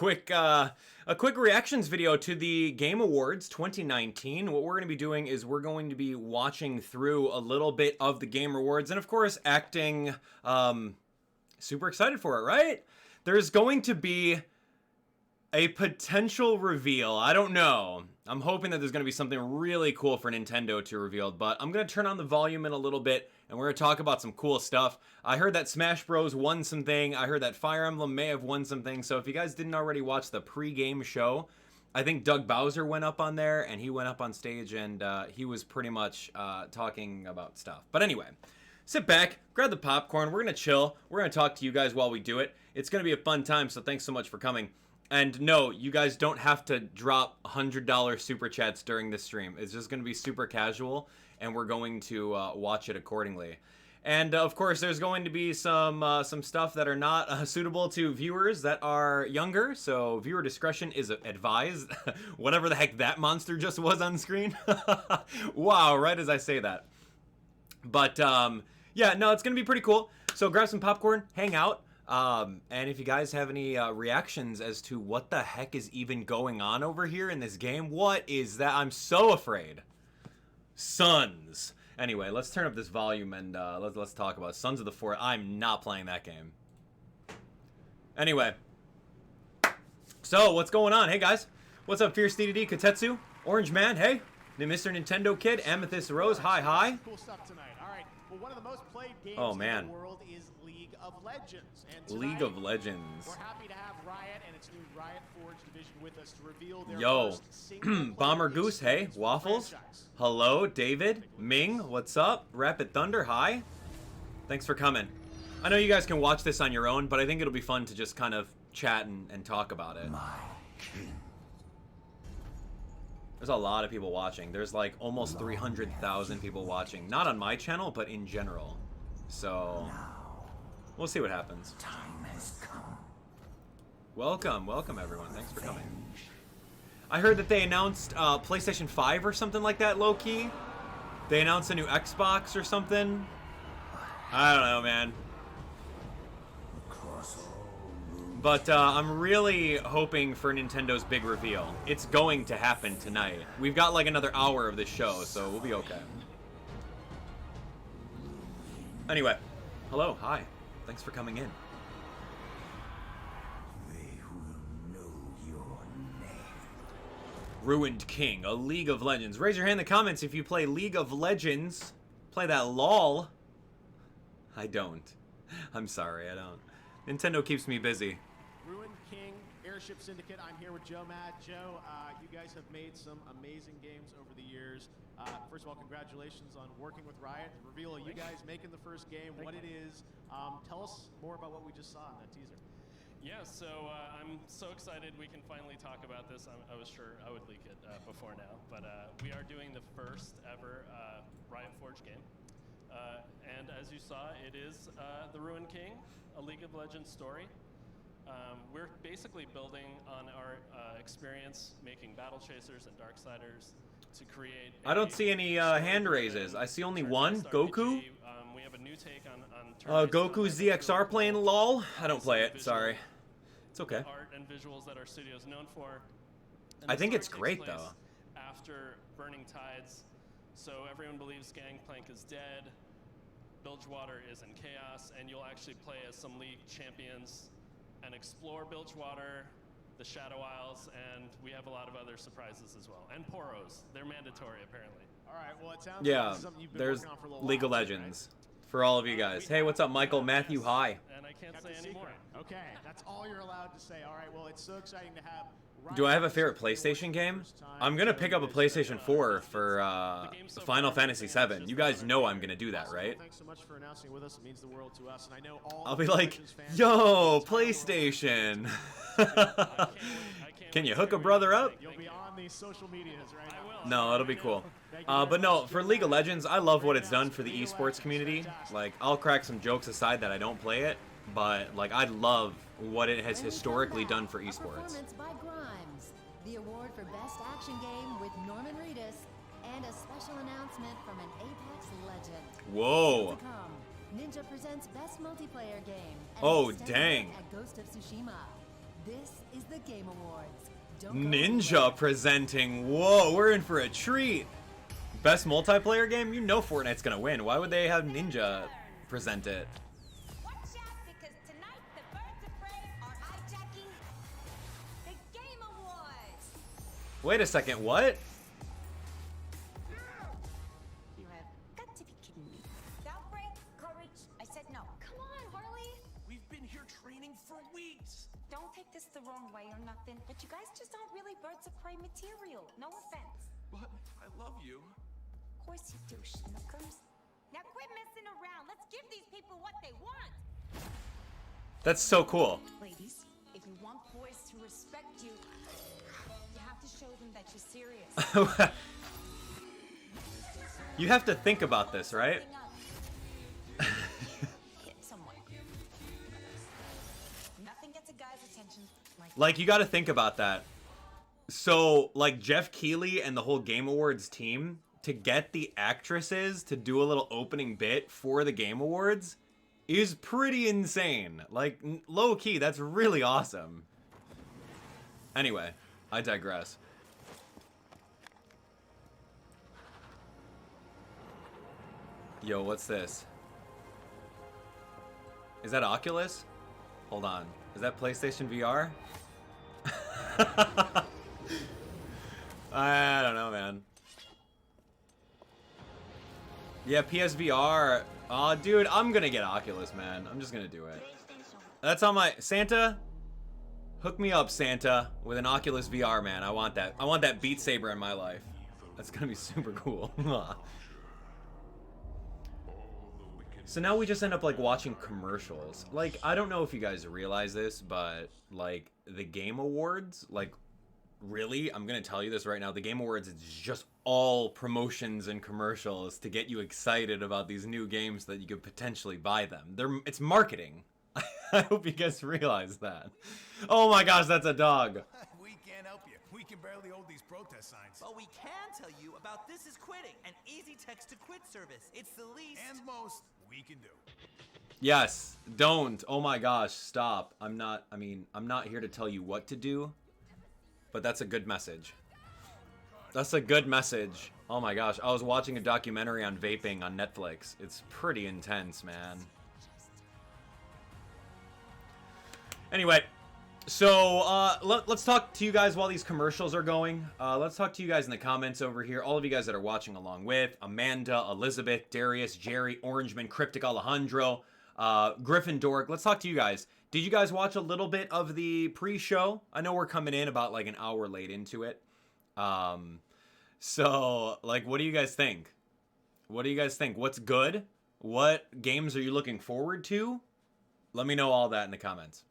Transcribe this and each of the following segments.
A quick reactions video to the Game Awards 2019. What we're going to be doing is we're going to be watching through a little bit of the Game Awards and of course acting super excited for it, right? There's going to be a potential reveal. I don't know. I'm hoping that there's going to be something really cool for Nintendo to reveal, but I'm going to turn on the volume in a little bit and we're going to talk about some cool stuff. I heard that Smash Bros won something. I heard that Fire Emblem may have won something. So if you guys didn't already watch the pre-game show, I think Doug Bowser went up on there and he went up on stage and he was pretty much talking about stuff. But anyway, sit back, grab the popcorn. We're going to chill. We're going to talk to you guys while we do it. It's going to be a fun time, so thanks so much for coming. And no, you guys don't have to drop $100 super chats during this stream. It's just going to be super casual, and we're going to watch it accordingly. And of course, there's going to be some stuff that are not suitable to viewers that are younger, so viewer discretion is advised. Whatever the heck that monster just was on screen. Wow, right as I say that. But yeah, no, it's going to be pretty cool. So grab some popcorn, hang out. And if you guys have any reactions as to what the heck is even going on over here in this game, what is that? I'm so afraid. Sons. Anyway, let's turn up this volume and let's talk about Sons of the Forest. I'm not playing that game. Anyway, so what's going on? Hey guys, what's up, Fierce DDD, Katetsu, Orange Man? Hey, the Mr. Nintendo Kid, Amethyst Rose. Hi, hi. Cool stuff tonight. All right. Well, one of the most played games in the world is League of Legends. And tonight, League of Legends. We're happy to have Riot and its new Riot Forge division with us to reveal their first single Bomber Goose, hey, Waffles. Hello, David, Ming, what's up? Rapid Thunder, hi. Thanks for coming. I know you guys can watch this on your own, but I think it'll be fun to just kind of chat and talk about it. There's a lot of people watching. There's like almost 300,000 people watching. Not on my channel, but in general. So we'll see what happens. Time has come. Welcome everyone. Thanks for coming. I heard that they announced PlayStation 5 or something like that, low-key. They announced a new Xbox or something. I don't know, man. But I'm really hoping for Nintendo's big reveal. It's going to happen tonight. We've got like another hour of this show, so we'll be okay. Anyway, hello, hi. Thanks for coming in. They will know your name. Ruined King, a League of Legends. Raise your hand in the comments if you play League of Legends. Play that LOL. I don't. I'm sorry, I don't. Nintendo keeps me busy. Ruined King, Airship Syndicate. I'm here with Joe Mad. Joe, you guys have made some amazing games over the years. First of all, congratulations on working with Riot. The reveal of you guys making the first game, what it is. Tell us more about what we just saw in that teaser. Yeah, so I'm so excited we can finally talk about this. I was sure I would leak it before now, but we are doing the first ever Riot Forge game. And as you saw, it is The Ruined King, a League of Legends story. We're basically building on our experience making Battle Chasers and Darksiders to create... I don't see any hand raises. I see only one. Goku? We have a new take on Goku ZXR playing LOL? I don't play it, sorry. It's okay. Art and visuals that our studio is known for. I think it's great, though. After Burning Tides, so everyone believes Gangplank is dead, Bilgewater is in chaos, and you'll actually play as some League champions and explore Bilgewater, the Shadow Isles, and we have a lot of other surprises as well. And Poros. They're mandatory, apparently. All right, well, it sounds like this is something you've been there's working on for a little League of while, Legends. For all of you guys. Hey, what's up, Michael? Matthew, hi. And I can't Kept say it anymore. secret. Okay, that's all you're allowed to say. All right, well, it's so exciting to have... Do I have a favorite PlayStation game? I'm gonna pick up a PlayStation 4 for Final Fantasy VII. You guys know I'm gonna do that, right? Thanks so much for announcing with us. It means the world to us, and I know all I'll be like, yo, PlayStation. Can you hook a brother up? You'll be on these social medias, right? No, it'll be cool. But no, for League of Legends, I love what it's done for the esports community. Like, I'll crack some jokes aside that I don't play it, but like, I love what it has historically done for esports. Performance by Grimes, the award for Best Action Game with Norman Reedus, and a special announcement from an Apex legend. Whoa. To come, Ninja presents Best Multiplayer Game. Oh, dang. At Ghost of Tsushima. This is the Game Awards. Don't go Ninja anywhere. presenting. Whoa, we're in for a treat. Best multiplayer game? You know Fortnite's gonna win. Why would they have Ninja present it? Watch out, because tonight the birds of prey are hijacking the Game Awards. Wait a second, what? You have got to be kidding me. Outbreak, courage. I said no. Come on, Harley. We've been here training for weeks. Don't take this the wrong way or nothing, but you guys just aren't really birds of prey material. No offense. But I love you. Of course you do, Schnookums. Now quit messing around. Let's give these people what they want. That's so cool. Ladies, if you want boys to respect you, you have to show them that you're serious. You have to think about this, right? Hit someone. Nothing gets a guy's attention Like, you gotta think about that. So, like, Jeff Keighley and the whole Game Awards team, to get the actresses to do a little opening bit for the Game Awards is pretty insane. Like, low-key, that's really awesome. Anyway, I digress. Yo, what's this? Is that Oculus? Hold on. Is that PlayStation VR? I don't know, man. Yeah, PSVR. Aw, dude, I'm gonna get Oculus, man. I'm just gonna do it. That's on my... Santa? Hook me up, Santa, with an Oculus VR, man. I want that. I want that Beat Saber in my life. That's gonna be super cool. So now we just end up, like, watching commercials. Like, I don't know if you guys realize this, but, like, the Game Awards, like, really, I'm gonna tell you this right now, the Game Awards is just all promotions and commercials to get you excited about these new games that you could potentially buy them. It's marketing. I hope you guys realize that. Oh my gosh, that's a dog. We can't help you. We can barely hold these protest signs. But we can tell you about This Is Quitting, an easy text to quit service. It's the least And most we can do. Yes, don't. Oh my gosh, stop. I'm not here to tell you what to do, but that's a good message. That's a good message. Oh my gosh, I was watching a documentary on vaping on Netflix. It's pretty intense, man. Anyway, so let's talk to you guys while these commercials are going. Let's talk to you guys in the comments over here. All of you guys that are watching along with Amanda, Elizabeth, Darius, Jerry, Orangeman, Cryptic Alejandro, Griffin Dork. Let's talk to you guys. Did you guys watch a little bit of the pre-show? I know we're coming in about like an hour late into it. So, like, what do you guys think? What do you guys think? What's good? What games are you looking forward to? Let me know all that in the comments.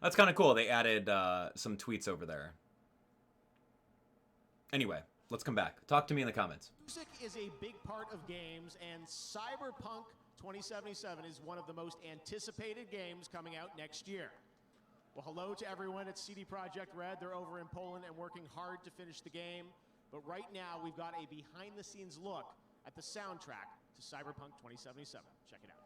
That's kind of cool. They added some tweets over there. Anyway, let's come back. Talk to me in the comments. Music is a big part of games, and Cyberpunk 2077 is one of the most anticipated games coming out next year. Well, hello to everyone at CD Projekt Red. They're over in Poland and working hard to finish the game. But right now, we've got a behind-the-scenes look at the soundtrack to Cyberpunk 2077. Check it out.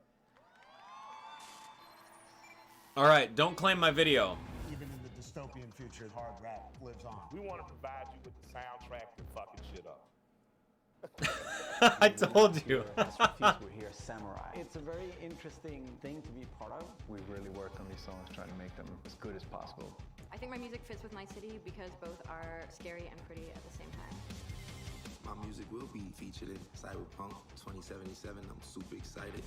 All right, don't claim my video. Even in the dystopian future, hard rap lives on. We want to provide you with the soundtrack to fucking shit up. I told you. We're here, Samurai. It's a very interesting thing to be part of. We really work on these songs, trying to make them as good as possible. I think my music fits with my city because both are scary and pretty at the same time. My music will be featured in Cyberpunk 2077. I'm super excited.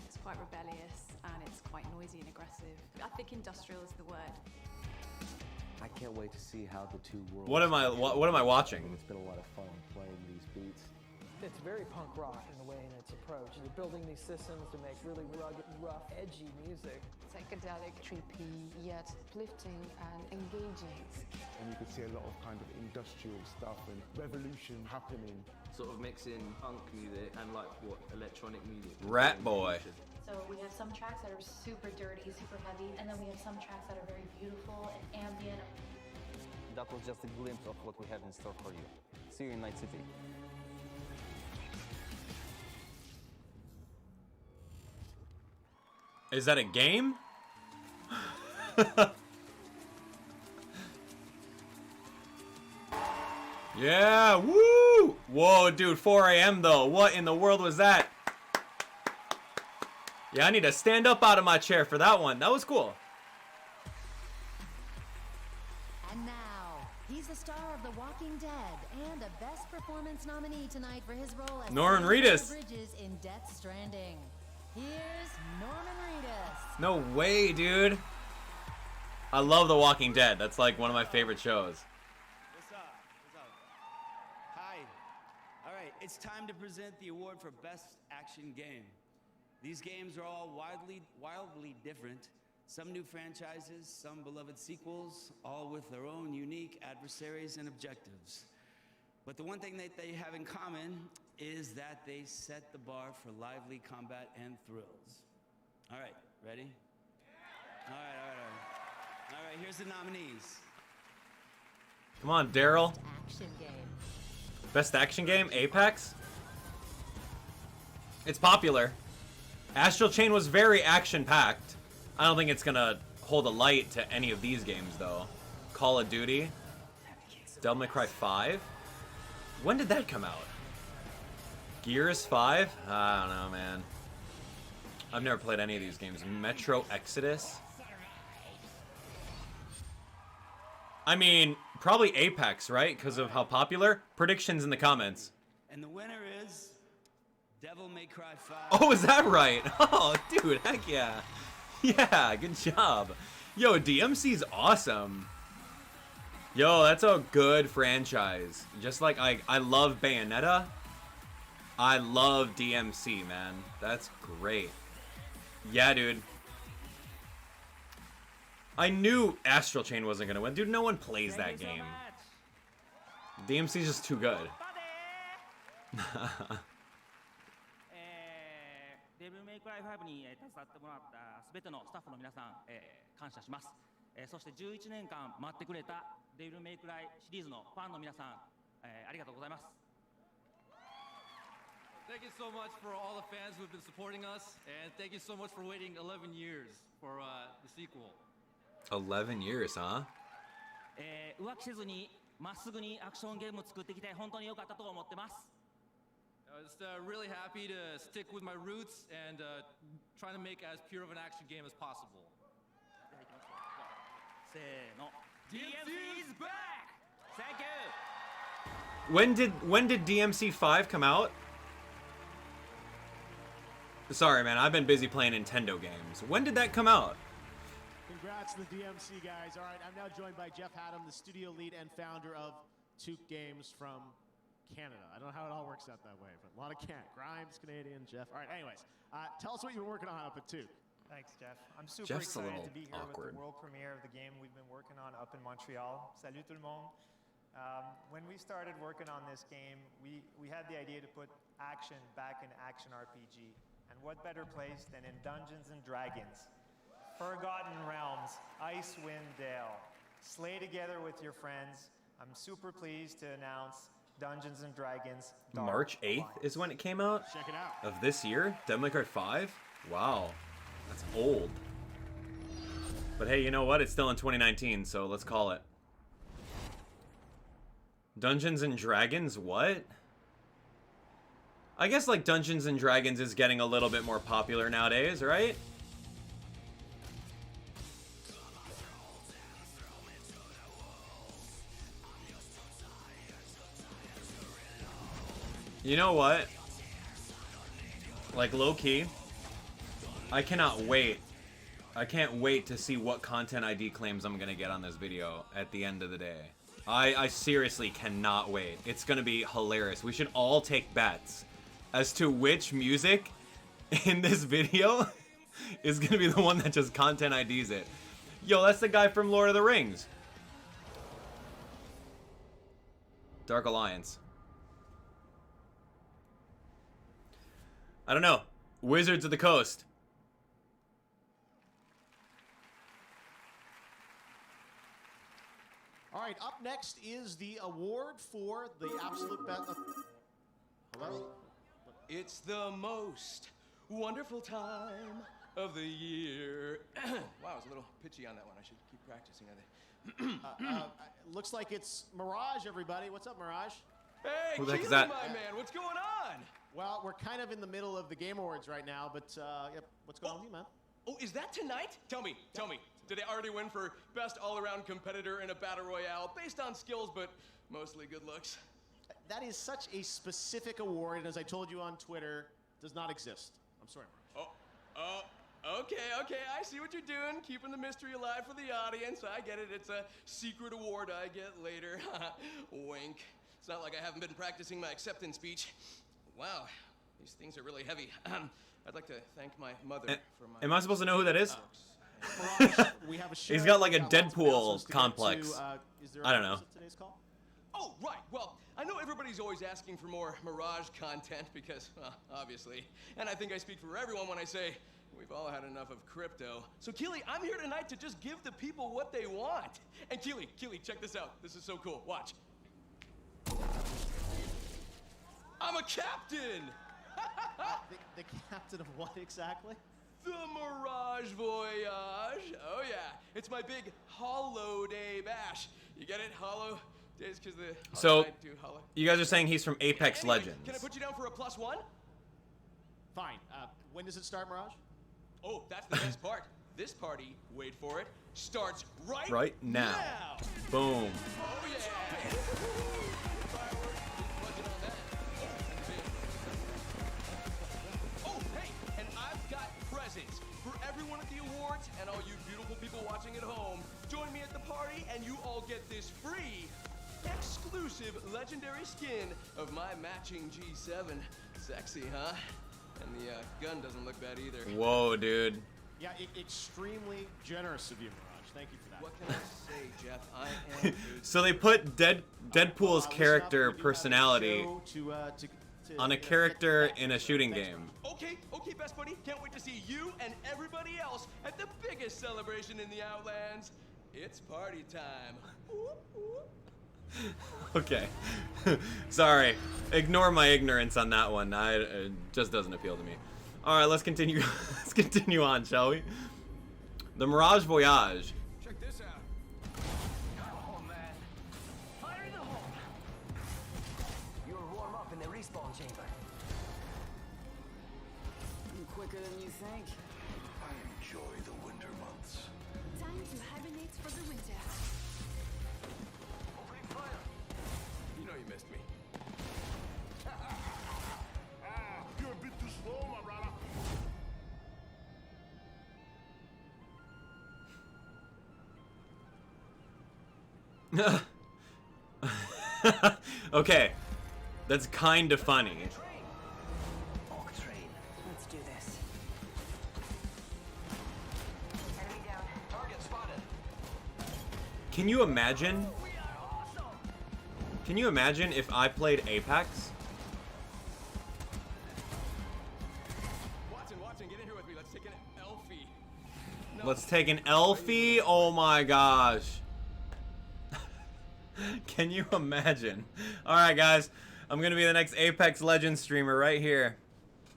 It's quite rebellious and it's quite noisy and aggressive. I think industrial is the word. I can't wait to see how the two worlds... What am I watching? It's been a lot of fun playing these beats. It's very punk rock in the way in its approach. You're building these systems to make really rugged, rough, edgy music. Psychedelic, trippy, yet uplifting and engaging. And you can see a lot of kind of industrial stuff and revolution happening. Sort of mixing punk music and like what electronic music. Rat Boy. So we have some tracks that are super dirty, super heavy, and then we have some tracks that are very beautiful and ambient. That was just a glimpse of what we have in store for you. See you in Night City. Is that a game? Yeah, woo! Whoa, dude, 4 a.m. though. What in the world was that? Yeah, I need to stand up out of my chair for that one. That was cool. And now, he's the star of The Walking Dead and a Best Performance nominee tonight for his role as Norman Reedus. Bridges in Death Stranding. Here's Norman Reedus. No way, dude. I love The Walking Dead. That's like one of my favorite shows. What's up? What's up? Hi. All right, it's time to present the award for Best Action Game. These games are all wildly different. Some new franchises, some beloved sequels, all with their own unique adversaries and objectives. But the one thing that they have in common is that they set the bar for lively combat and thrills. All right, ready? All right, here's the nominees. Come on, Daryl. Action game. Best action game? Apex? It's popular. Astral Chain was very action-packed. I don't think it's gonna hold a light to any of these games, though. Call of Duty. Devil May Cry 5? When did that come out? Gears 5? I don't know, man. I've never played any of these games. Metro Exodus? I mean, probably Apex, right? Because of how popular? Predictions in the comments. And the winner is Devil May Cry 5. Oh, is that right? Oh, dude, heck yeah. Yeah, good job. Yo, DMC's awesome. Yo, that's a good franchise. Just like I love Bayonetta. I love DMC, man. That's great. Yeah, dude. I knew Astral Chain wasn't gonna win. Dude, no one plays that game. DMC's just too good. デビルメイクライ5に携わってもらったすべてのスタッフの皆さん、感謝します。そして11年間待ってくれたデビルメイクライシリーズのファンの皆さん、ありがとうございます。 Thank you so much for all the fans who have been supporting us, and thank you so much for waiting 11 years for the sequel. 11 years, huh? 浮気せずにまっすぐにアクションゲームを作っていきたい。本当に良かったと思ってます。 I was really happy to stick with my roots and try to make as pure of an action game as possible. せーの。DMC is back. Thank you. When did DMC 5 come out? Sorry, man. I've been busy playing Nintendo games. When did that come out? Congrats to the DMC guys. All right, I'm now joined by Jeff Haddam, the studio lead and founder of Took Games from Canada. I don't know how it all works out that way, but a lot of Grimes, Canadian, Jeff. All right, anyways, tell us what you've been working on up at Took. Thanks, Jeff. I'm super Jeff's excited to be here with the world premiere of the game we've been working on up in Montreal. Salut tout le monde. When we started working on this game, we had the idea to put action back in action RPG. And what better place than in Dungeons and Dragons? Forgotten Realms, Icewind Dale. Slay together with your friends. I'm super pleased to announce Dungeons and Dragons. March 8th is when it came out? Check it out. Of this year? Devil May Cry 5? Wow. That's old. But hey, you know what? It's still in 2019, so let's call it. Dungeons and Dragons? What? I guess like Dungeons and Dragons is getting a little bit more popular nowadays, right? You know what? Like low-key, I cannot wait. I can't wait to see what content ID claims I'm gonna get on this video at the end of the day. I seriously cannot wait. It's gonna be hilarious. We should all take bets as to which music in this video is gonna be the one that just content IDs it. Yo, that's the guy from Lord of the Rings. Dark Alliance. I don't know. Wizards of the Coast. All right, up next is the award for the absolute best. Hello? It's the most wonderful time of the year. Wow, I was a little pitchy on that one. I should keep practicing, I think. Looks like it's Mirage, everybody. What's up, Mirage? Hey, Who the heck is Keely, that? my man, what's going on? Well, we're kind of in the middle of the Game Awards right now, but yep, what's going on with you, man? Oh, is that tonight? Tell me. Did they already win for best all-around competitor in a battle royale based on skills, but mostly good looks? That is such a specific award, and as I told you on Twitter, does not exist. I'm sorry, Mirage. Okay, I see what you're doing, keeping the mystery alive for the audience. I get it, it's a secret award I get later. Wink. It's not like I haven't been practicing my acceptance speech. Wow, these things are really heavy. I'd like to thank my mother for my... Am I supposed to know who that is? We have a He's got like a Deadpool complex. I don't know. Today's call? Oh, right. Well, I know everybody's always asking for more Mirage content because, well, obviously. And I think I speak for everyone when I say we've all had enough of crypto. So, Keely, I'm here tonight to just give the people what they want. And Keely, check this out. This is so cool. Watch. I'm a captain! the captain of what exactly? The Mirage Voyage. Oh, yeah. It's my big Hollow Day bash. You get it? Hollow days because the... So, hollow. you guys are saying he's from Apex Anyway, Legends. Can I put you down for a +1? Fine. When does it start, Mirage? Oh, that's the best part. This party, wait for it, starts right now. Boom. Oh, yeah. Oh, hey, and I've got presents for everyone at the awards and all you beautiful people watching at home. Join me at the party and you all get this free, exclusive legendary skin of my matching G7. Sexy, huh? And the gun doesn't look bad either. Whoa, dude. Yeah, extremely generous of you, Mirage. Thank you for that. What can I say, Jeff? I am So they put Deadpool's character personality on a character in a shooting game. Okay, best buddy. Can't wait to see you and everybody else at the biggest celebration in the Outlands. It's party time. Okay. Sorry. Ignore my ignorance on that one. It just doesn't appeal to me. Alright, let's continue. Let's continue on, shall we? The Mirage Voyage. Check this out. Oh, man. Fire in the hole. You'll warm up in the respawn chamber. Quicker than you think. I enjoy the winter months. Time to hibernate for the winter. Opening fire. You know you missed me. You're a bit too slow, my brother. Okay. That's kind of funny. Let's do this. Enemy down. Target spotted. Can you imagine? Can you imagine if I played Apex? Watson, get in here with me. Let's take an Elfie. No. Let's take an Elfie? Oh my gosh. Can you imagine? Alright guys, I'm gonna be the next Apex Legends streamer right here.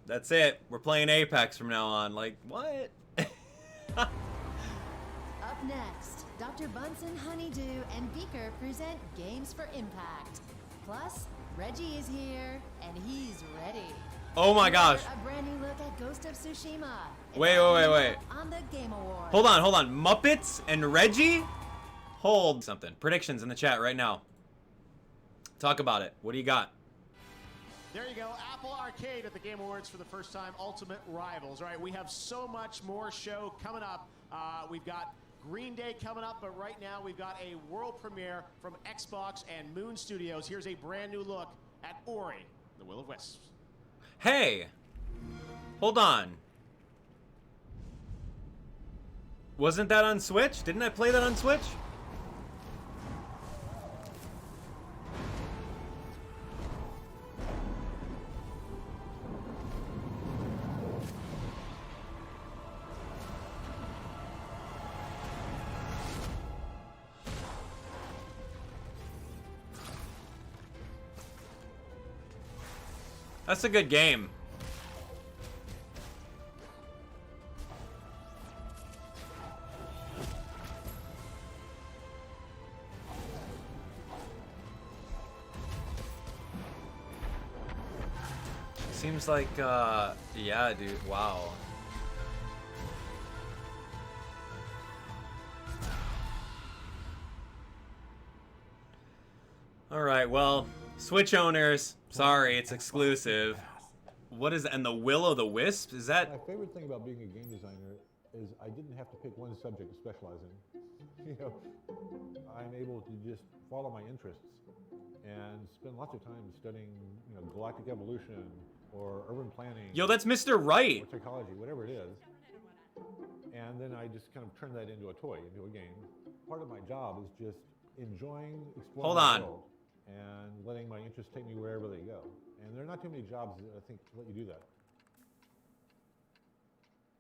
That's it. We're playing Apex from now on. Like, what? Up next, Dr. Bunsen, Honeydew, and Beaker present Games for Impact. Plus, Reggie is here, and he's ready. Oh my gosh. A brand new look at Ghost of Tsushima. Wait. On the Game Awards. Hold on. Muppets and Reggie? Hold something. Predictions in the chat right now. Talk about it. What do you got? There you go. Apple Arcade at the Game Awards for the first time. Ultimate Rivals. All right, we have so much more show coming up. We've got Green Day coming up, but right now we've got a world premiere from Xbox and Moon Studios. Here's a brand new look at Ori, the Will of Wisps. Hey! Hold on. Wasn't that on Switch? Didn't I play that on Switch? That's a good game. Seems like, yeah, dude, wow. Alright, well, Switch owners, sorry, it's exclusive. What is, and the Will-O-the-Wisp? Is that... My favorite thing about being a game designer is I didn't have to pick one subject to specialize in. You know, I'm able to just follow my interests and spend lots of time studying, you know, galactic evolution or urban planning. Yo, that's Mr. Right. Or psychology, whatever it is. And then I just kind of turn that into a toy, into a game. Part of my job is just enjoying exploring the world and letting my interests take me wherever they go. And there are not too many jobs that I think let you do that.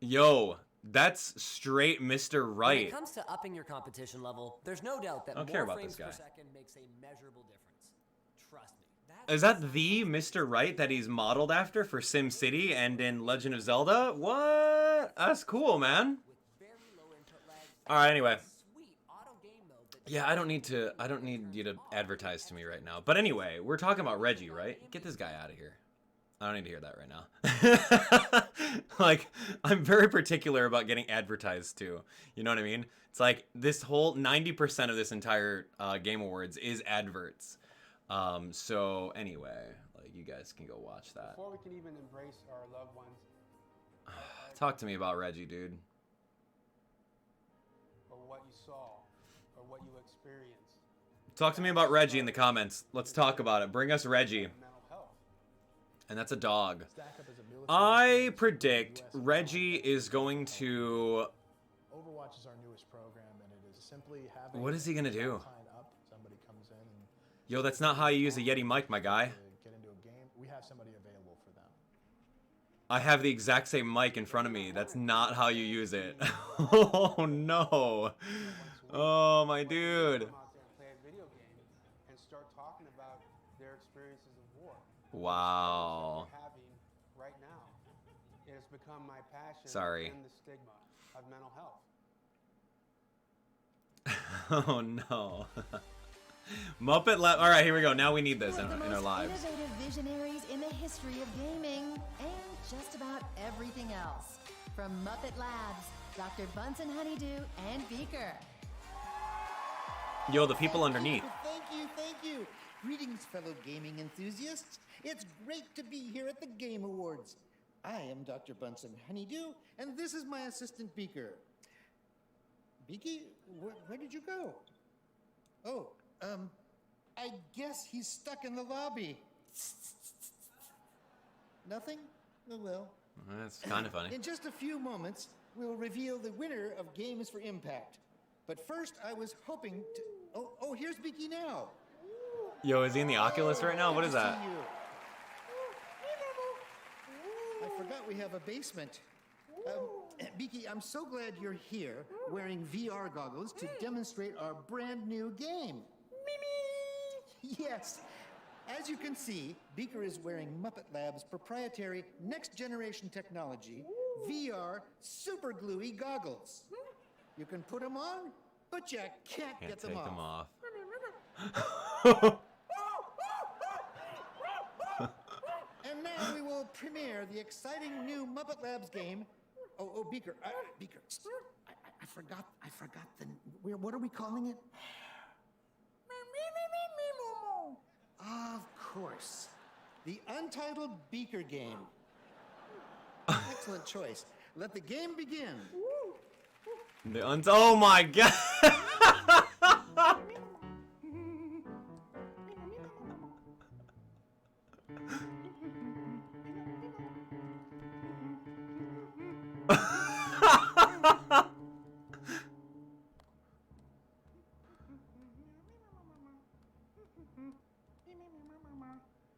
Yo, that's straight Mr. Right. When it comes to upping your competition level, there's no doubt that more frames per second makes a measurable difference. Trust me. Is that the Mr. Right that he's modeled after for SimCity and in Legend of Zelda? What? That's cool, man. Alright, anyway. Yeah, I don't need you to advertise to me right now. But anyway, we're talking about Reggie, right? Get this guy out of here. I don't need to hear that right now. Like, I'm very particular about getting advertised to. You know what I mean? It's like this whole 90% of this entire Game Awards is adverts. So anyway, like, you guys can go watch that. Before we can even embrace our loved ones. Talk to me about Reggie, dude. Or what you saw, or what you experienced. Talk to me about Reggie in the comments. Let's talk about it. Bring us Reggie. And that's a dog. I predict Reggie is going to... Overwatch is our newest program, and it is simply having... What is he going to do? Somebody comes in and... Yo, that's not how you use a Yeti mic, my guy. Get into a game. We have somebody available for them. I have the exact same mic in front of me. That's not how you use it. Oh, no. Oh, my dude. Wow. Right now, it has become my passion. Sorry. And the stigma of mental health. Oh no. Muppet Lab. All right, here we go. Now we need this in our lives. Innovative visionaries in the history of gaming and just about everything else. From Muppet Labs, Dr. Bunsen Honeydew and Beaker. Yo, the people underneath. Thank you. Greetings, fellow gaming enthusiasts. It's great to be here at the Game Awards. I am Dr. Bunsen Honeydew, and this is my assistant, Beaker. Beaky, where did you go? Oh, I guess he's stuck in the lobby. Nothing? Oh, well. That's kind of funny. In just a few moments, we'll reveal the winner of Games for Impact. But first, I was hoping to... Oh, here's Beaky now. Yo, is he in the Oculus right now? What is that? I forgot we have a basement. Beaky, I'm so glad you're here wearing VR goggles to demonstrate our brand new game. Yes. As you can see, Beaker is wearing Muppet Labs' proprietary next-generation technology, VR super gluey goggles. You can put them on, but you can't get them off. And now we will premiere the exciting new Muppet Labs game. Oh, Beaker, Beaker, I forgot the. What are we calling it? Of course, the Untitled Beaker game. Excellent choice. Let the game begin. Oh my god!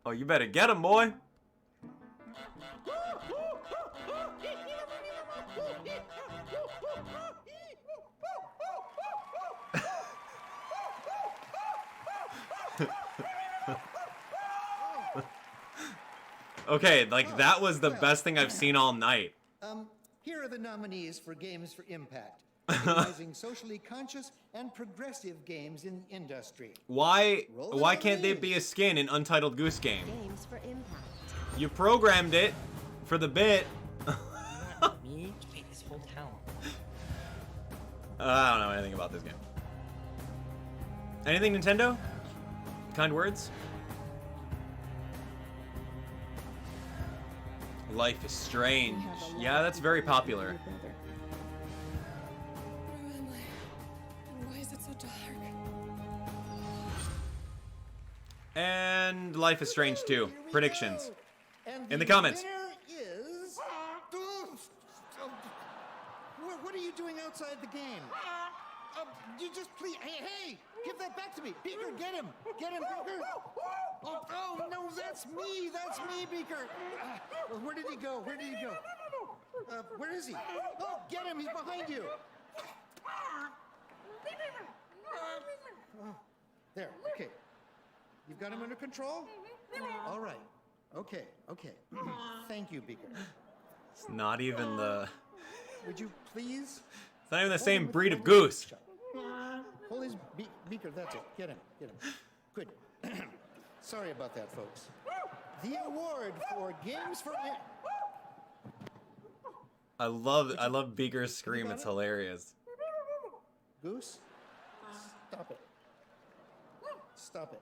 Oh, you better get him, boy. Okay, like that was the best thing I've seen all night. Here are the nominees for Games for Impact. Recognizing socially conscious and progressive games in the industry. Why can't they be a skin in Untitled Goose Game? Games for Impact. You programmed it for the bit. Me to beat this whole town. I don't know anything about this game. Anything Nintendo? Kind words? Life is Strange. Yeah, that's very popular. Why is it so dark? And Life is Strange 2. Predictions. In the comments. Is... What are you doing outside the game? You just please... Hey! Give that back to me! Beaker, get him! Get him, Beaker! Oh, no, that's me! That's me, Beaker! Where did he go? Where did he go? Where is he? Oh, get him! He's behind you! There, okay. You've got him under control? All right. Okay, okay. Thank you, Beaker. It's not even the... Would you please? It's not even the same breed of goose. Hold his Beaker, that's it. Get him, get him. Good. Sorry about that, folks. The award for Games for... I love Beaker's scream. It's hilarious. Goose? Stop it. Stop it.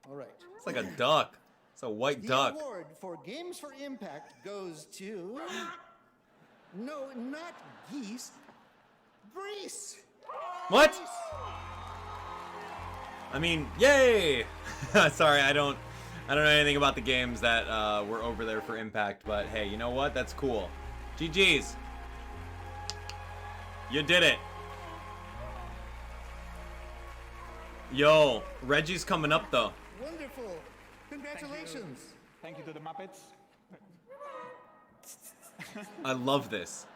All right. It's like a duck. It's a white duck. The award for Games for Impact goes to... No, not geese. Greece. What? I mean, yay! Sorry, I don't know anything about the games that were over there for Impact, but hey, you know what? That's cool. GG's. You did it. Yo, Reggie's coming up though. Wonderful. Congratulations. Thank you to the Muppets. I love this.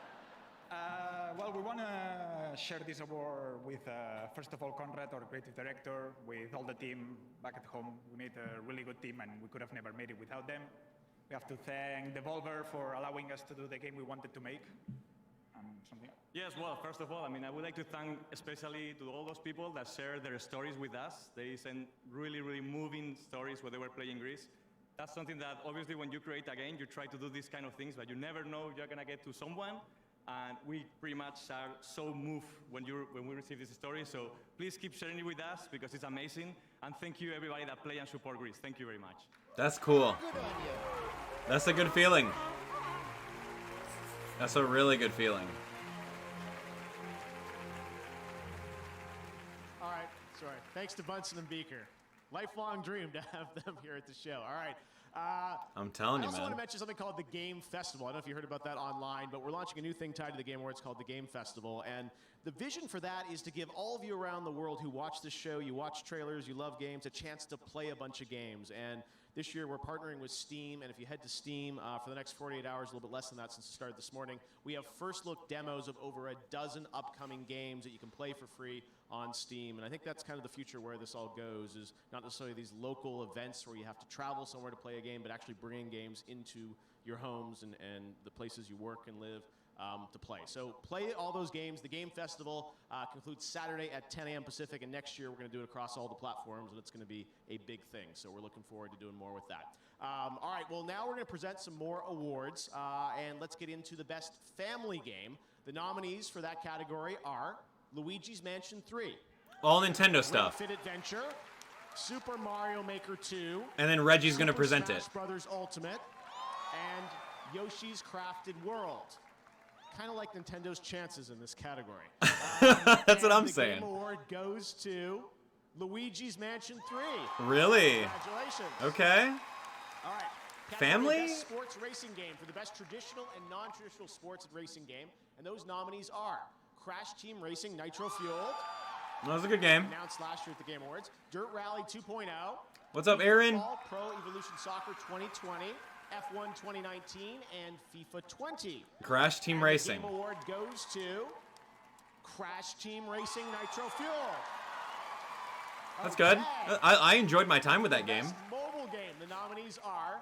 Well, we want to share this award with, first of all, Conrad, our creative director, with all the team back at home. We made a really good team, and we could have never made it without them. We have to thank Devolver for allowing us to do the game we wanted to make. Something. Yes, well, first of all, I mean, I would like to thank especially to all those people that share their stories with us. They sent really, really moving stories when they were playing Greece. That's something that obviously when you create a game, you try to do these kind of things, but you never know you're gonna get to someone. And we pretty much are so moved when we receive this story. So please keep sharing it with us because it's amazing. And thank you everybody that play and support Greece. Thank you very much. That's cool. That's a good feeling. That's a really good feeling. All right, sorry. Thanks to Bunsen and Beaker. Lifelong dream to have them here at the show. All right. I'm telling you, I also man. want to mention something called the Game Festival. I don't know if you heard about that online, but we're launching a new thing tied to the Game Awards called the Game Festival. And the vision for that is to give all of you around the world who watch this show, you watch trailers, you love games, a chance to play a bunch of games. And this year we're partnering with Steam, and if you head to Steam for the next 48 hours, a little bit less than that since it started this morning, we have first look demos of over a dozen upcoming games that you can play for free on Steam. And I think that's kind of the future where this all goes, is not necessarily these local events where you have to travel somewhere to play a game, but actually bringing games into your homes and the places you work and live to play. So play all those games. The Game Festival concludes Saturday at 10 a.m. Pacific, and next year we're going to do it across all the platforms, and it's going to be a big thing. So we're looking forward to doing more with that. All right, well, now we're going to present some more awards, and let's get into the Best Family Game. The nominees for that category are Luigi's Mansion 3. All Nintendo stuff. Ring Fit Adventure, Super Mario Maker 2. And then Reggie's going to present Smash it. Brothers Ultimate, and Yoshi's Crafted World. Kind of like Nintendo's chances in this category. That's what I'm saying. The Game Award goes to Luigi's Mansion 3. Really? Congratulations. Okay. All right. Family? Best sports racing game for the best traditional and non-traditional sports and racing game. And those nominees are Crash Team Racing Nitro Fueled. That was a good game. Announced last year at the Game Awards. Dirt Rally 2.0. What's up, Aaron? Pro Evolution Soccer 2020. F1 2019 and FIFA 20. Crash Team and Racing. The Game Award goes to Crash Team Racing Nitro Fuel. That's good. I enjoyed my time with that game. Best mobile game. The nominees are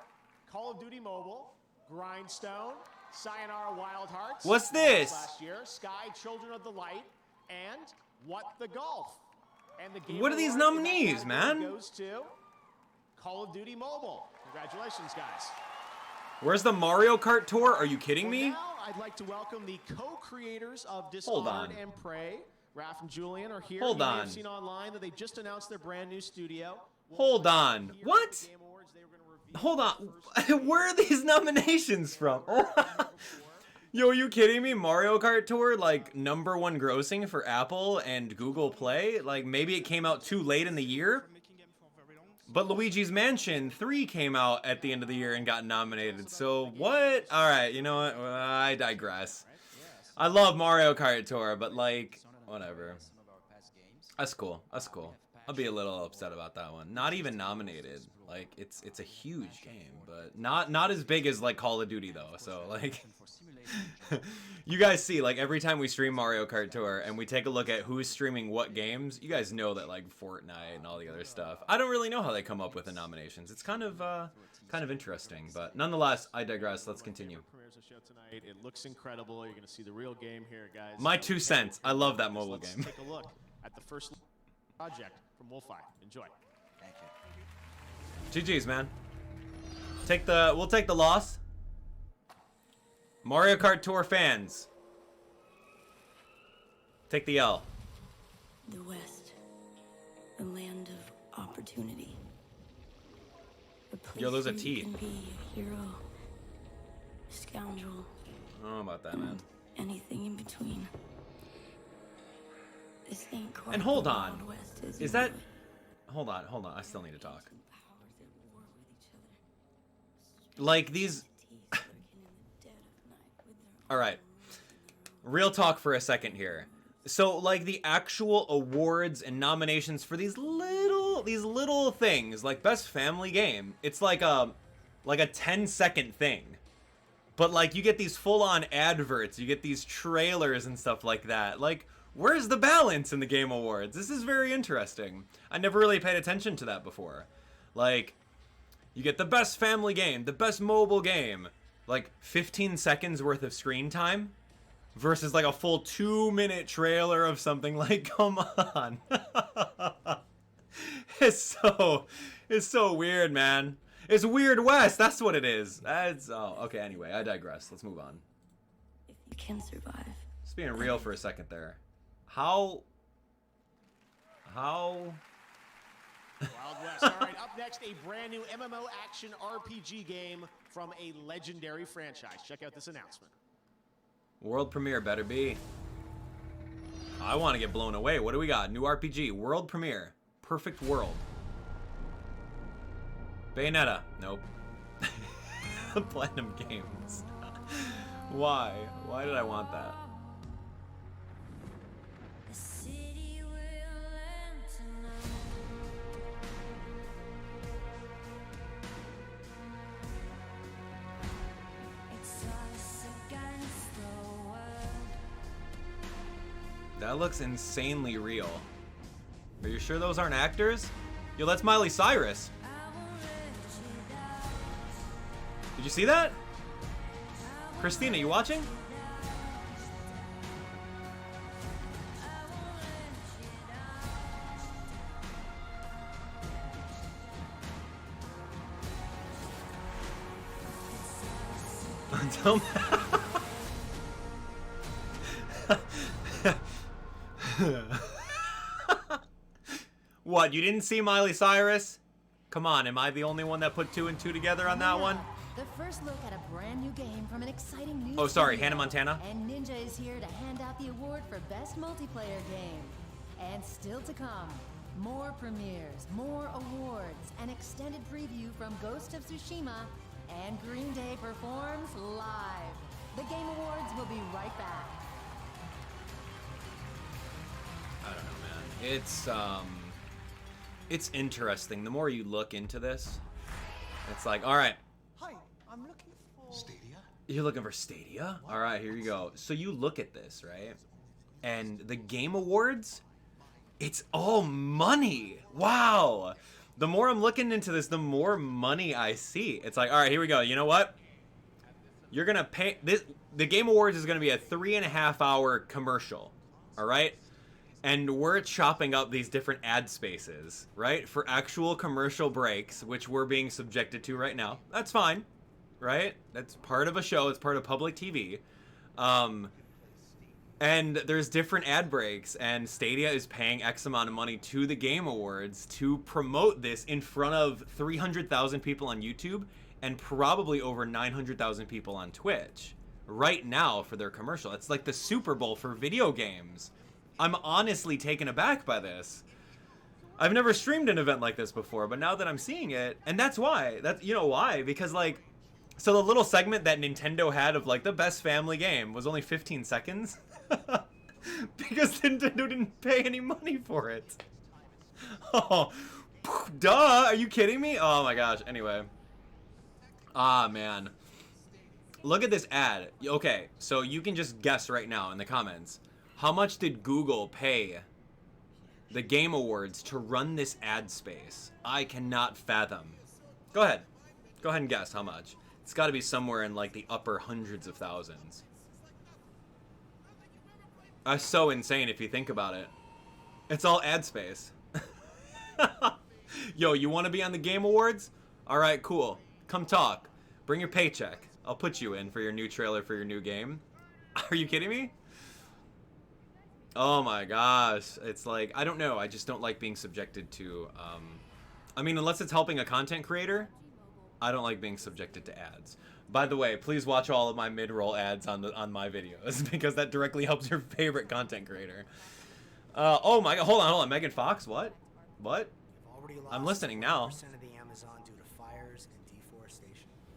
Call of Duty Mobile, Grindstone, Sayonara Wild Hearts. What's this? Last year, Sky Children of the Light, and What the Golf. And the Game What are these Award nominees, man? goes to Call of Duty Mobile. Congratulations, guys. Where's the Mario Kart Tour? Are you kidding me? Now, I'd like to welcome the co-creators of Hold Dishonored on. and Prey. Raph and Julian are here. Hold you may on. have seen online that they just announced their brand new studio. Hold on. What? Hold on. Where are these nominations from? Yo, are you kidding me? Mario Kart Tour, like, #1 grossing for Apple and Google Play? Like, maybe it came out too late in the year? But Luigi's Mansion 3 came out at the end of the year and got nominated. So, what? Alright, you know what? Well, I digress. I love Mario Kart Tour, but, like, whatever. That's cool. That's cool. I'll be a little upset about that one. Not even nominated. Like, it's a huge game, but not as big as, like, Call of Duty, though. So, like, you guys see, like, every time we stream Mario Kart Tour and we take a look at who's streaming what games, you guys know that, like, Fortnite and all the other stuff. I don't really know how they come up with the nominations. It's kind of interesting, but nonetheless, I digress. Let's continue. It looks incredible. You're going to see the real game here, guys. My 2 cents. I love that mobile game. Let's take a look at the first project from Wolfeye. Enjoy. Thank you. GG's, man. We'll take the loss. Mario Kart Tour fans, take the L. The West, the land of opportunity. A place Yo, there's a where T. you can be a hero, a scoundrel. I don't know about that, man. Anything in between. This ain't quite And hold the on. Wild West, Is you that... know it? Hold on. I still need to talk. Like, these... Alright. Real talk for a second here. So, like, the actual awards and nominations for these little things, like Best Family Game, it's like a 10-second thing. But, like, you get these full-on adverts, you get these trailers and stuff like that. Like, where's the balance in the Game Awards? This is very interesting. I never really paid attention to that before. Like, you get the Best Family Game, the Best Mobile Game, like 15 seconds worth of screen time versus like a full 2-minute trailer of something. Like, come on. It's so weird, man. It's Weird West. That's what it is. Okay. Anyway, I digress. Let's move on. If you can survive. Just being real for a second there. How? Wild West. All right, up next, a brand new MMO action RPG game from a legendary franchise. Check out this announcement. World premiere better be. I want to get blown away. What do we got? New RPG. World premiere. Perfect World. Bayonetta. Nope. Platinum Games. Why? Why did I want that? That looks insanely real. Are you sure those aren't actors? Yo, that's Miley Cyrus. Did you see that? Christina, you watching? Don't What, you didn't see Miley Cyrus? Come on, am I the only one that put 2 and 2 together on that one? The first look at a brand new game from an exciting new Oh, sorry, studio. Hannah Montana. And Ninja is here to hand out the award for Best Multiplayer Game. And still to come, more premieres, more awards, an extended preview from Ghost of Tsushima, and Green Day performs live. The Game Awards will be right back. I don't know, man. It's interesting. The more you look into this, it's like, all right. Hi, I'm looking for Stadia. You're looking for Stadia? All right, here you go. So you look at this, right? And the Game Awards, it's all money. Wow. The more I'm looking into this, the more money I see. It's like, all right, here we go. You know what? You're going to pay this. The Game Awards is going to be a 3.5-hour commercial. All right? and we're chopping up these different ad spaces, right? For actual commercial breaks, which we're being subjected to right now. That's fine, right? That's part of a show. It's part of public TV. And there's different ad breaks, and Stadia is paying X amount of money to the Game Awards to promote this in front of 300,000 people on YouTube and probably over 900,000 people on Twitch right now for their commercial. It's like the Super Bowl for video games. I'm honestly taken aback by this. I've never streamed an event like this before, but now that I'm seeing it, and that's why. You know why? Because, like, so the little segment that Nintendo had of, like, the best family game was only 15 seconds. Because Nintendo didn't pay any money for it. Oh, duh, are you kidding me? Oh my gosh, anyway. Ah, man. Look at this ad. Okay, so you can just guess right now in the comments. How much did Google pay the Game Awards to run this ad space? I cannot fathom. Go ahead. Go ahead and guess how much. It's got to be somewhere in like the upper hundreds of thousands. That's so insane if you think about it. It's all ad space. Yo, you want to be on the Game Awards? Alright, cool. Come talk. Bring your paycheck. I'll put you in for your new trailer for your new game. Are you kidding me? Oh my gosh. It's like, I don't know. I just don't like being subjected to, I mean, unless it's helping a content creator, I don't like being subjected to ads. By the way, please watch all of my mid-roll ads on my videos because that directly helps your favorite content creator. Oh my god, hold on. Megan Fox, what? What? I'm listening now.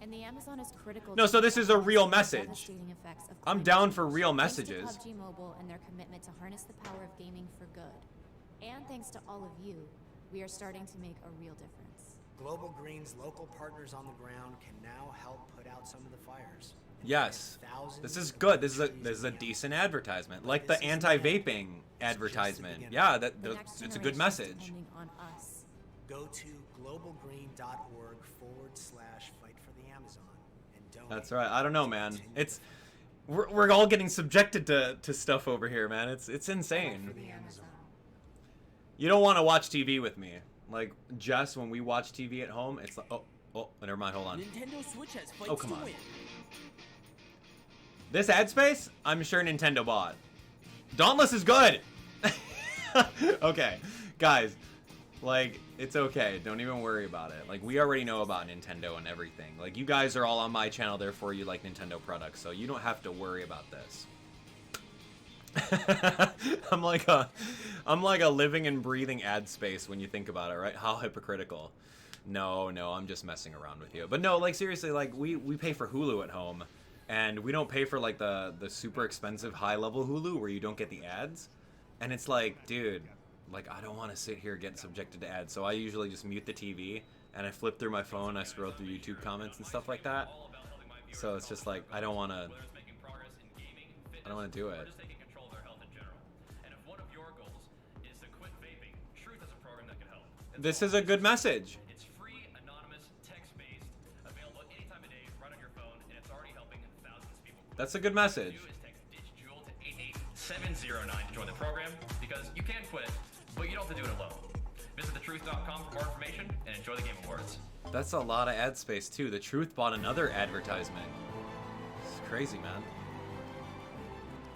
And the Amazon is critical. No, so this is a real message. I'm down for real messages. Thanks to PUBG Mobile and their commitment to harness the power of gaming for good. And thanks to all of you, we are starting to make a real difference. Global Green's local partners on the ground can now help put out some of the fires. Yes, this is good. This is a decent advertisement, like the anti-vaping advertisement. Yeah, it's a good message. On us. Go to globalgreen.org/fight for the Amazon and donate. That's right. I don't know, man. We're all getting subjected to stuff over here, man. It's insane. You don't want to watch TV with me. Like, Jess, when we watch TV at home, it's like, oh, never mind, hold on. Nintendo Switch has fights oh, come to on. win. This ad space, I'm sure Nintendo bought. Dauntless is good! Okay, guys, like, it's okay. Don't even worry about it. Like, we already know about Nintendo and everything. Like, you guys are all on my channel, therefore you like Nintendo products, so you don't have to worry about this. I'm like a living and breathing ad space when you think about it, right? How hypocritical. No, I'm just messing around with you. But no, like seriously, like we pay for Hulu at home, and we don't pay for like the super expensive high level Hulu where you don't get the ads. And it's like, dude, like I don't want to sit here getting subjected to ads. So I usually just mute the TV and I flip through my phone, I scroll through YouTube comments and stuff like that. So it's just like I don't want to do it. This is a good message. It's free, anonymous, text-based, available anytime of day, right on your phone, and it's already helping thousands of people. That's a good message. All you do is text DITCH-JEWEL to 88709 to join the program, because you can quit, but you don't have to do it alone. Visit thetruth.com for more information, and enjoy the Game Awards. That's a lot of ad space, too. The Truth bought another advertisement. It's crazy, man.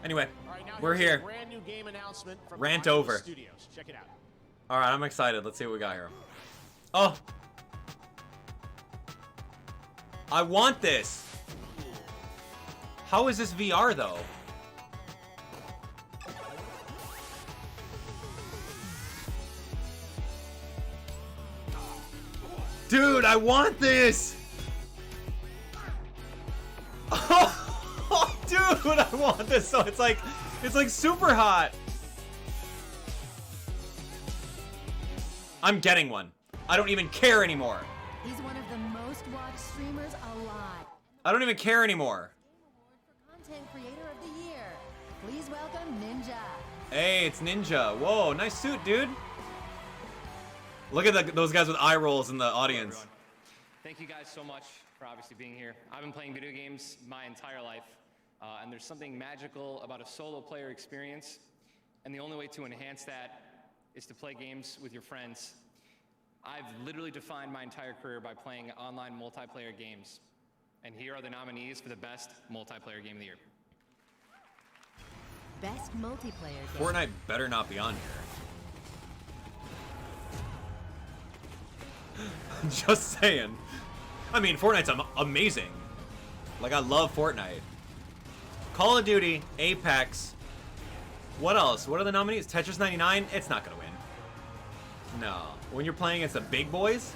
Anyway, we're here. Brand new game announcement from Rant over. Studios. Check it out. All right, I'm excited. Let's see what we got here. Oh. I want this. How is this VR, though? Dude, I want this. Oh, dude, I want this. So it's like super hot. I'm getting one. I don't even care anymore. He's one of the most watched streamers alive. I don't even care anymore. Content Creator of the Year. Please welcome Ninja. Hey, it's Ninja. Whoa, nice suit, dude. Look at those guys with eye rolls in the audience. Hello, thank you guys so much for obviously being here. I've been playing video games my entire life, and there's something magical about a solo player experience. And the only way to enhance that is to play games with your friends. I've literally defined my entire career by playing online multiplayer games. And here are the nominees for the best multiplayer game of the year. Best multiplayer game. Fortnite better not be on here. Just saying. I mean, Fortnite's amazing. Like, I love Fortnite. Call of Duty, Apex. What else? What are the nominees? Tetris 99? It's not gonna win. No. When you're playing against the big boys?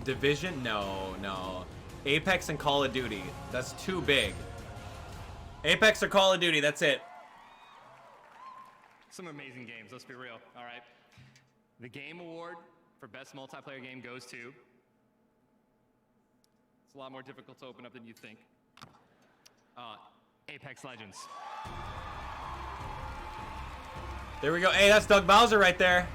Division? No, no. Apex and Call of Duty. That's too big. Apex or Call of Duty, that's it. Some amazing games, let's be real, all right? The Game Award for Best Multiplayer Game goes to... It's a lot more difficult to open up than you think. Apex Legends. There we go. Hey, that's Doug Bowser right there.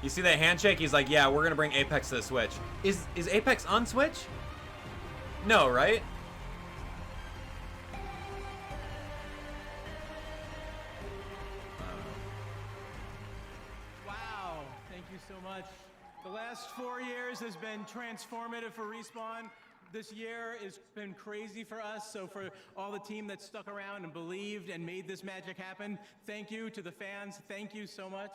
You see that handshake? He's like, yeah, we're gonna bring Apex to the Switch. Is Apex on Switch? No, right? Wow, thank you so much. The last 4 years has been transformative for Respawn. This year has been crazy for us, so for all the team that stuck around and believed and made this magic happen, thank you to the fans. Thank you so much.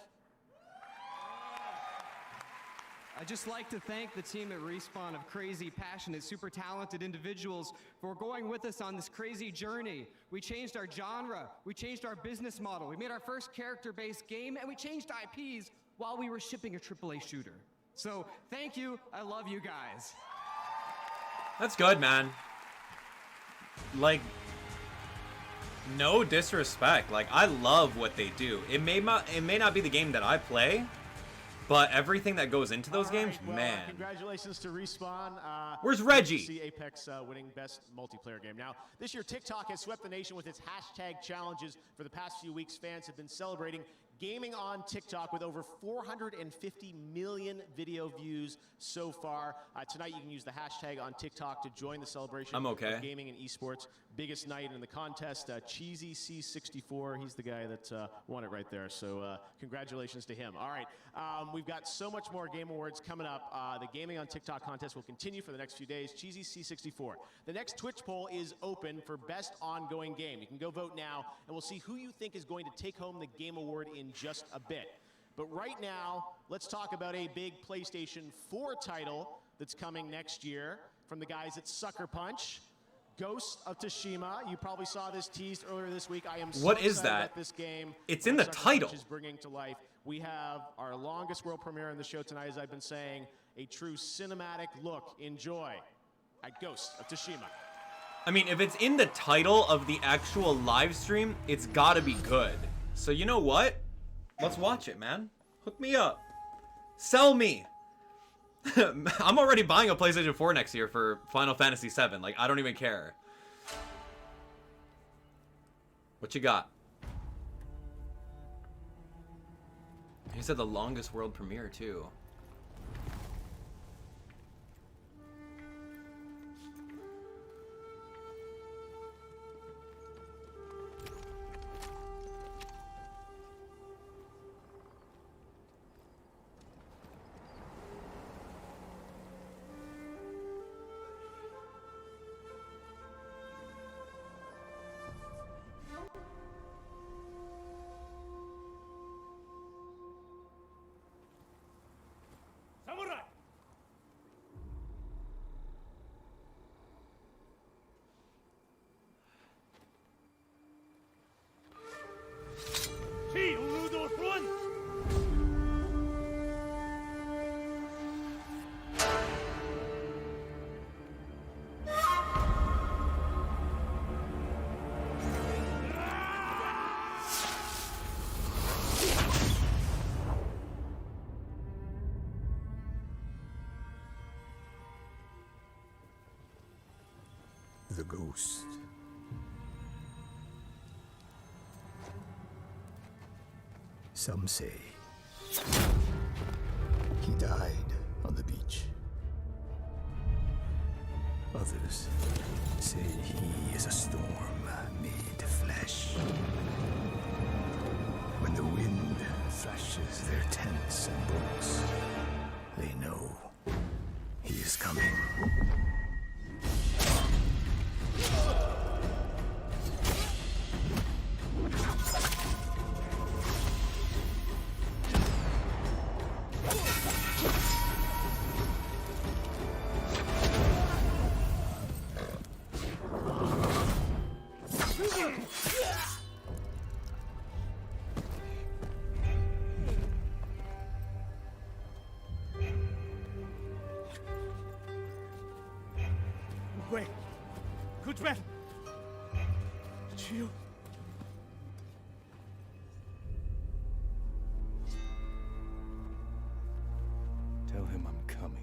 I'd just like to thank the team at Respawn of crazy, passionate, super talented individuals for going with us on this crazy journey. We changed our genre, we changed our business model, we made our first character-based game, and we changed IPs while we were shipping a AAA shooter. So thank you, I love you guys. That's good, man. Like, no disrespect. Like, I love what they do. It may not be the game that I play, but everything that goes into those games, well, man. Congratulations to Respawn. Where's Reggie? See Apex winning best multiplayer game. Now, this year TikTok has swept the nation with its hashtag challenges. For the past few weeks, fans have been celebrating gaming on TikTok with over 450 million video views so far. Tonight, you can use the hashtag on TikTok to join the celebration I'm okay. of gaming and esports. Biggest night in the contest, Cheesy C64. He's the guy that won it right there. So congratulations to him. All right, we've got so much more Game Awards coming up. The Gaming on TikTok contest will continue for the next few days. Cheesy C64. The next Twitch poll is open for best ongoing game. You can go vote now, and we'll see who you think is going to take home the Game Award in just a bit. But right now, let's talk about a big PlayStation 4 title that's coming next year from the guys at Sucker Punch. Ghost of Tsushima. You probably saw this teased earlier this week. I am so What is excited that? about this game. It's in the Sucker title. Punch is bringing to life. We have our longest world premiere on the show tonight, as I've been saying, a true cinematic look. Enjoy at Ghost of Tsushima. I mean, if it's in the title of the actual live stream, it's gotta be good. So you know what? Let's watch it, man. Hook me up. Sell me. I'm already buying a PlayStation 4 next year for Final Fantasy VII. Like, I don't even care. What you got? He said the longest world premiere, too. Samurai! The ghost. Some say he died on the beach. Others say he is a storm made flesh. smashes their tents and boats. They know he is coming. Wait, good man. It's you. Tell him I'm coming.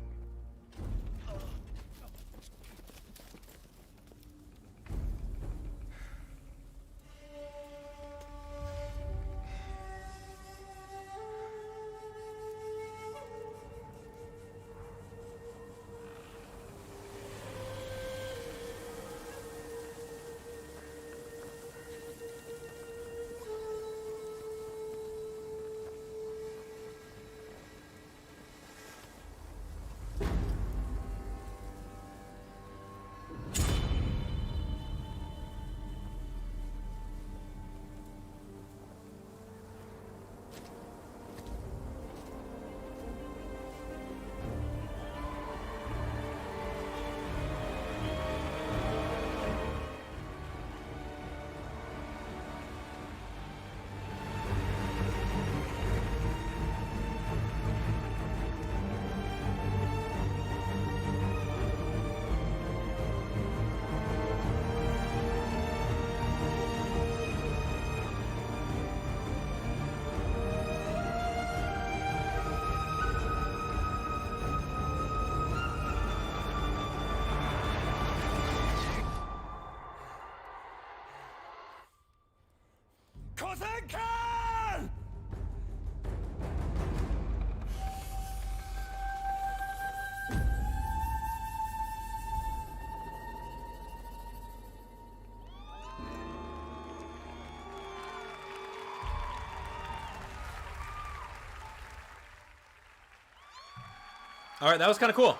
All right, that was kind of cool.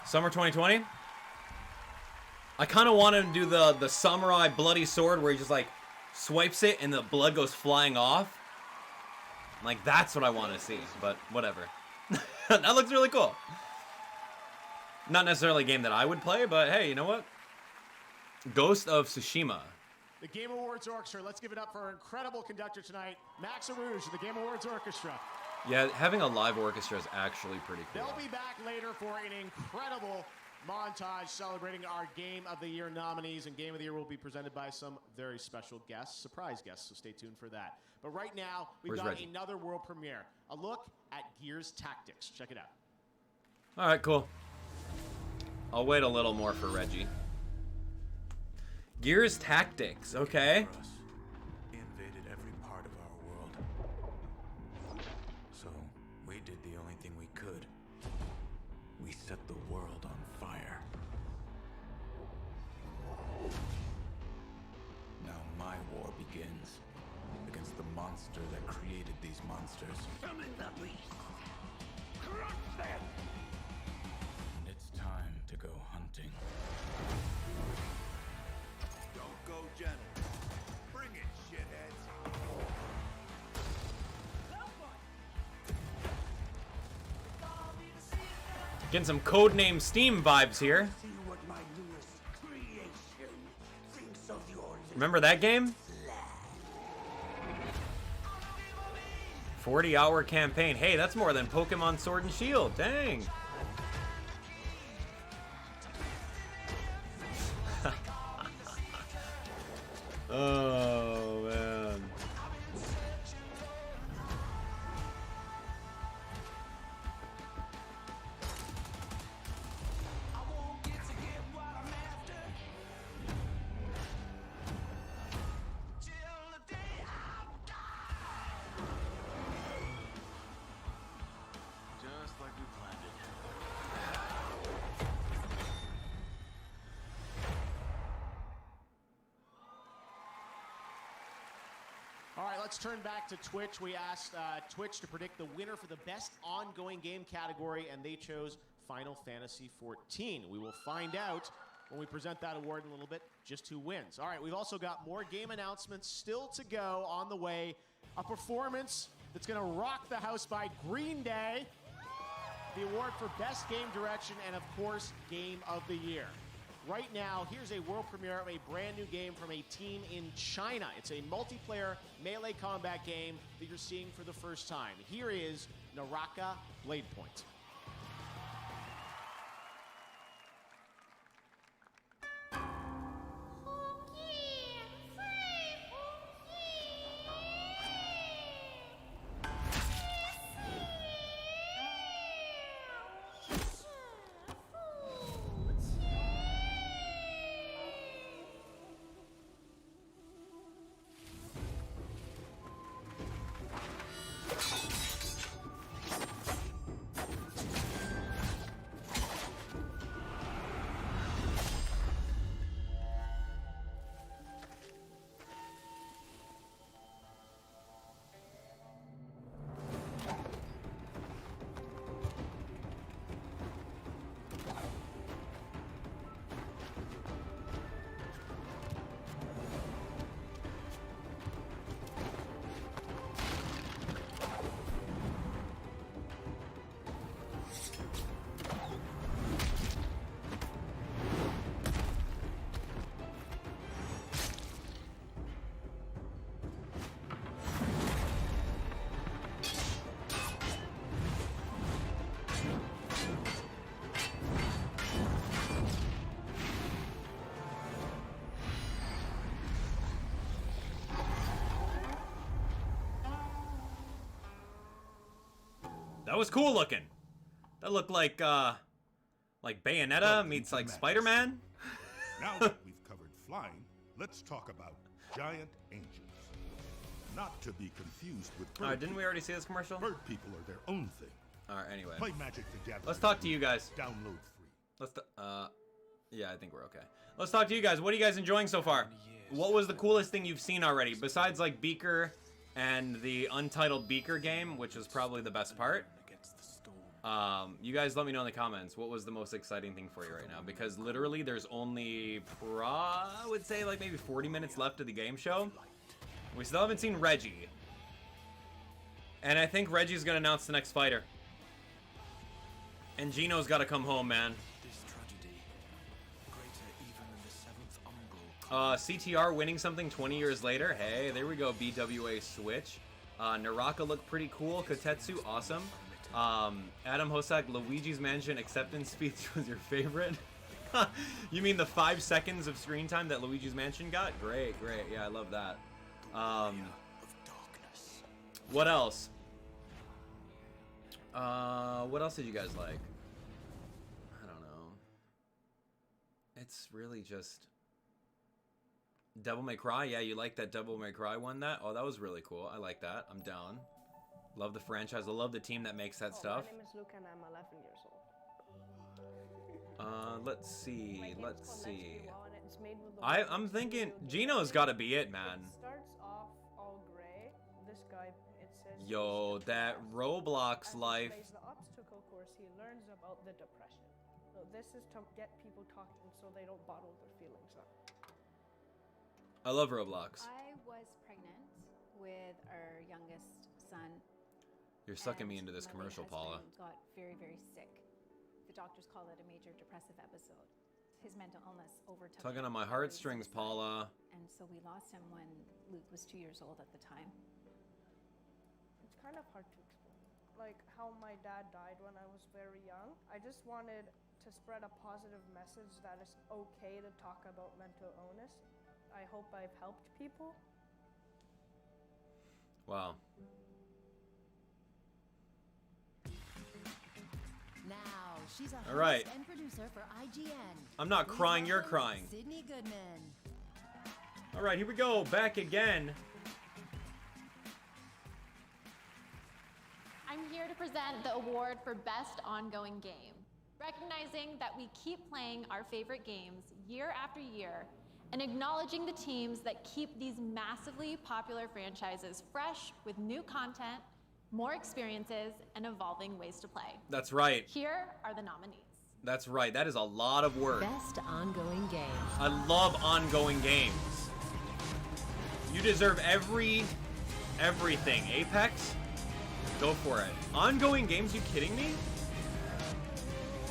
Summer 2020. I kind of wanted to do the samurai bloody sword where he just like swipes it and the blood goes flying off. Like, that's what I want to see, but whatever. That looks really cool. Not necessarily a game that I would play, but hey, you know what? Ghost of Tsushima. The Game Awards Orchestra. Let's give it up for our incredible conductor tonight, Max Arouge, the Game Awards Orchestra. Yeah, having a live orchestra is actually pretty cool. They'll be back later for an incredible montage celebrating our Game of the Year nominees, and Game of the Year will be presented by some very special guests, surprise guests, so stay tuned for that. But right now, we've got another world premiere, a look at Gears Tactics. Check it out. All right, cool. I'll wait a little more for Reggie. Gears Tactics, okay. He invaded every part of our world. So we did the only thing we could. We set the world on fire. Now my war begins against the monster that created these monsters. Summon the beast! Crush them! And it's time to go hunting. Don't go gentle. Bring it, shitheads. Getting some Codename Steam vibes here. See what my newest creation thinks of your Remember that game? 40-hour campaign. Hey, that's more than Pokemon Sword and Shield. Dang. Oh, man. Just like we planned it. let's turn back to Twitch. We asked Twitch to predict the winner for the best ongoing game category, and they chose Final Fantasy XIV. We will find out when we present that award in a little bit just who wins. All right, we've also got more game announcements still to go on the way. A performance that's going to rock the house by Green Day. The award for Best Game Direction and, of course, Game of the Year. Right now, here's a world premiere of a brand new game from a team in China. It's a multiplayer melee combat game that you're seeing for the first time. Here is Naraka Blade Point. That was cool looking. That looked like Bayonetta meets like Spider-Man. Now that we've covered flying, let's talk about giant angels. Not to be confused with bird didn't we already see this commercial? Bird people are their own thing. Alright, anyway. Play Magic the Gathering. Let's talk to you guys. Download free. Let's yeah, I think we're okay. Let's talk to you guys. What are you guys enjoying so far? What was the coolest thing you've seen already? Besides like Beaker and the Untitled Beaker game, which was probably the best part. You guys let me know in the comments what was the most exciting thing for you right now, because literally there's only I would say like maybe 40 minutes left of the game show. We still haven't seen Reggie. And I think Reggie's gonna announce the next fighter. And Gino's gotta come home, man. CTR winning something 20 years later. Hey, there we go, BWA Switch. Naraka looked pretty cool. Kotetsu, awesome. Adam Hosak, Luigi's Mansion acceptance speech was your favorite? You mean the 5 seconds of screen time that Luigi's Mansion got? Great, great. Yeah, I love that. What else? What else did you guys like? I don't know. It's really just... Devil May Cry? Yeah, you like that Devil May Cry one? Oh, that was really cool. I like that. I'm down. Love the franchise. I love the team that makes that stuff. My name is Luke and I'm 11 years old. Let's see. Let's see. It's made with the I'm thinking Gino's got to be it, man. It starts off all gray. This guy, it says. Yo, that Roblox life. As he plays the obstacle course, he learns about the depression. So this is to get people talking so they don't bottle their feelings up. I love Roblox. I was pregnant with our youngest son. You're sucking me into this commercial, Paula. Got very, very sick. The doctors call it a major depressive episode. His mental illness overtook. Tugging on my heartstrings, Paula. And so we lost him when Luke was 2 years old at the time. It's kind of hard to explain. Like how my dad died when I was very young. I just wanted to spread a positive message that it's okay to talk about mental illness. I hope I've helped people. Wow. Now, she's a all right. host and producer for IGN. I'm not crying, you're crying. Sydney Goodman. All right, here we go. Back again. I'm here to present the award for Best Ongoing Game, recognizing that we keep playing our favorite games year after year, and acknowledging the teams that keep these massively popular franchises fresh with new content, more experiences, and evolving ways to play. That's right. Here are the nominees. That's right. That is a lot of work. Best ongoing game. I love ongoing games. You deserve everything. Apex, go for it. Ongoing games, you kidding me?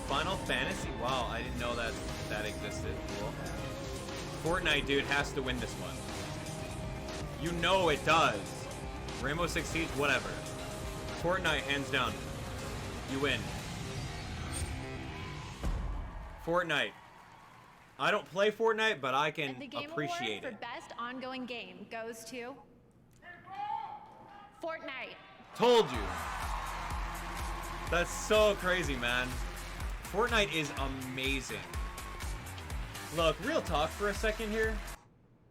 Final Fantasy? Wow, I didn't know that existed. Cool. Fortnite, dude, has to win this one. You know it does. Rainbow Six Siege, whatever. Fortnite, hands down. You win. Fortnite. I don't play Fortnite, but I can The Game appreciate Award it. for Best Ongoing Game goes to Fortnite. Told you. That's so crazy, man. Fortnite is amazing. Look, real talk for a second here.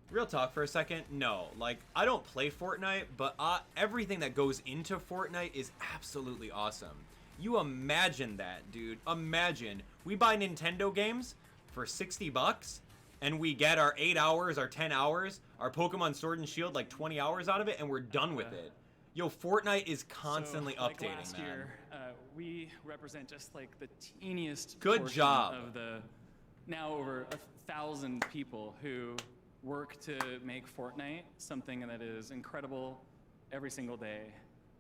Real talk for a second. No, like, I don't play Fortnite, but everything that goes into Fortnite is absolutely awesome. You imagine that, dude. Imagine. We buy Nintendo games for $60 and we get our 8 hours, our 10 hours, our Pokemon Sword and Shield, like 20 hours out of it, and we're done with it. Yo, Fortnite is constantly updating, last man. year, we represent just like the teeniest Good portion job. of the now over 1,000 people who work to make Fortnite something that is incredible every single day.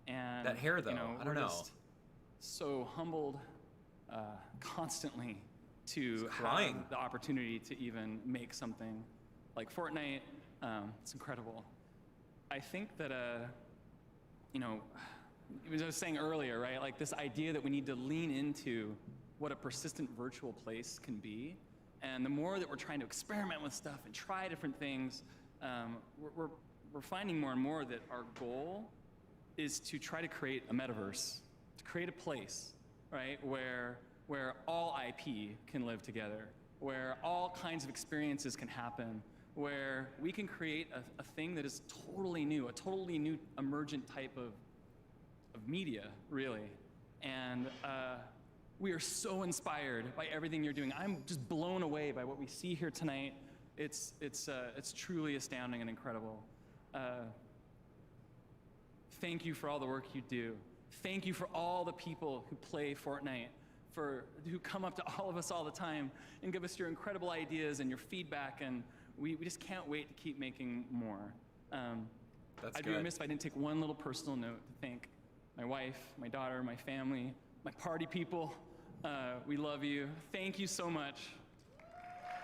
And That hair, though, you know, I don't we're know. just so humbled constantly to It's crying. have the opportunity to even make something like Fortnite. It's incredible. I think that you know, as I was saying earlier, right? Like this idea that we need to lean into what a persistent virtual place can be. And the more that we're trying to experiment with stuff and try different things, we're finding more and more that our goal is to try to create a metaverse, to create a place, right? Where all IP can live together, where all kinds of experiences can happen, where we can create a thing that is totally new, a totally new emergent type of media, really. And we are so inspired by everything you're doing. I'm just blown away by what we see here tonight. It's truly astounding and incredible. Thank you for all the work you do. Thank you for all the people who play Fortnite, who come up to all of us all the time and give us your incredible ideas and your feedback, and we just can't wait to keep making more. I'd be remiss if I didn't take one little personal note to thank my wife, my daughter, my family, my party people. We love you. Thank you so much.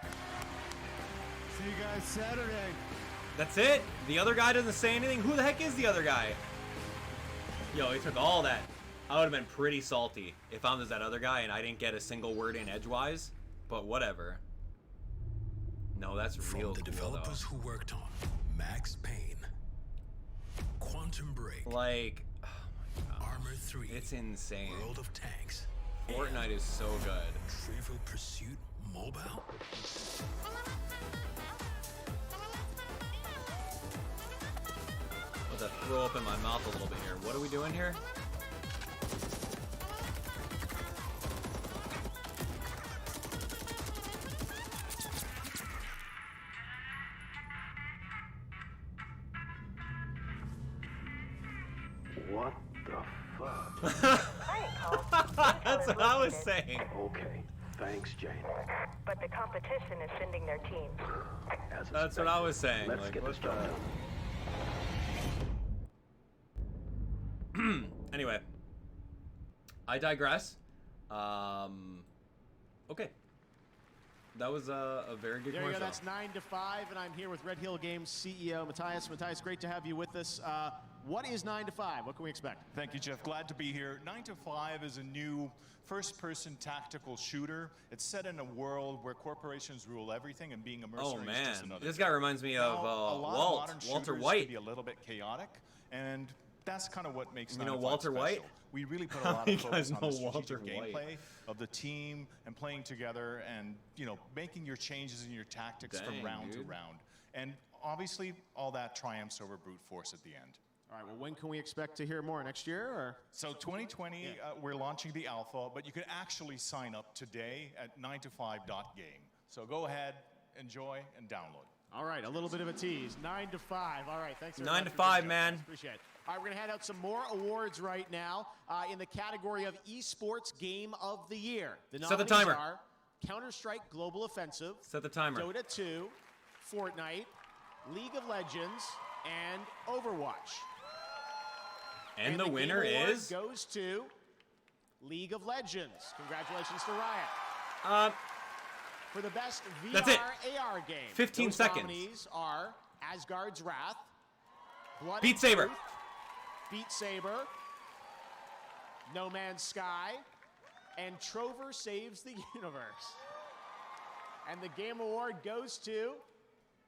See you guys Saturday. That's it? The other guy doesn't say anything? Who the heck is the other guy? Yo, he took all that. I would have been pretty salty if I was that other guy and I didn't get a single word in edgewise, but whatever. No, that's real From the cool, developers who worked on Max Payne, Quantum Break, like, oh my God. Armor 3, it's insane. World of Tanks, Fortnite is so good. Trivial Pursuit Mobile. I'm gonna throw up in my mouth a little bit here. What are we doing here? What the fuck? That's what I was saying. Okay, thanks, Jane. But the competition is sending their team. That's what I was saying. Let's like, get what this job the... Anyway, I digress. Okay. That was a very good There you go. commercial. That's 9 to 5, and I'm here with Red Hill Games CEO Matthias. Matthias, great to have you with us. What is 9 to 5? What can we expect? Thank you, Jeff. Glad to be here. 9 to 5 is a new first-person tactical shooter. It's set in a world where corporations rule everything, and being a mercenary is just man, another. this guy reminds me of Now, a lot of modern Walter shooters White. can be a little bit chaotic, and that's kind of what makes You 9 know to 5 Walter special. White? We really put a lot You of focus guys on know the strategic Walter White. gameplay of the team and playing together, and making your changes in your tactics from Dang, round dude. to round. And obviously, all that triumphs over brute force at the end. All right, well, when can we expect to hear more? Next year? Or? So 2020, we're launching the alpha, but you can actually sign up today at 9to5.game. So go ahead, enjoy, and download. All right, a little bit of a tease. 9 to 5. All right, thanks. 9 to 5, man. Appreciate it. All right, we're gonna hand out some more awards right now in the category of Esports Game of the Year. The Set the nominees timer. are Counter-Strike Global Offensive, Set the timer. Dota 2, Fortnite, League of Legends, and Overwatch. And the winner Game Award is goes to League of Legends. Congratulations to Riot. For the best VR That's it. AR game, 15 those seconds. nominees are Asgard's Wrath, Blood Beat and Saber. Truth, Beat Saber, No Man's Sky, and Trover Saves the Universe. And the Game Award goes to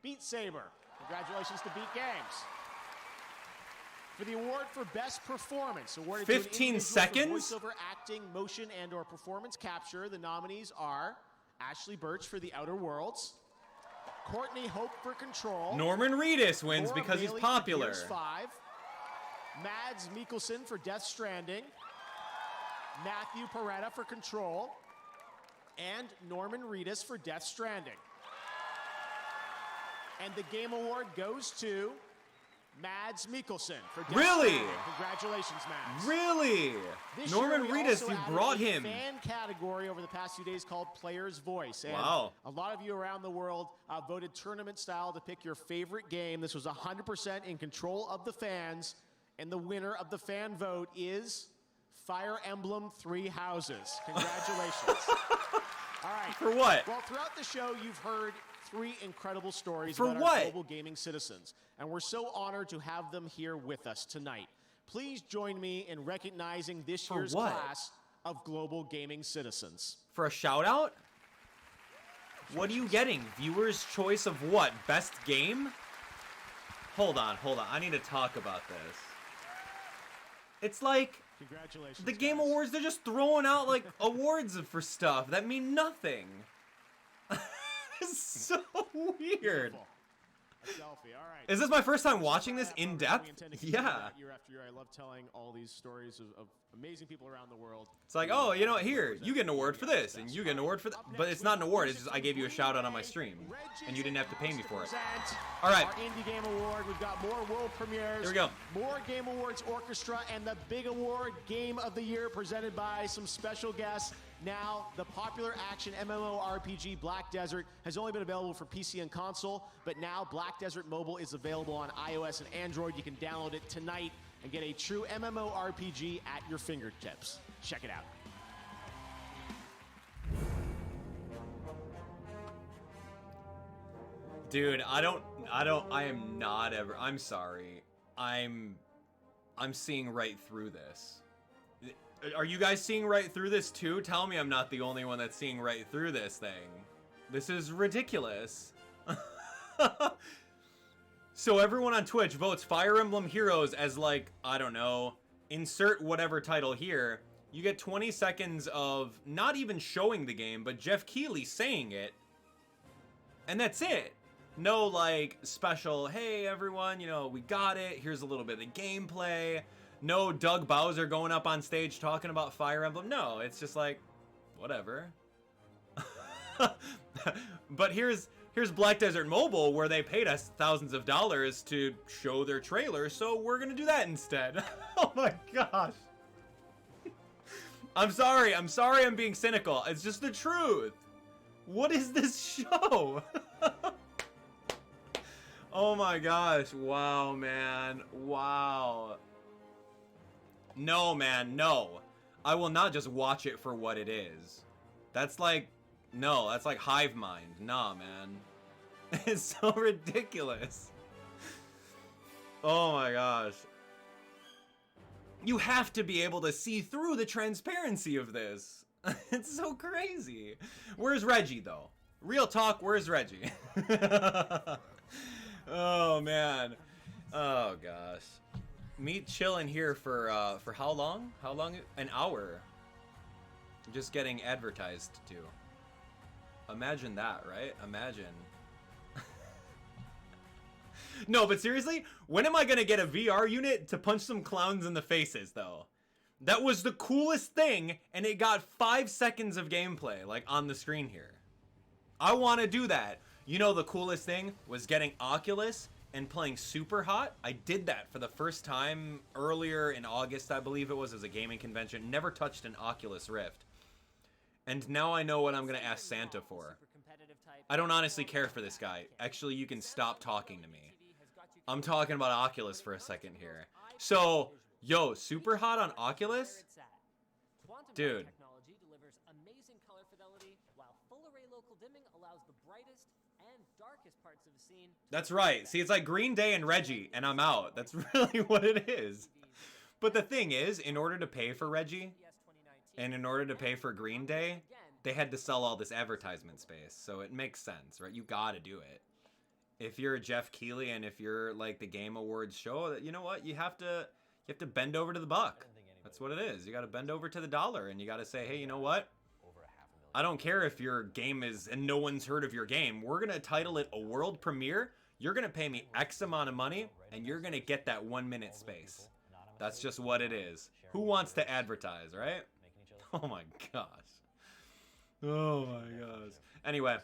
Beat Saber. Congratulations to Beat Games. For the award for Best Performance, awarded 15 to an individual seconds? for voiceover, acting, motion, and/or performance capture, the nominees are Ashley Birch for The Outer Worlds, Courtney Hope for Control, Norman Reedus wins Laura because he's Bailey for popular. Gears 5, Mads Mikkelsen for Death Stranding, Matthew Peretta for Control, and Norman Reedus for Death Stranding. And the Game Award goes to Mads Mikkelsen for Death Really? Stranding. Congratulations, Mads. Really? This Norman year, we Reedus, also you added brought a him. fan category over the past few days called Player's Voice. And Wow. a lot of you around the world voted tournament style to pick your favorite game. This was 100% in control of the fans. And the winner of the fan vote is Fire Emblem Three Houses. Congratulations. All right. For what? Well, throughout the show, you've heard three incredible stories For about what? our global gaming citizens. And we're so honored to have them here with us tonight. Please join me in recognizing this For year's what? class of global gaming citizens. For a shout out? What are you getting? Viewer's choice of what? Best game? Hold on. I need to talk about this. It's like Congratulations. the Game Awards, they're just throwing out like awards for stuff that mean nothing. It's so weird. A selfie. All right. Is this my first time watching this in depth? We intend to continue Yeah. that year after year. I love telling all these stories of amazing people around the world. It's like, oh, you know what? Here, you get an award for this, and you get an award for that. But it's not an award. It's just I gave you a shout out on my stream, and you didn't have to pay me for it. All right. Our Indie Game Award. We've got more world premieres. Here we go. More Game Awards Orchestra, and the big award, Game of the Year, presented by some special guests. Now, the popular action MMORPG Black Desert has only been available for PC and console, but now Black Desert Mobile is available on iOS and Android. You can download it tonight and get a true MMORPG at your fingertips. Check it out. Dude, I am not ever, I'm sorry. I'm seeing right through this. Are you guys seeing right through this too? Tell me I'm not the only one that's seeing right through this thing. This is ridiculous. So everyone on Twitch votes Fire Emblem Heroes as like, I don't know, insert whatever title here. You get 20 seconds of not even showing the game, but Jeff Keighley saying it. And that's it. No like special, hey everyone, you know, we got it. Here's a little bit of gameplay. No Doug Bowser going up on stage talking about Fire Emblem. No, it's just like, whatever. But here's Black Desert Mobile, where they paid us thousands of dollars to show their trailer, so we're gonna do that instead. Oh my gosh. I'm sorry I'm being cynical. It's just the truth. What is this show? Oh my gosh. Wow, man. Wow. No, man, no. I will not just watch it for what it is. That's like, no, that's like hive mind. Nah, man. It's so ridiculous. Oh my gosh. You have to be able to see through the transparency of this. It's so crazy. Where's Reggie, though? Real talk, where's Reggie? Oh, man. Oh, gosh. Me chilling here for how long? How long? An hour. Just getting advertised to. Imagine that, right? Imagine. No, but seriously, when am I gonna get a VR unit to punch some clowns in the faces, though? That was the coolest thing, and it got 5 seconds of gameplay, like, on the screen here. I want to do that. You know, the coolest thing was getting Oculus and playing Super Hot. I did that for the first time earlier in August, I believe it was, as a gaming convention. Never touched an Oculus Rift. And now I know what I'm going to ask Santa for. I don't honestly care for this guy. Actually, you can stop talking to me. I'm talking about Oculus for a second here. So, yo, Super Hot on Oculus? Dude. Technology delivers amazing color fidelity, while full array local dimming allows the brightest and darkest parts of a scene. That's right. See, it's like Green Day and Reggie, and I'm out. That's really what it is. But the thing is, in order to pay for Reggie, and in order to pay for Green Day, they had to sell all this advertisement space. So it makes sense, right? You gotta do it. If you're Jeff Keighley and if you're like the Game Awards show, you know what? You have to bend over to the buck. That's what it is. You gotta bend over to the dollar, and you gotta say, hey, you know what? I don't care if your game is, and no one's heard of your game. We're gonna title it a world premiere. You're gonna pay me X amount of money, and you're gonna get that 1 minute space. That's just what it is. Who wants to advertise, right? Oh my gosh. Oh my gosh. Anyway.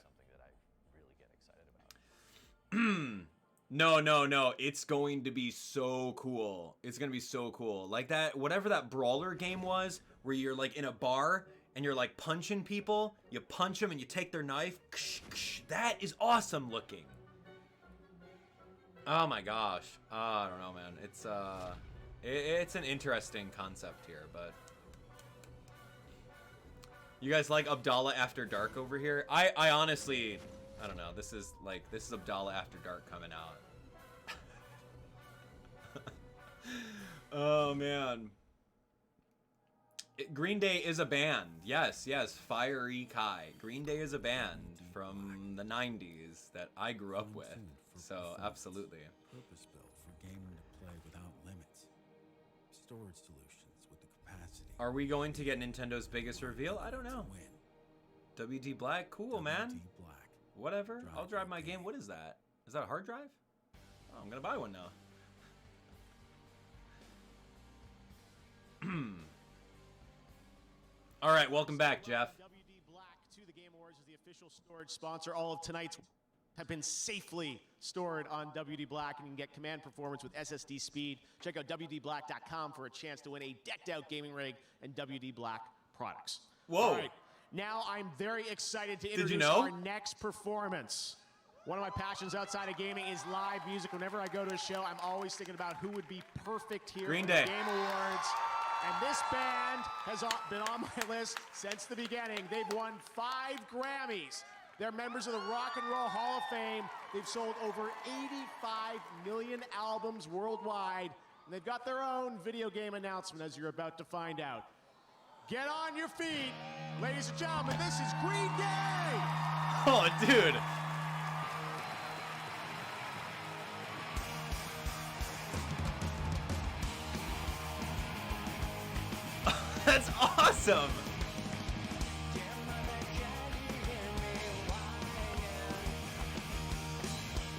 No. It's going to be so cool. It's going to be so cool. Like that, whatever that brawler game was, where you're like in a bar and you're like punching people. You punch them and you take their knife. That is awesome looking. Oh my gosh. I don't know, man. It's an interesting concept here, but you guys like Abdallah After Dark over here? I honestly, I don't know. This is Abdallah After Dark coming out. Oh man. Green Day is a band. Yes. Fiery Kai. Green Day is a band from the 90s that I grew up with. So absolutely. Purpose built for gaming to play without limits. Storage solutions with the capacity. Are we going to get Nintendo's biggest reveal? I don't know. WD Black, cool, man. Whatever. I'll drive my game. What is that? Is that a hard drive? Oh, I'm gonna buy one now. All right, welcome back, Jeff. WD Black to the Game Awards is the official storage sponsor. All of tonight's have been safely stored on WD Black, and you can get command performance with SSD speed. Check out WDBlack.com for a chance to win a decked-out gaming rig and WD Black products. Whoa. All right, now I'm very excited to introduce our next performance. One of my passions outside of gaming is live music. Whenever I go to a show, I'm always thinking about who would be perfect here Green for Day. the Game Awards. And this band has been on my list since the beginning. They've won 5 Grammys. They're members of the Rock and Roll Hall of Fame. They've sold over 85 million albums worldwide. And they've got their own video game announcement, as you're about to find out. Get on your feet. Ladies and gentlemen, this is Green Day. Oh, dude. That's awesome.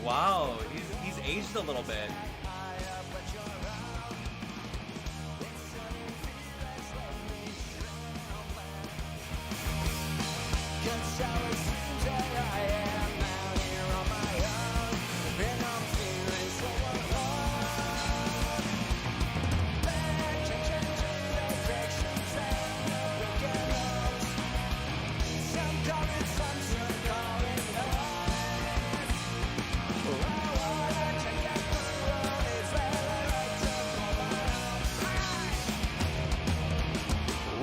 Wow, he's aged a little bit.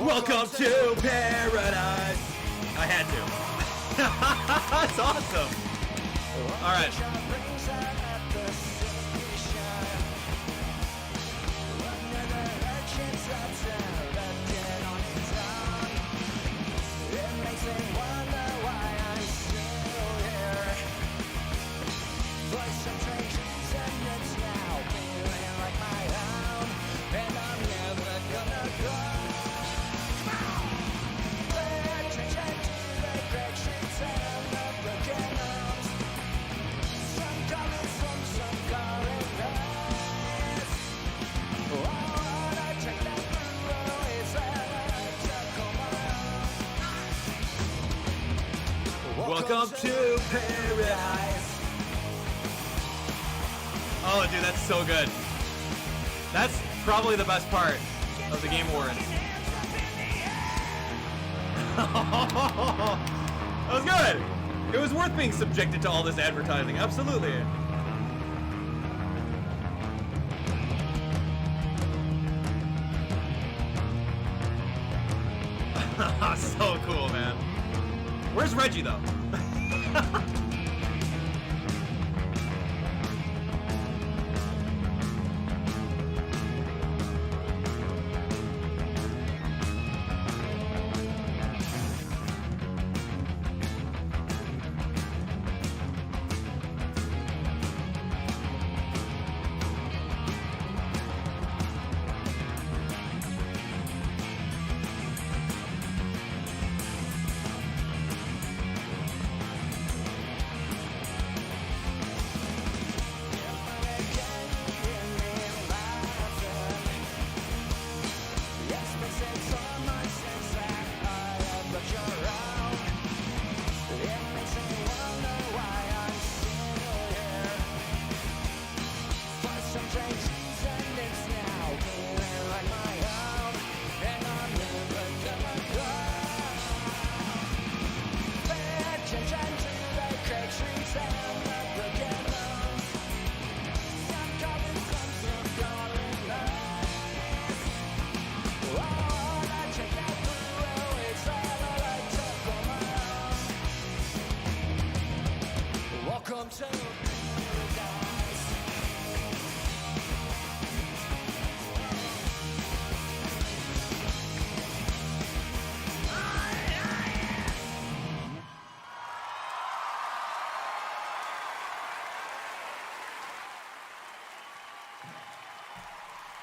Welcome to paradise. I had to. That's awesome. All right. Welcome to paradise. Oh, dude, that's so good. That's probably the best part of the Game Awards. That was good. It was worth being subjected to all this advertising. Absolutely. So cool, man. Where's Reggie, though?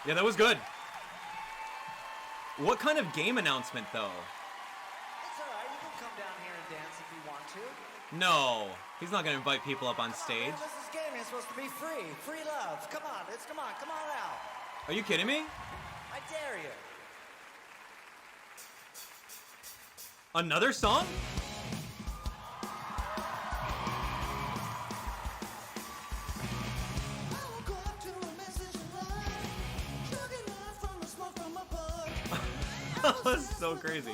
Yeah, that was good. What kind of game announcement, though? It's alright, you can come down here and dance if you want to. No, he's not gonna invite people up on stage. Man, this is gaming, it's supposed to be free. Free love. Come on, come on out. Are you kidding me? I dare you. Another song? That's so crazy.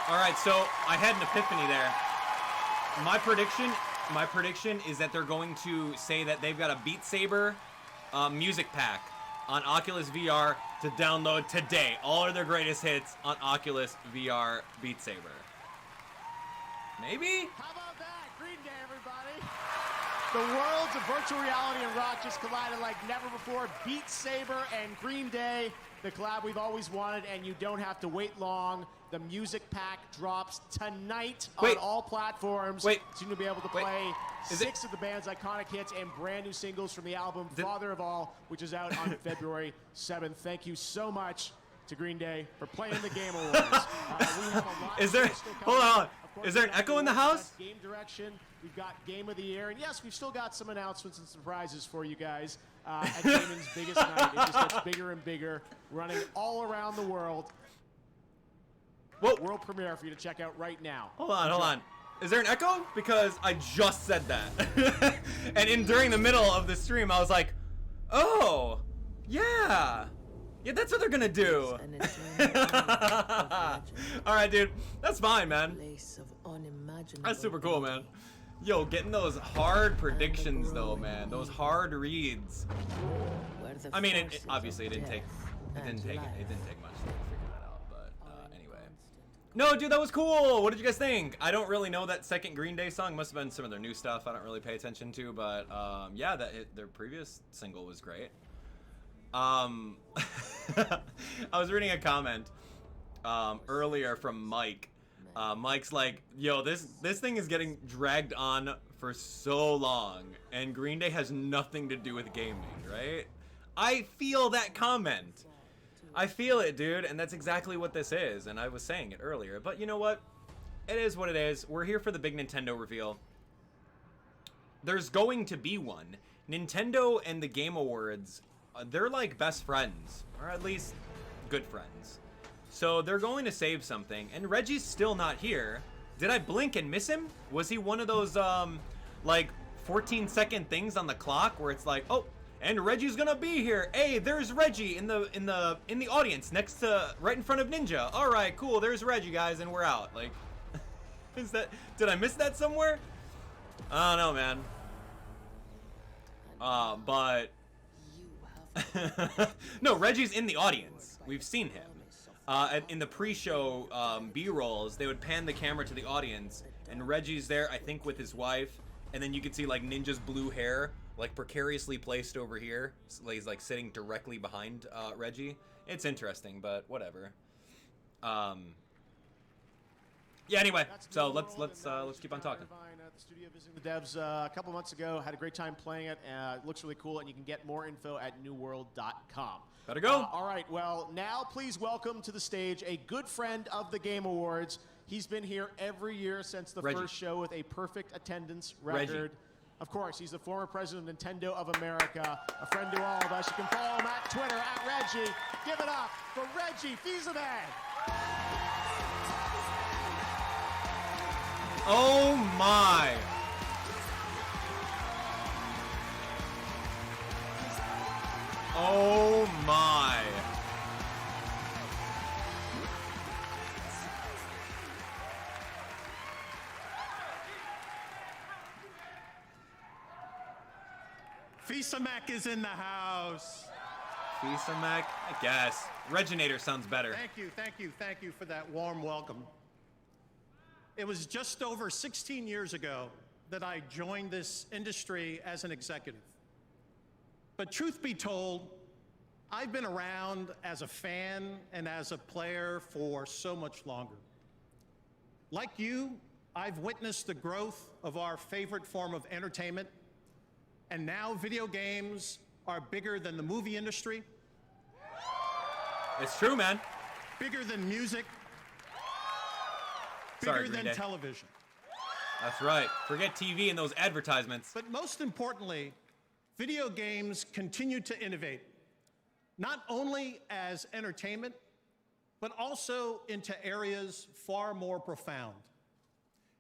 All right, so I had an epiphany there. My prediction my prediction is that they're going to say that they've got a Beat Saber music pack on Oculus VR to download today. All of their greatest hits on Oculus VR Beat Saber. Maybe? How about that? Green Day, everybody. The worlds of virtual reality and rock just collided like never before. Beat Saber and Green Day, the collab we've always wanted, and you don't have to wait long. The music pack drops tonight on all platforms. Soon to be able to play 6 of the band's iconic hits and brand new singles from the album Father of All, which is out on February 7th. Thank you so much to Green Day for playing the Game Awards. We have a lot Is there? Hold on. Is there an echo in the house? Game direction. We've got Game of the Year, and yes, we've still got some announcements and surprises for you guys at gaming's biggest night. It just gets bigger and bigger, running all around the world. World premiere for you to check out right now. Hold on. Is there an echo? Because I just said that. And during the middle of the stream, I was like, oh, yeah. Yeah, that's what they're gonna do. All right, dude. That's fine, man. That's super cool, man. Yo, getting those hard predictions, though, man. Those hard reads. I mean, obviously, it didn't take much to figure that out, but anyway. No, dude, that was cool. What did you guys think? I don't really know that second Green Day song. Must have been some of their new stuff I don't really pay attention to, but yeah, their previous single was great. I was reading a comment earlier from Mike. Mike's like, yo, this thing is getting dragged on for so long, and Green Day has nothing to do with gaming, right? I feel that comment. I feel it, dude, and that's exactly what this is, and I was saying it earlier. But you know what? It is what it is. We're here for the big Nintendo reveal. There's going to be one. Nintendo and the Game Awards, they're like best friends, or at least good friends. So they're going to save something, and Reggie's still not here. Did I blink and miss him? Was he one of those like 14-second things on the clock where it's like, oh, and Reggie's gonna be here. Hey, there's Reggie in the audience next to right in front of Ninja. All right, cool. There's Reggie, guys, and we're out. Like, did I miss that somewhere? I don't know, man. But no, Reggie's in the audience. We've seen him. In the pre-show B-rolls, they would pan the camera to the audience, and Reggie's there, I think, with his wife, and then you could see like Ninja's blue hair, like precariously placed over here. So he's like sitting directly behind Reggie. It's interesting, but whatever. Yeah. Anyway, so let's keep on talking. At the studio visiting the devs a couple months ago, had a great time playing it. It looks really cool, and you can get more info at newworld.com. Better go. All right, well, now please welcome to the stage a good friend of the Game Awards. He's been here every year since the first show with a perfect attendance record. Of course, he's the former president of Nintendo of America, a friend to all of us. You can follow him at Twitter, at Reggie. Give it up for Reggie Fils-Aimé. Oh my. Oh my. Fils-Aimé is in the house. Fils-Aimé, I guess. Reginator sounds better. Thank you for that warm welcome. It was just over 16 years ago that I joined this industry as an executive. But truth be told, I've been around as a fan and as a player for so much longer. Like you, I've witnessed the growth of our favorite form of entertainment, and now video games are bigger than the movie industry. It's true, man. Bigger than music. Sorry, Bigger Green than Day. television. That's right. Forget TV and those advertisements. But most importantly, video games continue to innovate, not only as entertainment, but also into areas far more profound.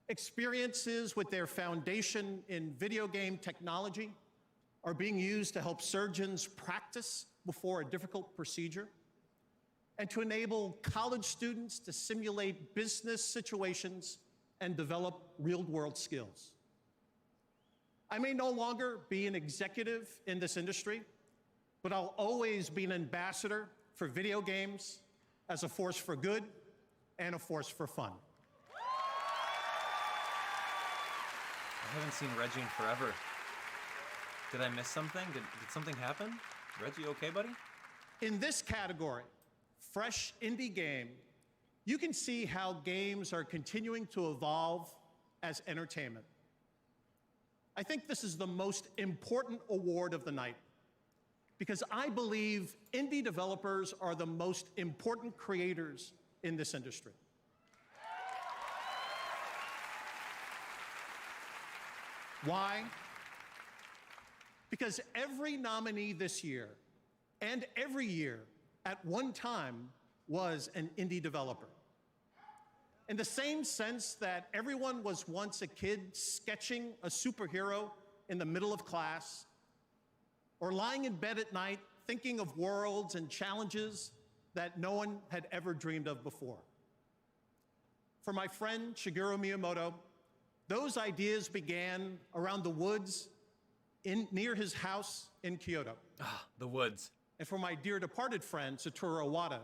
Experiences with their foundation in video game technology are being used to help surgeons practice before a difficult procedure, and to enable college students to simulate business situations and develop real-world skills. I may no longer be an executive in this industry, but I'll always be an ambassador for video games as a force for good and a force for fun. I haven't seen Reggie in forever. Did I miss something? Did something happen? Reggie, okay, buddy? In this category, Fresh Indie Game, you can see how games are continuing to evolve as entertainment. I think this is the most important award of the night because I believe indie developers are the most important creators in this industry. Why? Because every nominee this year and every year at one time was an indie developer. In the same sense that everyone was once a kid sketching a superhero in the middle of class, or lying in bed at night thinking of worlds and challenges that no one had ever dreamed of before. For my friend Shigeru Miyamoto, those ideas began around the woods near his house in Kyoto. Ah, the woods. And for my dear departed friend Satoru Iwata,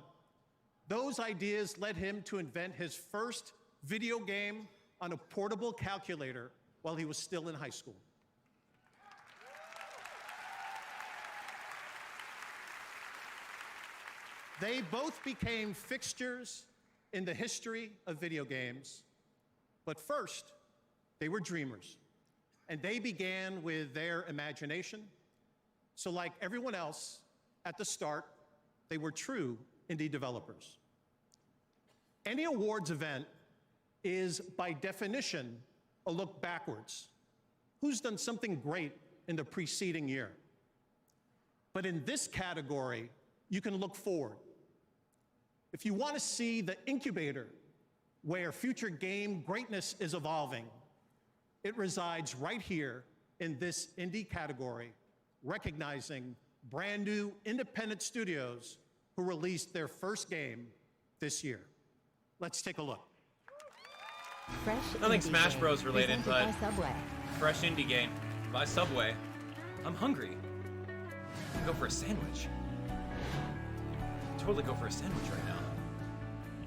those ideas led him to invent his first video game on a portable calculator while he was still in high school. They both became fixtures in the history of video games, but first, they were dreamers, and they began with their imagination. So like everyone else, at the start, they were true indie developers. Any awards event is, by definition, a look backwards. Who's done something great in the preceding year? But in this category, you can look forward. If you want to see the incubator where future game greatness is evolving, it resides right here in this indie category, recognizing brand new independent studios who released their first game this year. Let's take a look. Fresh Nothing Indie Smash Game, Bros related, presented but by Subway. fresh indie game by Subway. I'm hungry. Go for a sandwich. Totally go for a sandwich right now.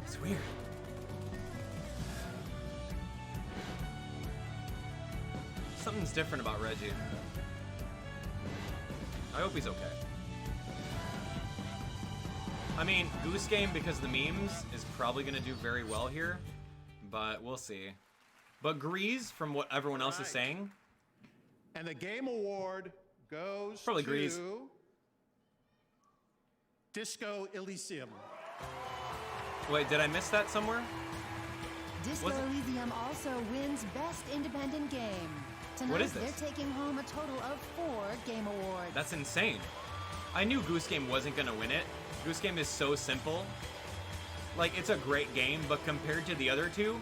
It's weird. Something's different about Reggie. I hope he's okay. I mean, Goose Game, because of the memes, is probably going to do very well here, but we'll see. But Grease, from what everyone else is saying... And the Game Award goes probably to Grease. Disco Elysium. Wait, did I miss that somewhere? Disco Elysium also wins Best Independent Game. Tonight, What is this? they're taking home a total of 4 Game Awards. That's insane. I knew Goose Game wasn't going to win it. Goose Game is so simple. Like, it's a great game, but compared to the other two,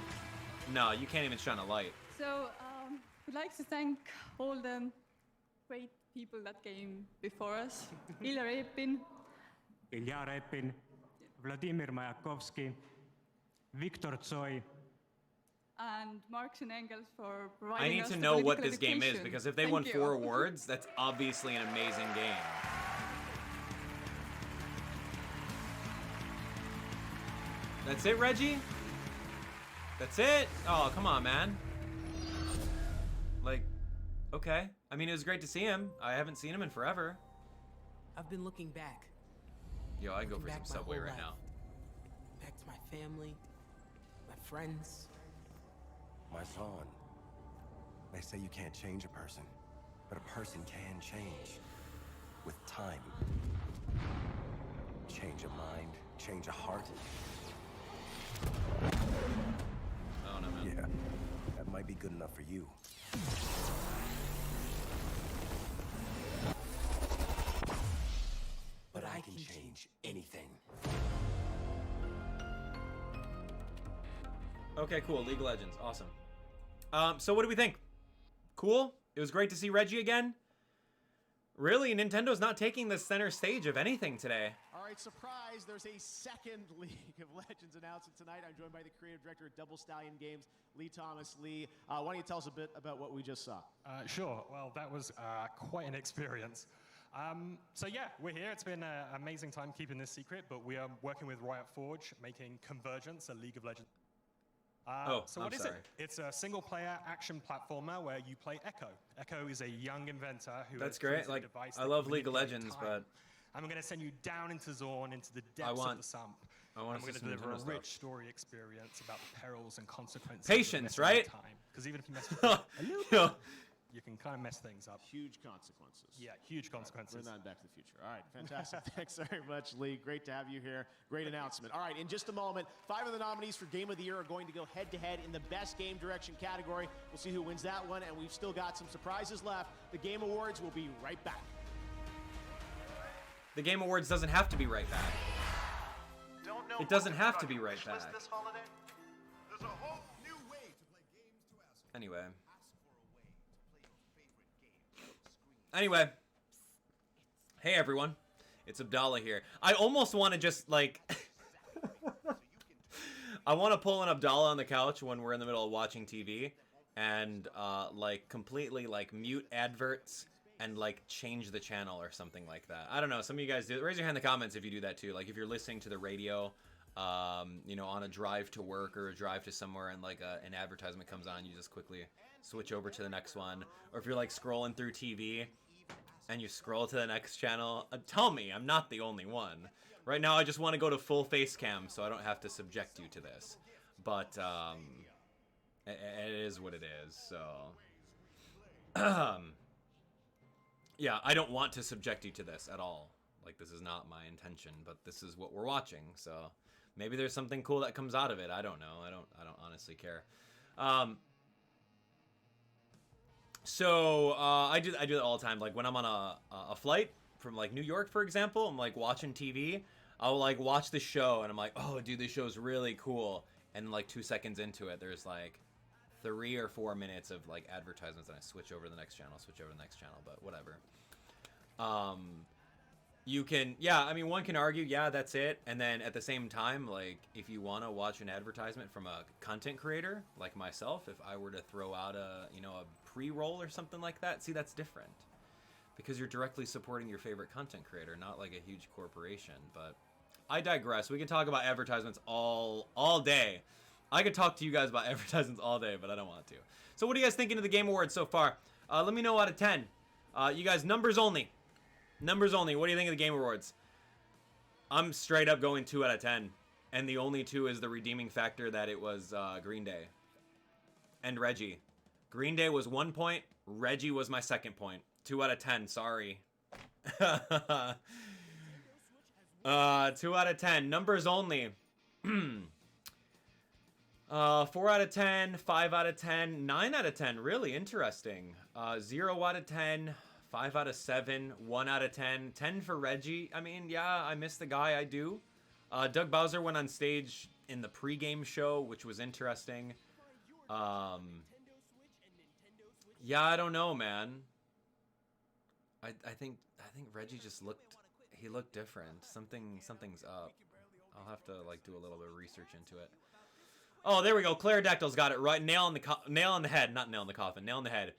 no, you can't even shine a light. So, we'd like to thank all the great people that came before us. Ilya Repin, Ilya Repin, Vladimir Mayakovsky, Viktor Tsoi, and Marx and Engels for I providing need us to the know what political this game is, education. because if they Thank won you. 4 awards, that's obviously an amazing game. That's it, Reggie? That's it? Oh, come on, man. Like, okay. I mean, it was great to see him. I haven't seen him in forever. I've been looking back. Yo, I'd go for Looking some back my Subway whole right life. now. Back to my family, my friends. My son. They say you can't change a person, but a person can change. With time. Change a mind, change a heart. Oh, no, man. Yeah, that might be good enough for you. But I can change anything. Okay, cool. League of Legends. Awesome. So what do we think? Cool? It was great to see Reggie again. Really, Nintendo's not taking the center stage of anything today. All right, surprise, there's a second League of Legends announcement tonight. I'm joined by the creative director of Double Stallion Games, Lee Thomas. Lee, why don't you tell us a bit about what we just saw? Sure. Well, that was quite an experience. So yeah, we're here. It's been an amazing time keeping this secret, but we are working with Riot Forge, making Convergence, a League of Legends. So what is it? It's a single-player action platformer where you play Echo. Echo is a young inventor who. That's great. Like, I love League of Legends, but. I'm going to send you down into Zorn, into the depths of the sump. I want to deliver a rich story experience about the perils and consequences. Patience, right? Because even if you mess with it a little bit, you can kind of mess things up. Huge consequences. Yeah, huge consequences. Bring that back to the future. All right, fantastic. Thanks very much, Lee. Great to have you here. Great announcement. All right, in just a moment, 5 of the nominees for Game of the Year are going to go head-to-head in the Best Game Direction category. We'll see who wins that one, and we've still got some surprises left. The Game Awards will be right back. The Game Awards doesn't have to be right back. It doesn't have to be right back. Anyway. Hey everyone. It's Abdallah here. I almost want to just like I want to pull an Abdallah on the couch when we're in the middle of watching TV and like completely like mute adverts and like change the channel or something like that. I don't know. Some of you guys do. Raise your hand in the comments if you do that too. Like if you're listening to the radio, you know, on a drive to work or a drive to somewhere and like an advertisement comes on, you just quickly switch over to the next one. Or if you're like scrolling through TV and you scroll to the next channel, tell me I'm not the only one. Right now I just want to go to full face cam so I don't have to subject you to this. But it is what it is. So yeah, I don't want to subject you to this at all. Like, this is not my intention, but this is what we're watching. So maybe there's something cool that comes out of it. I don't know. I don't honestly care. So I do that all the time. Like when I'm on a flight from like New York, for example, I'm like watching TV. I'll like watch the show and I'm like, oh, dude, this show's really cool. And like 2 seconds into it, there's like 3 or 4 minutes of like advertisements and I switch over to the next channel, but whatever. You can, yeah, I mean, one can argue, yeah, that's it. And then at the same time, like if you want to watch an advertisement from a content creator like myself, if I were to throw out a, you know, a pre-roll or something like that, see, that's different because you're directly supporting your favorite content creator, not like a huge corporation. But I digress. We can talk about advertisements all day. I could talk to you guys about advertisements all day, but I don't want to. So what are you guys thinking of the Game Awards so far? Let me know out of 10. You guys, numbers only. Numbers only. What do you think of the Game Awards? I'm straight up going 2 out of 10. And the only 2 is the redeeming factor that it was Green Day. And Reggie. Green Day was 1 point. Reggie was my 2nd point. 2 out of 10. Sorry. 2 out of 10. Numbers only. 4 out of 10, 5 out of 10, 9 out of 10. Really interesting. 0 out of 10, 5 out of 7, 1 out of 10, 10 for Reggie. I mean, yeah, I miss the guy. I do. Doug Bowser went on stage in the pregame show, which was interesting. Yeah, I don't know, man. I think Reggie just looked different. Something's up. I'll have to like do a little bit of research into it. Oh, there we go. Claridactyl's got it right. Nail on the head. Not nail in the coffin. Nail on the head.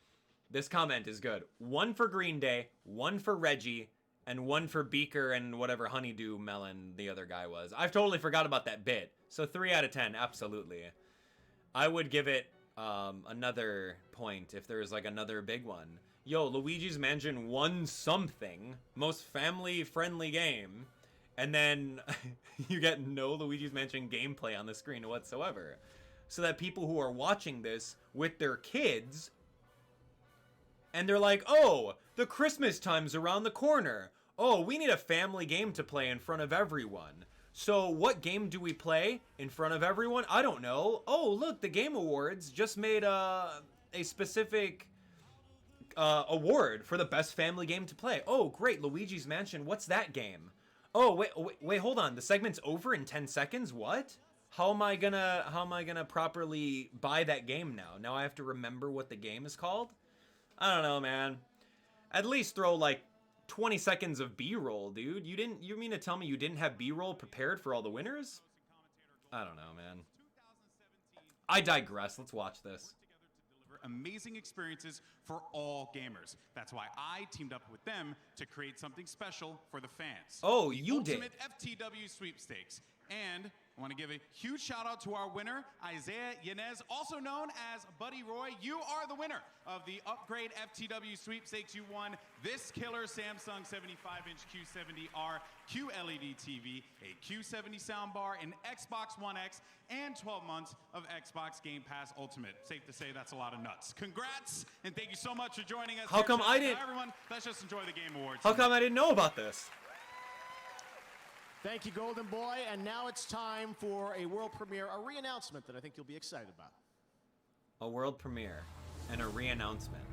This comment is good. 1 for Green Day, 1 for Reggie, and 1 for Beaker and whatever Honeydew Melon the other guy was. I've totally forgot about that bit. So 3 out of 10, absolutely. I would give it another point if there's like another big one. Yo, Luigi's Mansion won something. Most family-friendly game. And then you get no Luigi's Mansion gameplay on the screen whatsoever. So that people who are watching this with their kids, and they're like, oh, the Christmas time's around the corner. Oh, we need a family game to play in front of everyone. So what game do we play in front of everyone? I don't know. Oh, look, the Game Awards just made a specific award for the best family game to play. Oh, great, Luigi's Mansion. What's that game? Oh, wait, hold on. The segment's over in 10 seconds? What? How am I gonna properly buy that game now? Now I have to remember what the game is called? I don't know, man. At least throw like 20 seconds of B-roll, dude. You mean to tell me you didn't have B-roll prepared for all the winners? I don't know, man. I digress. Let's watch this. Amazing experiences for all gamers. That's why I teamed up with them to create something special for the fans. Oh, you did. Ultimate FTW sweepstakes. And I want to give a huge shout out to our winner, Isaiah Yanez, also known as Buddy Roy. You are the winner of the Upgrade FTW sweepstakes. You won this killer Samsung 75-inch Q70R QLED TV, a Q70 soundbar, an Xbox One X, and 12 months of Xbox Game Pass Ultimate. Safe to say that's a lot of nuts. Congrats, and thank you so much for joining us. How come I didn't? Everyone, let's just enjoy the Game Awards. How come I didn't know about this? Thank you, Golden Boy. And now it's time for a world premiere, a re-announcement that I think you'll be excited about. A world premiere and a re-announcement.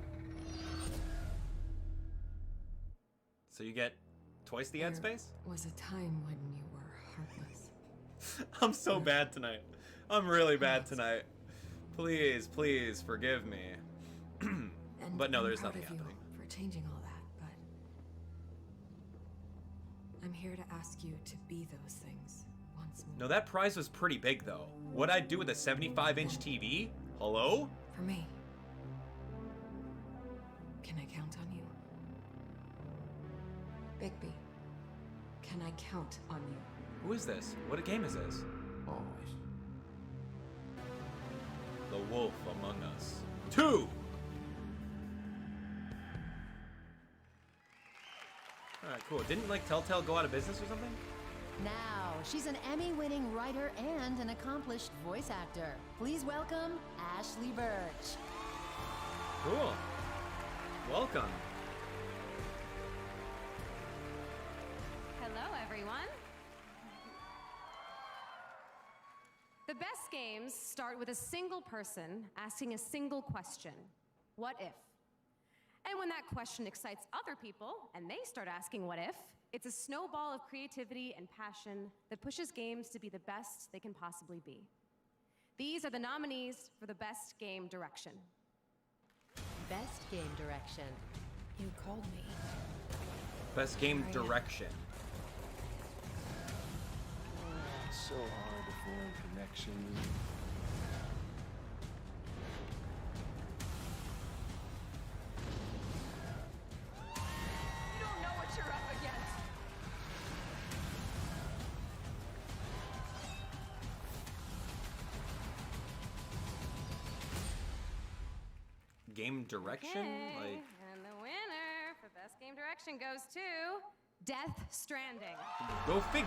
So you get twice the ad space? Was a time when you were heartless. I'm so bad tonight. I'm really bad tonight. Please, please forgive me. But no, there's nothing happening. For changing all that, but I'm here to ask you to be those things once more. No, that prize was pretty big though. What'd I do with a 75-inch TV? Hello? For me. Can I count on you? Bigby, can I count on you? Who is this? What game is this? Always. The Wolf Among Us 2! Alright, cool. Didn't, like, Telltale go out of business or something? Now, she's an Emmy-winning writer and an accomplished voice actor. Please welcome Ashley Birch. Cool. Welcome. Hello, everyone. The best games start with a single person asking a single question. What if? And when that question excites other people, and they start asking what if, it's a snowball of creativity and passion that pushes games to be the best they can possibly be. These are the nominees for the Best Game Direction. Best Game Direction. You called me. Best Game Direction. It's so hard to form connections. You don't know what you're up against. Game Direction? Okay, Like, and the winner for Best Game Direction goes to Death Stranding. go figure.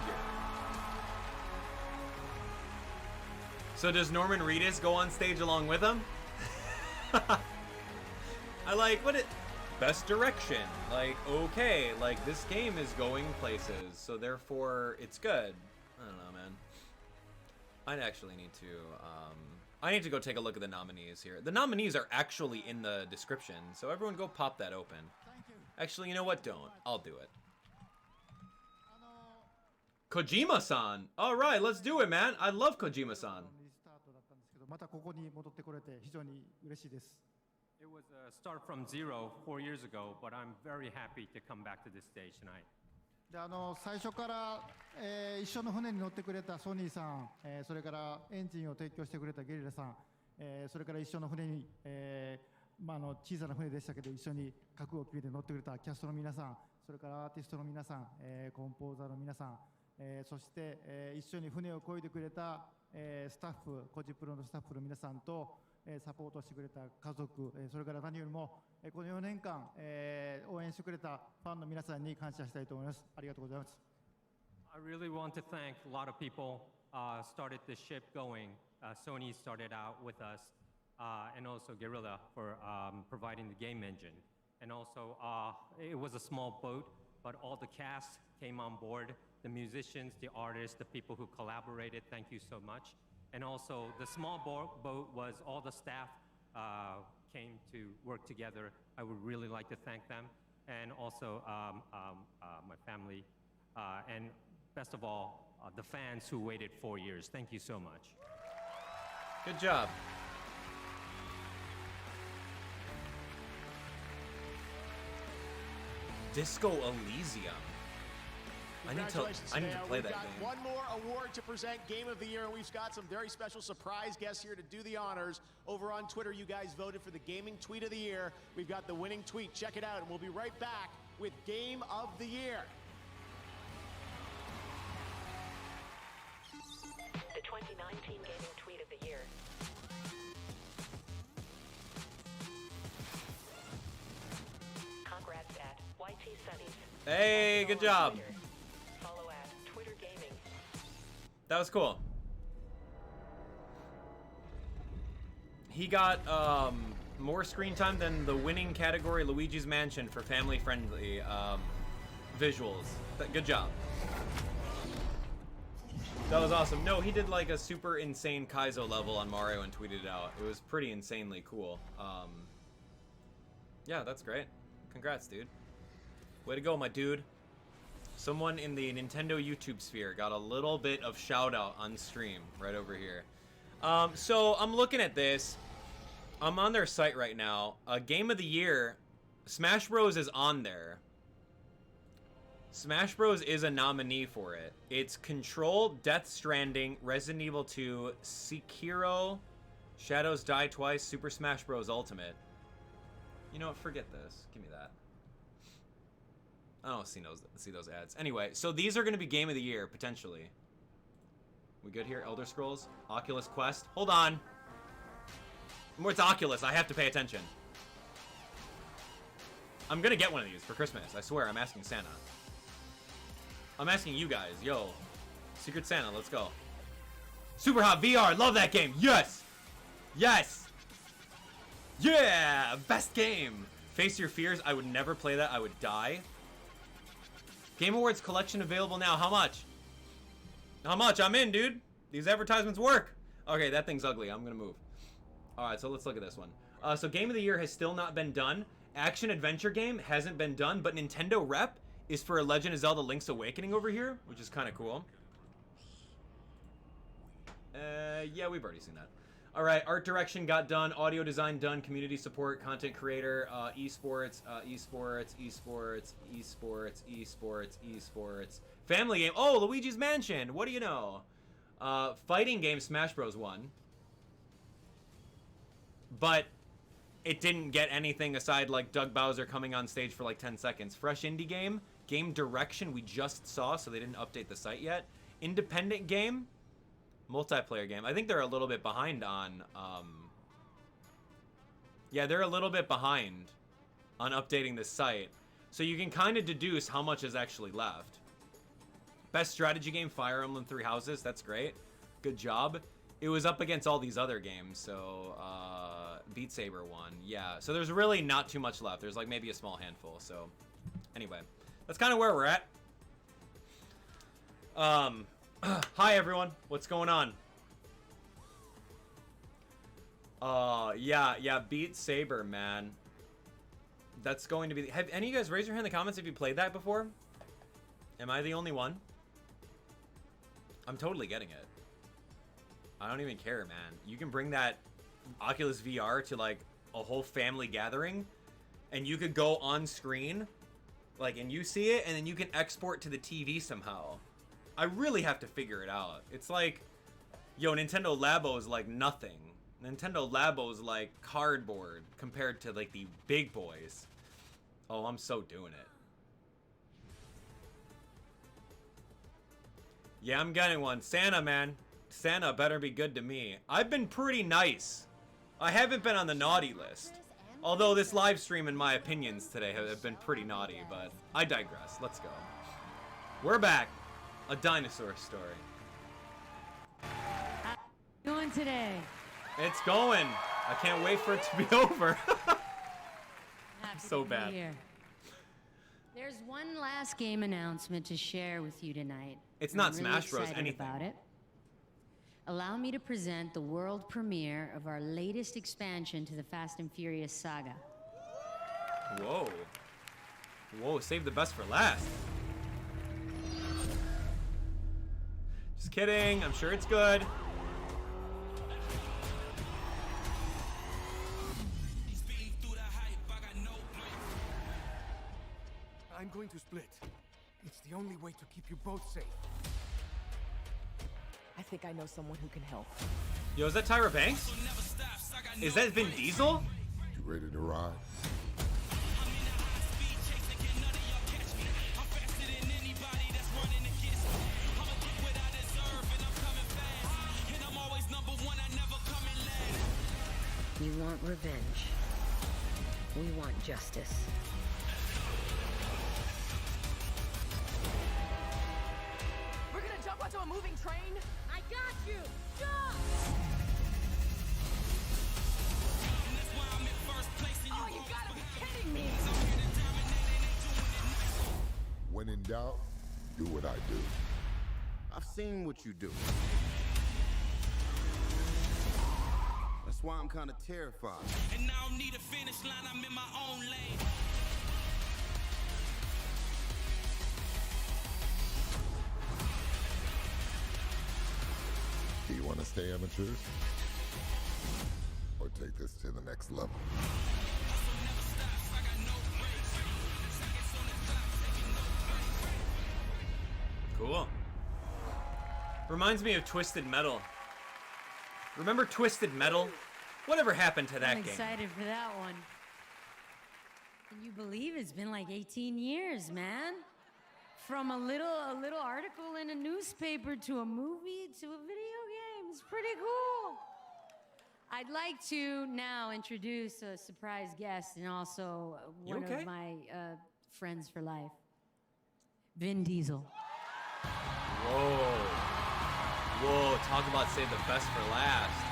So does Norman Reedus go on stage along with him? I like, what it... Best Direction. Like, okay, like, this game is going places, so therefore, it's good. I don't know, man. I'd actually need to, I need to go take a look at the nominees here. The nominees are actually in the description, so everyone go pop that open. Actually, you know what? Don't. I'll do it. Kojima-san! Alright, let's do it, man! I love Kojima-san. またここに戻ってこれて非常に嬉しいです。 It was a start from zero 4 years ago, but I'm very happy to come back to this stage tonight. で最初から、一緒の船に乗ってくれたソニーさん、それからエンジンを提供してくれたゲリラさん、それから一緒の船に、小さな船でしたけど一緒に覚悟を決めて乗ってくれたキャストの皆さん、それからアーティストの皆さん、コンポーザーの皆さん、そして、一緒に船を漕いでくれた、スタッフ、コジプロのスタッフの皆さんと、サポートしてくれた家族、それから何よりも、この4年間、応援してくれたファンの皆さんに感謝したいと思います。ありがとうございます。I really want to thank a lot of people started this ship going. Sony started out with us, and also Guerrilla for providing the game engine. And also, it was a small boat, but all the cast came on board. The musicians, the artists, the people who collaborated, thank you so much. And also, the small boat was all the staff came to work together. I would really like to thank them. And also, my family. And best of all, the fans who waited 4 years. Thank you so much. Good job. Disco Elysium. I need to play that game. One more award to present, Game of the Year, and we've got some very special surprise guests here to do the honors. Over on Twitter, you guys voted for the Gaming Tweet of the Year. We've got the winning tweet. Check it out, and we'll be right back with Game of the Year. The 2019 Gaming Tweet of the Year. Congrats at YT Sunnies. Hey, good job. Follow at Twitter Gaming. That was cool. He got more screen time than the winning category Luigi's Mansion for family-friendly visuals. Good job. That was awesome. No, he did like a super insane Kaizo level on Mario and tweeted it out. It was pretty insanely cool. Yeah, that's great. Congrats, dude. Way to go, my dude. Someone in the Nintendo YouTube sphere got a little bit of shout out on stream right over here. So I'm looking at this. I'm on their site right now. Game of the Year, Smash Bros is on there. Smash Bros is a nominee for it. It's Control, Death Stranding, Resident Evil 2, Sekiro, Shadows Die Twice, Super Smash Bros Ultimate. You know what? Forget this. Give me that. I don't see those ads. Anyway, so these are going to be Game of the Year, potentially. We good here? Elder Scrolls? Oculus Quest? Hold on. It's Oculus. I have to pay attention. I'm going to get one of these for Christmas. I swear. I'm asking Santa. I'm asking you guys. Yo. Secret Santa. Let's go. Super Hot VR. Love that game. Yes. Yes. Yeah. Best game. Face Your Fears. I would never play that. I would die. Game Awards collection available now. How much? How much? I'm in, dude. These advertisements work. Okay, that thing's ugly. I'm going to move. All right, so let's look at this one. So Game of the Year has still not been done. Action Adventure Game hasn't been done, but Nintendo Rep is for Legend of Zelda Link's Awakening over here, which is kind of cool. Yeah, we've already seen that. All right, art direction got done, audio design done, community support, content creator, esports, family game. Oh, Luigi's Mansion. What do you know? Fighting game, Smash Bros. Won. But it didn't get anything aside like Doug Bowser coming on stage for like 10 seconds. Fresh indie game, game direction we just saw, so they didn't update the site yet. Independent game, multiplayer game. I think they're a little bit behind on, yeah, they're a little bit behind on updating the site. So you can kind of deduce how much is actually left. Best strategy game, Fire Emblem Three Houses. That's great. Good job. It was up against all these other games, so Beat Saber won. Yeah, so there's really not too much left. There's like maybe a small handful. So anyway, that's kind of where we're at. Hi everyone, what's going on? Yeah, Beat Saber, man. That's going to be. Have any of you guys raised your hand in the comments if you played that before? Am I the only one? I'm totally getting it. I don't even care, man. You can bring that Oculus VR to like a whole family gathering, and you could go on screen, like, and you see it, and then you can export to the TV somehow. I really have to figure it out. It's like, yo, Nintendo Labo is like nothing. Nintendo Labo is like cardboard compared to like the big boys. Oh, I'm so doing it. Yeah, I'm getting one. Santa, man. Santa better be good to me. I've been pretty nice. I haven't been on the naughty list. Although this live stream and my opinions today have been pretty naughty, but I digress. Let's go. We're back. A dinosaur story. How you doing today? It's going. I can't wait for it to be over. So bad. There's one last game announcement to share with you tonight. It's not I'm Smash Bros. Excited Anything. about it. Allow me to present the world premiere of our latest expansion to the Fast and Furious saga. Whoa. Whoa, save the best for last. Just kidding. I'm sure it's good. I'm going to split. It's the only way to keep you both safe. I think I know someone who can help. Yo, is that Tyra Banks? Is that Vin Diesel? You ready to ride? You want revenge. We want justice. We're gonna jump onto a moving train? I got you! Jump! Oh, you gotta be kidding me! When in doubt, do what I do. I've seen what you do. That's why I'm kind of terrified. And I don't need a finish line, I'm in my own lane. Do you want to stay amateurs? Or take this to the next level? Cool. Reminds me of Twisted Metal. Remember Twisted Metal? Whatever happened to that I'm game? excited for that one. Can you believe it's been like 18 years, man? From a little article in a newspaper to a movie to a video game. It's pretty cool. I'd like to now introduce a surprise guest and also one of my friends for life, Vin Diesel. Whoa. Whoa, talk about save the best for last.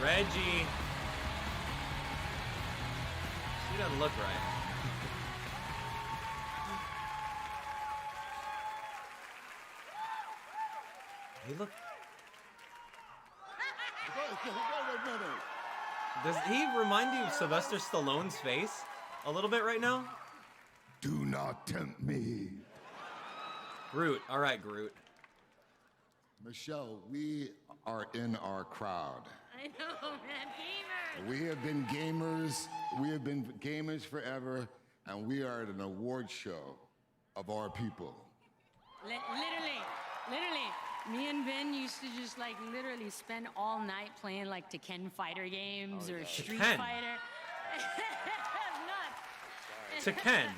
Reggie. She doesn't look right. He look. Does he remind you of Sylvester Stallone's face a little bit right now? Do not tempt me. Groot. All right, Groot. Michelle, we are in our crowd. I know, man. Gamers. We have been gamers. We have been gamers forever, and we are at an award show of our people. Literally, me and Vin used to just like literally spend all night playing like Tekken fighter games or Street Tekken. Fighter. Nuts. Tekken.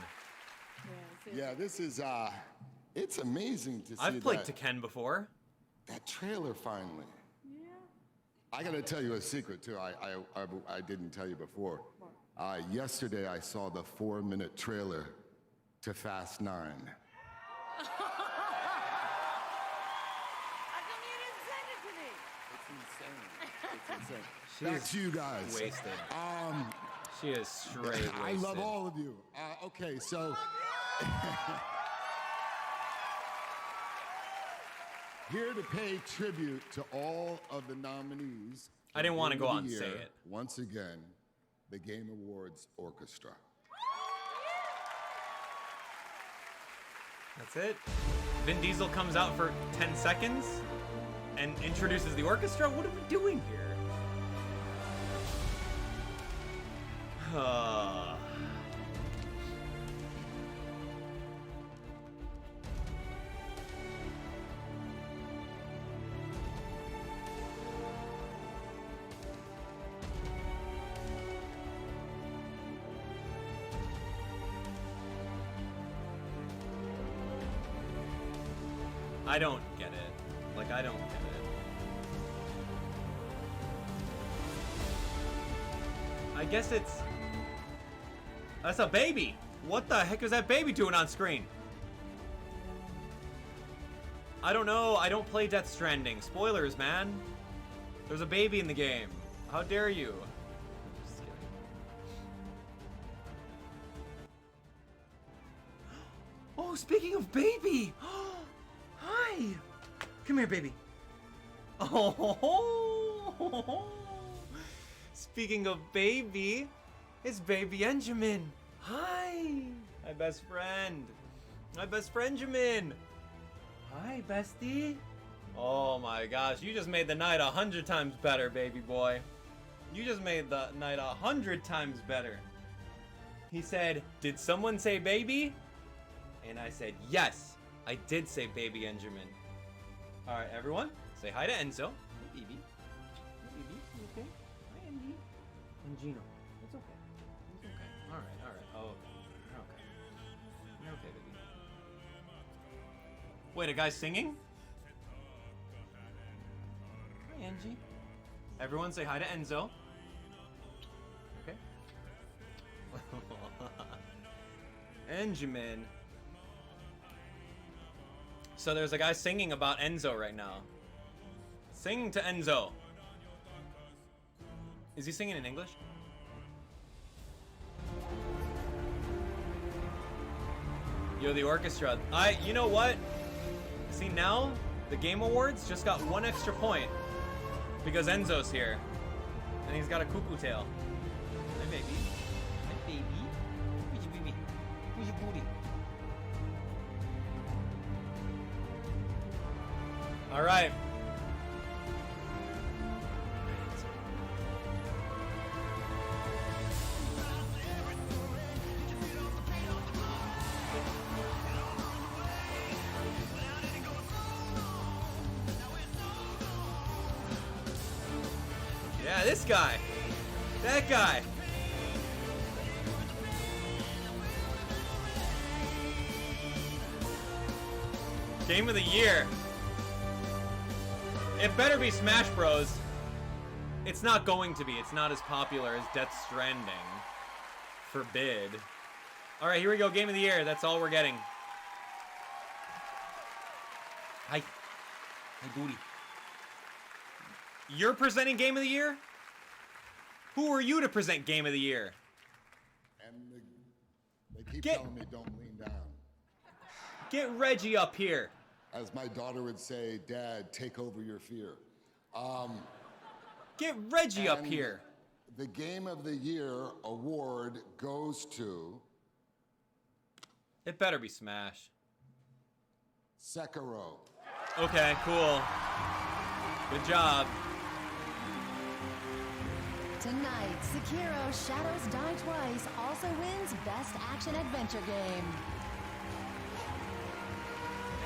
Yeah, this is it's amazing to see. I've played Tekken before. That trailer finally. Yeah. I gotta tell you a secret too. I didn't tell you before. Yesterday I saw the 4-minute trailer to Fast 9. How come you didn't send it to me? It's insane. It's She's insane. Back to you guys. wasted. She is straight wasted. I love all of you. Okay, so. Here to pay tribute to all of the nominees. I didn't want to go Game out of and the say Year, it. Once again, the Game Awards Orchestra. That's it. Vin Diesel comes out for 10 seconds and introduces the orchestra. What are we doing here? I don't get it. Like, I don't get it. I guess it's... That's a baby! What the heck is that baby doing on screen? I don't know. I don't play Death Stranding. Spoilers, man. There's a baby in the game. How dare you? Just kidding. Oh, speaking of baby! Hi! Come here, baby. Oh, speaking of baby, it's baby Enjamin. Hi! My best friend. My best friend, Jamin. Hi, bestie. Oh my gosh, you just made the night 100 times better, baby boy. You just made the night 100 times better. He said, "Did someone say baby?" And I said, "Yes, I did say baby, Enderman." All right, everyone, say hi to Enzo. Hey, baby. Hey, baby. You okay? Hi, Engie. Engino. It's okay. It's okay. All right. Oh, okay. You're okay. You're okay, baby. Wait, a guy's singing? Hi, Angie. Everyone say hi to Enzo. Okay. Enderman. So there's a guy singing about Enzo right now. Sing to Enzo. Is he singing in English? Yo, the orchestra. You know what? See, now the Game Awards just got 1 extra point because Enzo's here. And he's got a cuckoo tail. Hi, baby. Hi, baby. Where's your baby? Where's your booty? All right. Yeah, this guy. That guy. Game of the year. It better be Smash Bros. It's not going to be. It's not as popular as Death Stranding. Forbid. All right, here we go. Game of the year. That's all we're getting. Hi. Hi, booty. You're presenting Game of the Year? Who are you to present Game of the Year? And they keep telling me don't lean down. Get Reggie up here. As my daughter would say, Dad, take over your fear. Get Reggie up here. The Game of the Year award goes to... It better be Smash. Sekiro. Okay, cool. Good job. Tonight, Sekiro Shadows Die Twice also wins Best Action Adventure Game.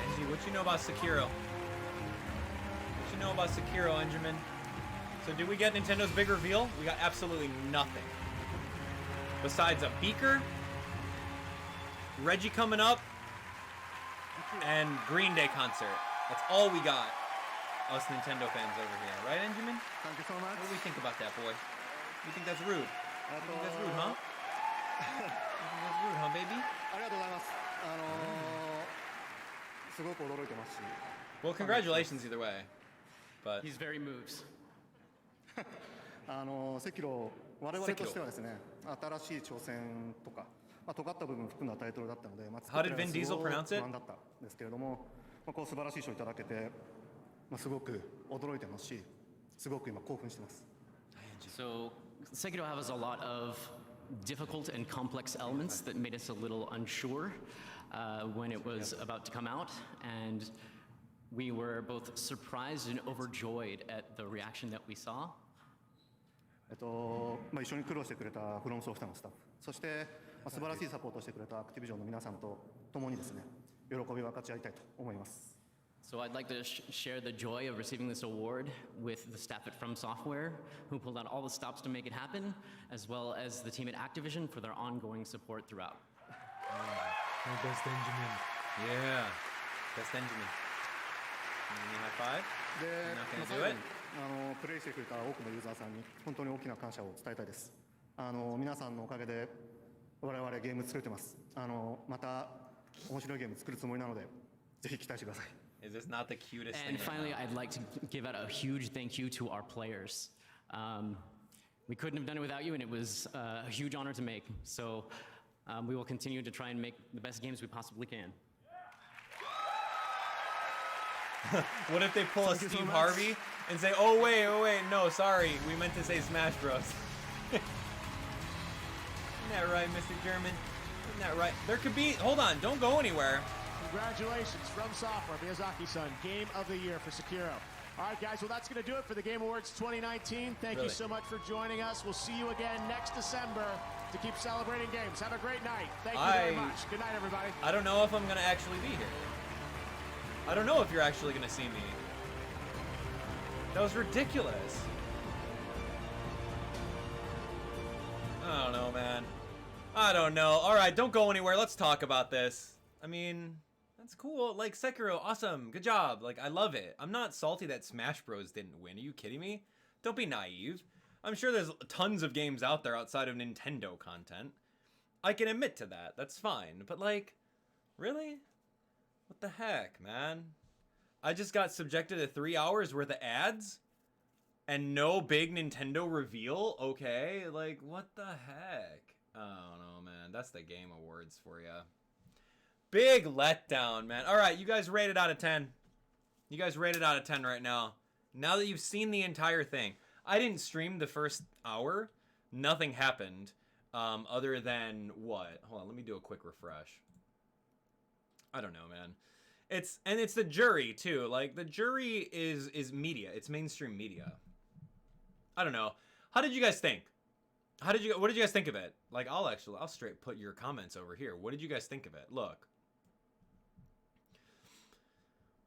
Angie, what you know about Sekiro? What you know about Sekiro, Enderman? So did we get Nintendo's big reveal? We got absolutely nothing. Besides a beaker, Reggie coming up, and Green Day concert. That's all we got. Us Nintendo fans over here. Right, Enderman? Thank you so much. What do we think about that, boy? You think that's rude? You think that's rude, huh? You think that's rude, huh, baby? ありがとうございます。すごく驚いてますし。Well, congratulations either way. But He's very moved. セキロ我々としてはですね、新しい挑戦とか、尖った部分を含んだタイトルだったので、How did Vin Diesel pronounce it? 不安だったんですけれども、こう素晴らしい賞をいただけて、すごく驚いてますし、すごく今興奮してます。So, Sekiro has a lot of difficult and complex elements that made us a little unsure when it was about to come out, and we were both surprised and overjoyed at the reaction that we saw. 一緒に苦労してくれたフロムソフトのスタッフ、そして素晴らしいサポートをしてくれたアクティビジョンの皆さんと共にですね、喜びを分かち合いたいと思います。So I'd like to share the joy of receiving this award with the staff at From Software, who pulled out all the stops to make it happen, as well as the team at Activision for their ongoing support throughout. Best Benjamin. Yeah. Best Benjamin. High five? Not gonna do it? プレイしてくれた多くのユーザーさんに本当に大きな感謝を伝えたいです。皆さんのおかげで我々ゲーム作れてます。また面白いゲーム作るつもりなので、ぜひ期待してください。Is this not the cutest thing? And finally, I'd like to give out a huge thank you to our players. We couldn't have done it without you, and it was a huge honor to make. So we will continue to try and make the best games we possibly can. What if they pull a Steve Harvey and say, oh wait, no, sorry, we meant to say Smash Bros. Isn't that right, Mr. German? Isn't that right? There could be, hold on, don't go anywhere. Congratulations from Software, Miyazaki-san, Game of the Year for Sekiro. All right, guys, well, that's going to do it for the Game Awards 2019. Thank you so much for joining us. We'll see you again next December to keep celebrating games. Have a great night. Thank you very much. Good night, everybody. I don't know if I'm going to actually be here. I don't know if you're actually going to see me. That was ridiculous. I don't know, man. I don't know. All right, don't go anywhere. Let's talk about this. I mean, that's cool. Like, Sekiro, awesome. Good job. Like, I love it. I'm not salty that Smash Bros. Didn't win. Are you kidding me? Don't be naive. I'm sure there's tons of games out there outside of Nintendo content. I can admit to that. That's fine. But, like, really? What the heck, man? I just got subjected to 3 hours worth of ads? And no big Nintendo reveal? Okay, like, what the heck? I don't know, man. That's the Game Awards for ya. Big letdown, man. All right, you guys rate it out of 10. You guys rate it out of 10 right now. Now that you've seen the entire thing. I didn't stream the first hour. Nothing happened. Other than what? Hold on, let me do a quick refresh. I don't know, man. It's the jury too. Like, the jury is media. It's mainstream media. I don't know. How did you guys think? What did you guys think of it? Like, I'll straight put your comments over here. What did you guys think of it? Look.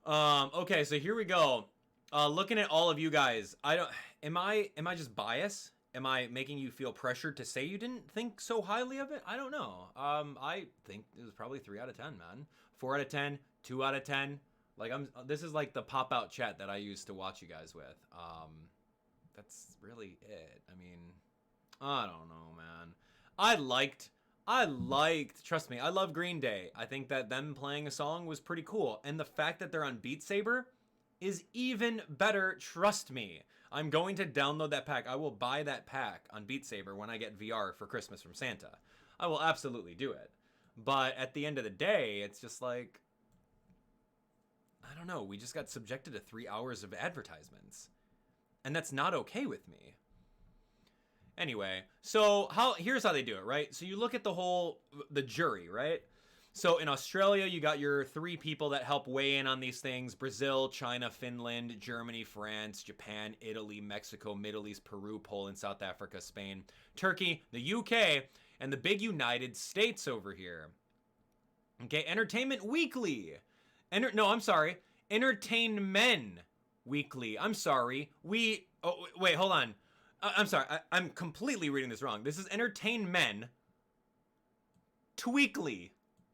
Okay, so here we go. Looking at all of you guys, am I just biased? Am I making you feel pressured to say you didn't think so highly of it? I don't know. I think it was probably 3 out of 10, man. 4 out of 10, 2 out of 10. Like, this is like the pop-out chat that I used to watch you guys with. That's really it. I mean, I don't know, man. I liked, trust me, I love Green Day. I think that them playing a song was pretty cool. And the fact that they're on Beat Saber is even better, trust me. I'm going to download that pack. I will buy that pack on Beat Saber when I get VR for Christmas from Santa. I will absolutely do it. But at the end of the day, it's just like, I don't know. We just got subjected to 3 hours of advertisements. And that's not okay with me. Anyway, so here's how they do it, right? So you look at the jury, right? So in Australia, you got your 3 people that help weigh in on these things. Brazil, China, Finland, Germany, France, Japan, Italy, Mexico, Middle East, Peru, Poland, South Africa, Spain, Turkey, the UK, and the big United States over here. Okay, Entertainment Weekly. Entertainment Weekly. I'm sorry. Oh, wait, hold on. I'm sorry. I'm completely reading this wrong. This is Entertainment Tweakly.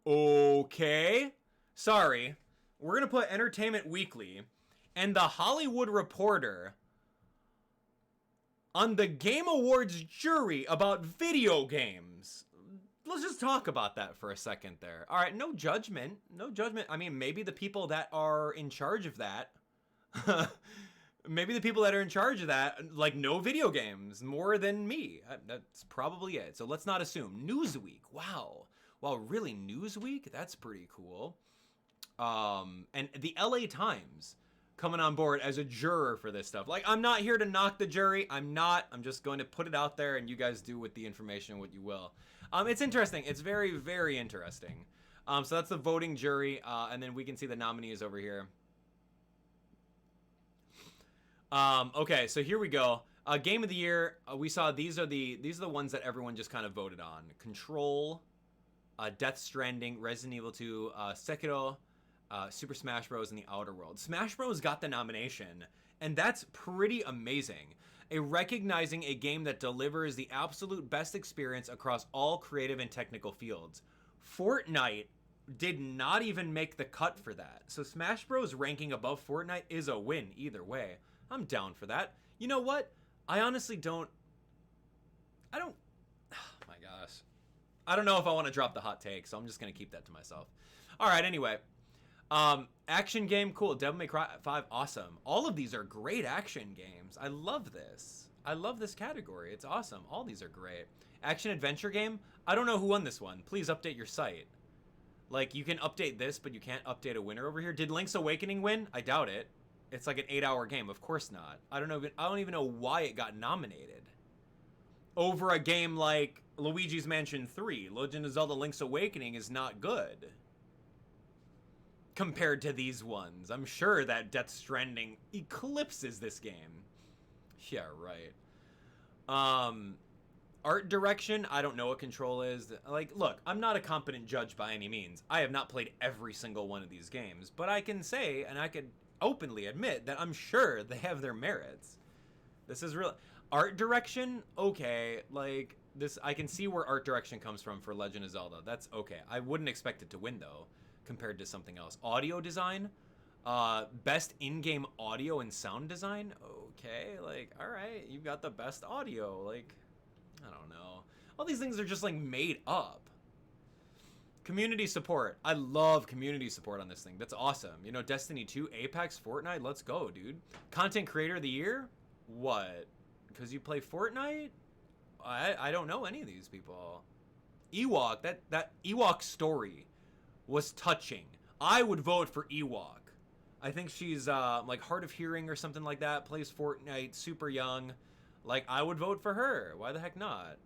Okay. Sorry. We're going to put Entertainment Weekly and The Hollywood Reporter on the Game Awards jury about video games. Let's just talk about that for a second there. All right, no judgment. No judgment. I mean, maybe the people that are in charge of that maybe the people that are in charge of that, like, know video games more than me. That's probably it. So let's not assume. Newsweek. Wow. Wow, really? Newsweek? That's pretty cool. And the LA Times coming on board as a juror for this stuff. Like, I'm not here to knock the jury. I'm not. I'm just going to put it out there, and you guys do with the information what you will. It's interesting. It's very, very interesting. So that's the voting jury, and then we can see the nominees over here. Okay, so here we go. Game of the year. We saw these are the ones that everyone just kind of voted on. Control, Death Stranding, Resident Evil 2, Sekiro, Super Smash Bros. And The Outer Worlds. Smash Bros. Got the nomination, and that's pretty amazing. Recognizing a game that delivers the absolute best experience across all creative and technical fields. Fortnite did not even make the cut for that. So Smash Bros. Ranking above Fortnite is a win either way. I'm down for that. You know what? I honestly don't... oh my gosh. I don't know if I want to drop the hot take, so I'm just going to keep that to myself. All right, anyway. Action game, cool. Devil May Cry 5, awesome. All of these are great action games. I love this. I love this category. It's awesome. All these are great. Action adventure game, I don't know who won this one. Please update your site. Like, you can update this, but you can't update a winner over here. Did Link's Awakening win? I doubt it. It's like an 8-hour game. Of course not. I don't even know why it got nominated over a game like Luigi's Mansion 3. Legend of Zelda Link's Awakening is not good. compared to these ones. I'm sure that Death Stranding eclipses this game. Yeah, right. Art direction, I don't know what Control is. Like, look, I'm not a competent judge by any means. I have not played every single one of these games, but I can say, and I could openly admit, that I'm sure they have their merits. This is real. Art direction, okay, like, this, I can see where art direction comes from for Legend of Zelda. That's okay. I wouldn't expect it to win, though, compared to something else. Audio design, best in-game audio and sound design, okay, like, all right, you've got the best audio, like, I don't know. All these things are just, like, made up. Community support. I love community support on this thing. That's awesome. You know, Destiny 2, Apex, Fortnite, let's go, dude. Content Creator of the Year? What? Because you play Fortnite? I don't know any of these people. Ewok, that Ewok story was touching. I would vote for Ewok. I think she's, like, hard of hearing or something like that, plays Fortnite, super young. Like, I would vote for her. Why the heck not?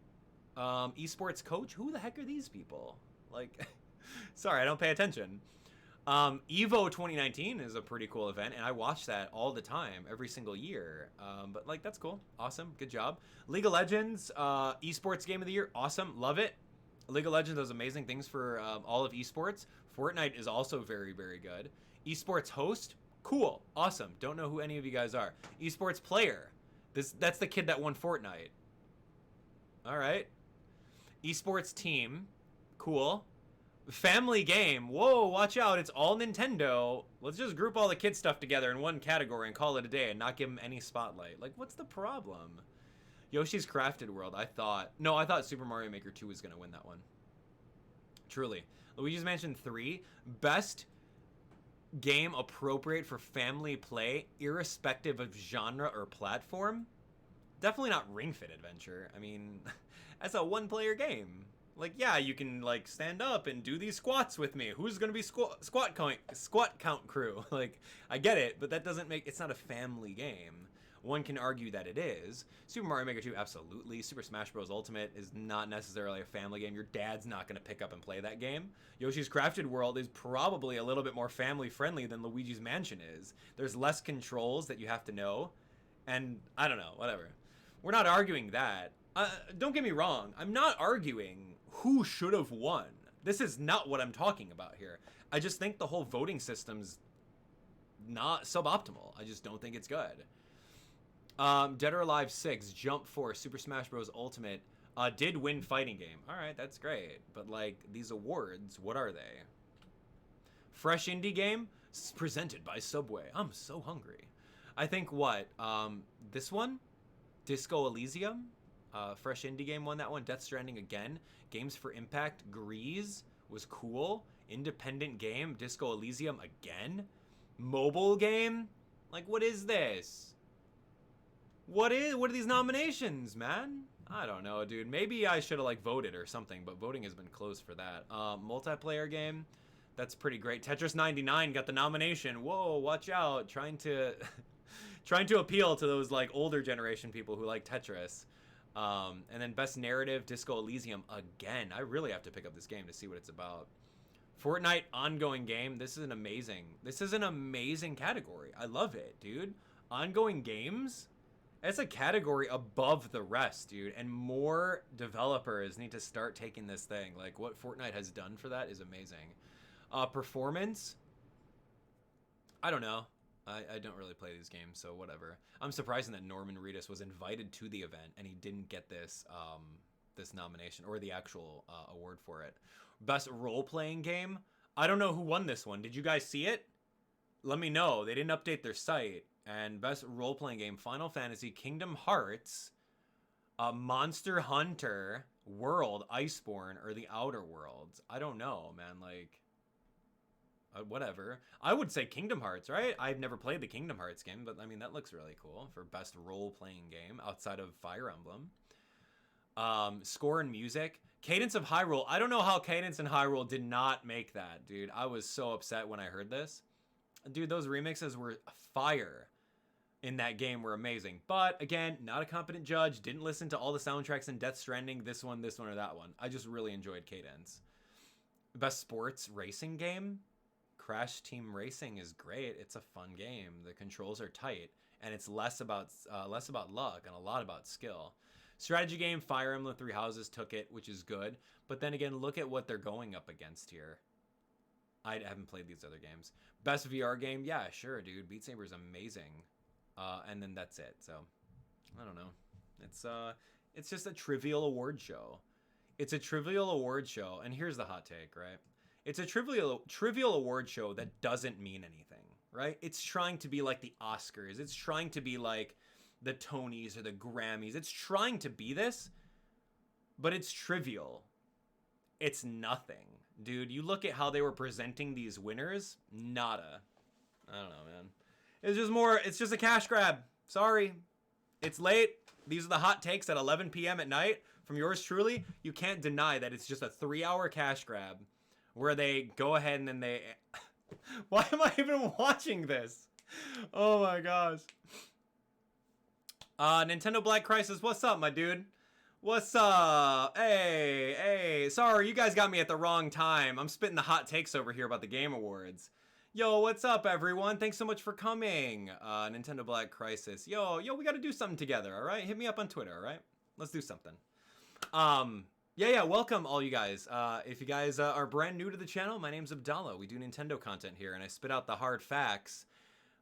Esports coach? Who the heck are these people? Like, sorry, I don't pay attention. Evo 2019 is a pretty cool event, and I watch that all the time, every single year. But, like, that's cool. Awesome. Good job. League of Legends, Esports Game of the Year. Awesome. Love it. League of Legends does amazing things for all of esports. Fortnite is also very, very good. Esports host. Cool. Awesome. Don't know who any of you guys are. Esports player. That's the kid that won Fortnite. All right. Esports team. Cool. Family game. Whoa, watch out. It's all Nintendo. Let's just group all the kid stuff together in one category and call it a day and not give them any spotlight. Like, what's the problem? Yoshi's Crafted World. I thought Super Mario Maker 2 was going to win that one. Truly. Luigi's Mansion 3. Best game appropriate for family play, irrespective of genre or platform. Definitely not Ring Fit Adventure. I mean, that's a one-player game. Like, yeah, you can, like, stand up and do these squats with me. Who's gonna be squat count crew? Like, I get it, but that doesn't make, it's not a family game. One can argue that it is. Super Mario Maker 2, absolutely. Super Smash Bros. Ultimate is not necessarily a family game. Your dad's not going to pick up and play that game. Yoshi's Crafted World is probably a little bit more family-friendly than Luigi's Mansion is. There's less controls that you have to know. And, I don't know, whatever. We're not arguing that. Don't get me wrong. I'm not arguing who should have won. This is not what I'm talking about here. I just think the whole voting system's not suboptimal. I just don't think it's good. Dead or Alive 6, Jump Force, Super Smash Bros. Ultimate, did win fighting game. Alright, that's great. But, like, these awards, what are they? Fresh indie game? Presented by Subway. I'm so hungry. I think what? This one? Disco Elysium? Fresh indie game won that one. Death Stranding again. Games for Impact, Grease was cool. Independent game, Disco Elysium again. Mobile game? Like, what is this? What are these nominations, man? I don't know, dude. Maybe I should have, like, voted or something, but voting has been closed for that. Multiplayer game, that's pretty great. Tetris 99 got the nomination. Whoa, watch out. Trying to appeal to those, like, older generation people who like Tetris. And then Best Narrative, Disco Elysium again. I really have to pick up this game to see what it's about. Fortnite ongoing game. This is an amazing category. I love it, dude. Ongoing games? It's a category above the rest, dude. And more developers need to start taking this thing. Like, what Fortnite has done for that is amazing. Performance? I don't know. I don't really play these games, so whatever. I'm surprised that Norman Reedus was invited to the event and he didn't get this this nomination or the actual award for it. Best role-playing game? I don't know who won this one. Did you guys see it? Let me know. They didn't update their site. And best role-playing game, Final Fantasy, Kingdom Hearts, Monster Hunter, World, Iceborne, or The Outer Worlds. I don't know, man. Like, whatever. I would say Kingdom Hearts, right? I've never played the Kingdom Hearts game, but I mean, that looks really cool for best role-playing game outside of Fire Emblem. Score and music, Cadence of Hyrule. I don't know how Cadence and Hyrule did not make that, dude. I was so upset when I heard this. Dude, those remixes were fire in that game, were amazing. But again, not a competent judge, didn't listen to all the soundtracks in Death Stranding, this one, or that one. I just really enjoyed Cadence. Best sports racing game? Crash Team Racing is great. It's a fun game. The controls are tight, and it's less about luck and a lot about skill. Strategy game, Fire Emblem Three Houses took it, which is good. But then again, look at what they're going up against here. I haven't played these other games. Best VR game, yeah, sure, dude. Beat Saber's amazing. And then that's it. So, I don't know. It's just a trivial award show. It's a trivial award show, and here's the hot take, right? It's a trivial award show that doesn't mean anything, right? It's trying to be like the Oscars. It's trying to be like the Tonys or the Grammys. It's trying to be this, but it's trivial. It's nothing. Dude, you look at how they were presenting these winners, nada. I don't know, man. It's just a cash grab. Sorry. It's late. These are the hot takes at 11 p.m. at night from yours truly. You can't deny that it's just a 3-hour cash grab where they go ahead and then they... Why am I even watching this? Oh my gosh. Nintendo Black Crisis, what's up, my dude? What's up? Hey. Sorry, you guys got me at the wrong time. I'm spitting the hot takes over here about the Game Awards. Yo, what's up, everyone? Thanks so much for coming. Nintendo Black Crisis. Yo, we gotta do something together, all right? Hit me up on Twitter, all right? Let's do something. Yeah, welcome all you guys. If you guys are brand new to the channel, my name's Abdallah. We do Nintendo content here, and I spit out the hard facts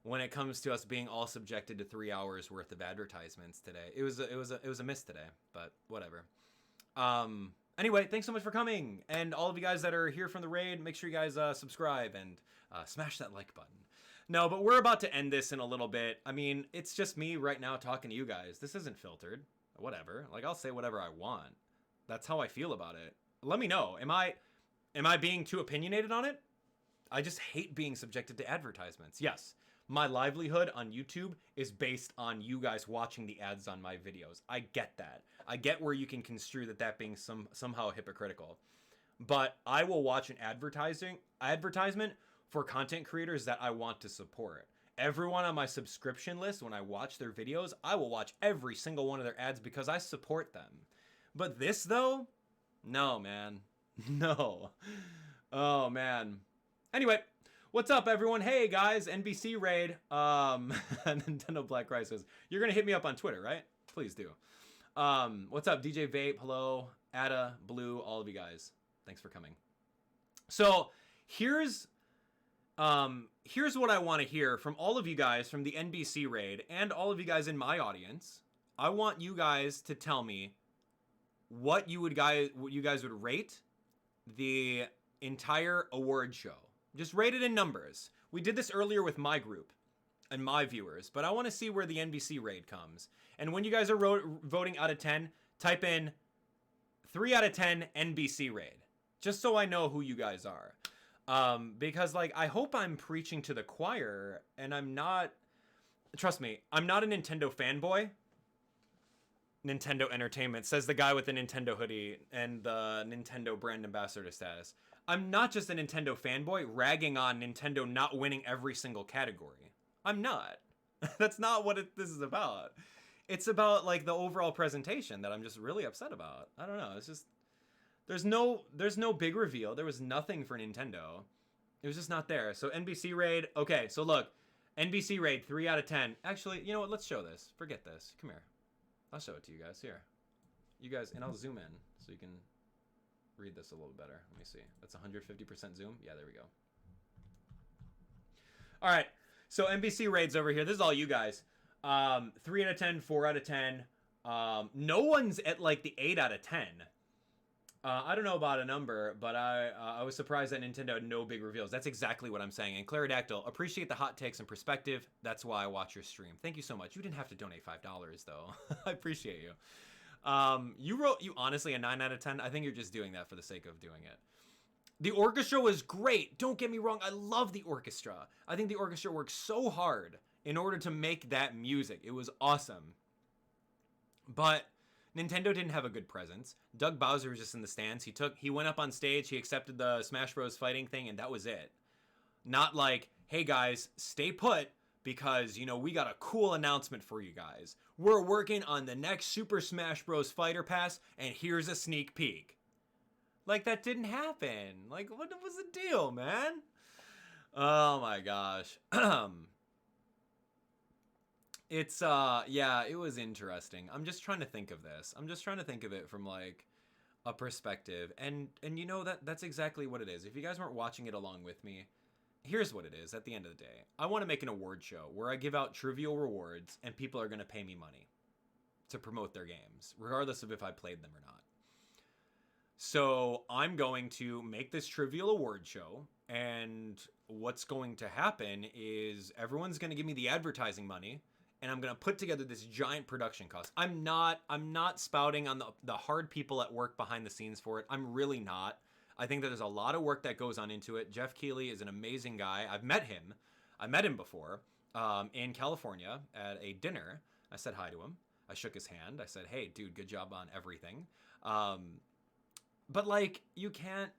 when it comes to us being all subjected to 3 hours worth of advertisements today. It was a miss today, but whatever. Anyway, thanks so much for coming, and all of you guys that are here from the raid, make sure you guys subscribe and smash that like button. No, but we're about to end this in a little bit. I mean, it's just me right now talking to you guys. This isn't filtered. Whatever. Like, I'll say whatever I want. That's how I feel about it. Let me know. Am I being too opinionated on it? I just hate being subjected to advertisements. Yes, my livelihood on YouTube is based on you guys watching the ads on my videos. I get that. I get where you can construe that being somehow hypocritical. But I will watch an advertisement for content creators that I want to support. Everyone on my subscription list, when I watch their videos, I will watch every single one of their ads because I support them. But this, though? No, man. No. Oh, man. Anyway, what's up, everyone? Hey, guys, NBC Raid. Nintendo Black Crisis. You're going to hit me up on Twitter, right? Please do. What's up, DJ Vape? Hello. Ada, Blue, all of you guys. Thanks for coming. So, here's what I want to hear from all of you guys from the NBC Raid and all of you guys in my audience. I want you guys to tell me what you guys would rate the entire award show. Just rate it in numbers. We did this earlier with my group and my viewers, but I want to see where the NBC Raid comes. And when you guys are voting out of 10, type in 3 out of 10 NBC Raid, just so I know who you guys are. Because like, I hope I'm preaching to the choir, and I'm not, trust me, I'm not a Nintendo fanboy. Nintendo Entertainment, says the guy with the Nintendo hoodie and the Nintendo brand ambassador status. I'm not just a Nintendo fanboy ragging on Nintendo not winning every single category. I'm not. That's not what this is about. It's about like the overall presentation that I'm just really upset about. I don't know. It's just, there's no big reveal. There was nothing for Nintendo. It was just not there. So NBC Raid. Okay, so look, NBC Raid 3 out of 10. Actually, you know what? Let's show this. Forget this. Come here. I'll show it to you guys here. You guys, and I'll zoom in so you can read this a little better. Let me see. That's 150% zoom. Yeah, there we go. All right. So NBC Raid's over here. This is all you guys. 3 out of 10, 4 out of 10. No one's at like the 8 out of 10. I don't know about a number, but I was surprised that Nintendo had no big reveals. That's exactly what I'm saying. And Claridactyl, appreciate the hot takes and perspective. That's why I watch your stream. Thank you so much. You didn't have to donate $5 though. I appreciate you. You honestly a 9 out of 10. I think you're just doing that for the sake of doing it. The orchestra was great. Don't get me wrong. I love the orchestra. I think the orchestra worked so hard in order to make that music. It was awesome. But Nintendo didn't have a good presence. Doug Bowser was just in the stands. He went up on stage, he accepted the Smash Bros. Fighting thing, and that was it. Not like, hey guys, stay put, because, you know, we got a cool announcement for you guys. We're working on the next Super Smash Bros. Fighter Pass, and here's a sneak peek. Like, that didn't happen. Like, what was the deal, man? Oh my gosh. It's yeah, it was interesting. I'm just trying to think of this. I'm just trying to think of it from like a perspective. And you know that's exactly what it is. If you guys weren't watching it along with me, here's what it is at the end of the day. I want to make an award show where I give out trivial rewards and people are going to pay me money to promote their games, regardless of if I played them or not. So I'm going to make this trivial award show, and what's going to happen is everyone's going to give me the advertising money, and I'm going to put together this giant production cost. I'm not spouting on the hard people at work behind the scenes for it. I'm really not. I think that there's a lot of work that goes on into it. Jeff Keighley is an amazing guy. I've met him. I met him before in California at a dinner. I said hi to him. I shook his hand. I said, hey, dude, good job on everything. But like, you can't,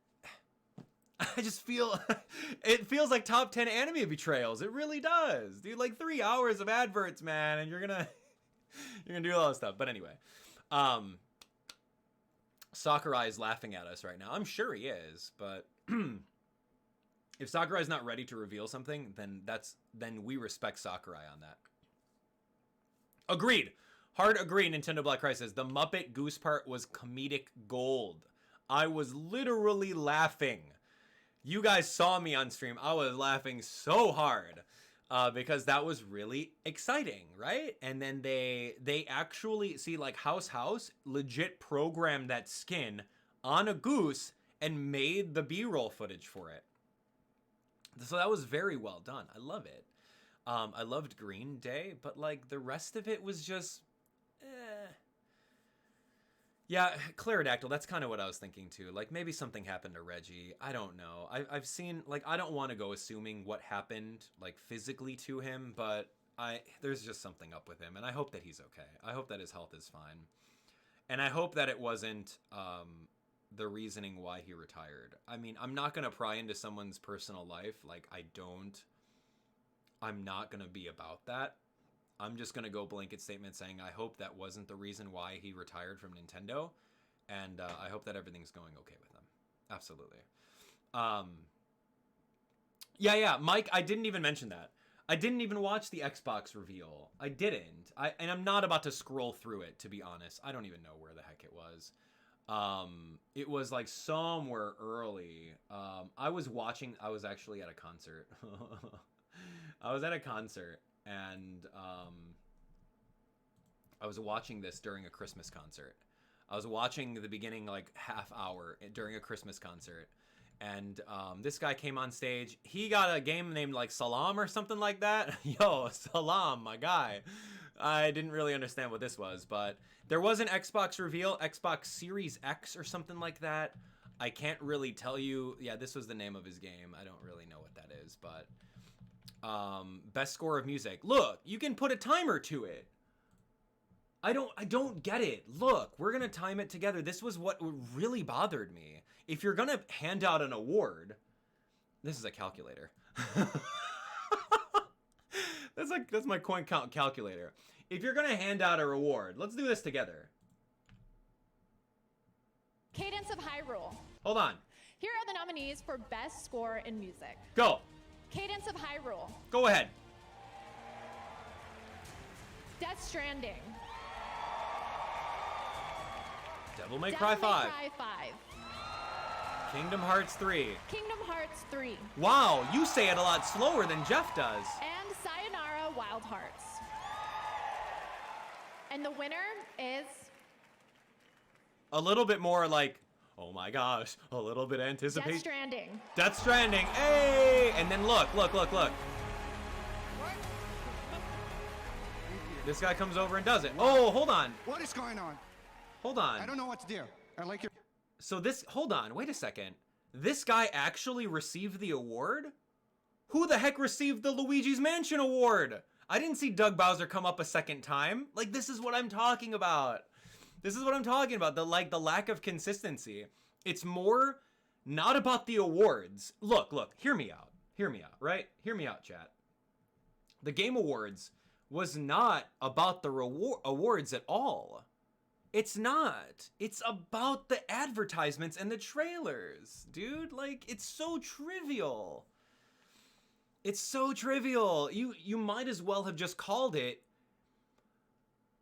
I just feel, it feels like top 10 anime betrayals. It really does, dude. Like 3 hours of adverts, man. And you're gonna do all that stuff. But anyway, Sakurai is laughing at us right now. I'm sure he is, but if Sakurai's not ready to reveal something, then we respect Sakurai on that. Agreed. Hard agree, Nintendo Black Christ says, the Muppet Goose part was comedic gold. I was literally laughing. You guys saw me on stream. I was laughing so hard because that was really exciting, right? And then they actually, see, like House legit programmed that skin on a goose and made the B-roll footage for it. So that was very well done. I love it. I loved Green Day, but like the rest of it was just... Yeah, Clarodactyl, that's kind of what I was thinking too. Like maybe something happened to Reggie. I don't know. I've seen, like, I don't want to go assuming what happened like physically to him, but there's just something up with him, and I hope that he's okay. I hope that his health is fine. And I hope that it wasn't the reasoning why he retired. I mean, I'm not going to pry into someone's personal life. Like, I'm not going to be about that. I'm just going to go blanket statement saying I hope that wasn't the reason why he retired from Nintendo. And I hope that everything's going okay with him. Absolutely. Yeah, Mike, I didn't even mention that. I didn't even watch the Xbox reveal. I didn't. And I'm not about to scroll through it, to be honest. I don't even know where the heck it was. It was like somewhere early. I was actually at a concert. I was at a concert. And I was watching this during a Christmas concert. I was watching the beginning like half hour during a Christmas concert. And this guy came on stage. He got a game named like Salam or something like that. Yo, Salam, my guy. I didn't really understand what this was, but there was an Xbox reveal, Xbox Series X or something like that. I can't really tell you. Yeah, this was the name of his game. I don't really know what that is, but... best score of music. Look, you can put a timer to it. I don't get it. Look, we're gonna time it together. This was what really bothered me. If you're gonna hand out an award, this is a calculator. that's my coin count calculator. If you're gonna hand out a reward, let's do this together. Cadence of Hyrule. Hold on. Here are the nominees for best score in music. Go. Cadence of Hyrule. Go ahead. Death Stranding. Devil May Cry 5. Devil May Cry 5. Kingdom Hearts 3. Kingdom Hearts 3. Wow, you say it a lot slower than Jeff does. And Sayonara Wild Hearts. And the winner is... A little bit more like, oh my gosh, a little bit anticipation. Death Stranding. Death Stranding, hey! And then look. What? This guy comes over and does it. Oh, hold on. What is going on? Hold on. I don't know what to do. I like your... So this, hold on, wait a second. This guy actually received the award? Who the heck received the Luigi's Mansion award? I didn't see Doug Bowser come up a second time. Like, this is what I'm talking about. This is what I'm talking about. The lack of consistency. It's more not about the awards. Look, hear me out, right? Hear me out, chat. The Game Awards was not about the awards at all. It's not. It's about the advertisements and the trailers, dude. Like, it's so trivial. It's so trivial. You might as well have just called it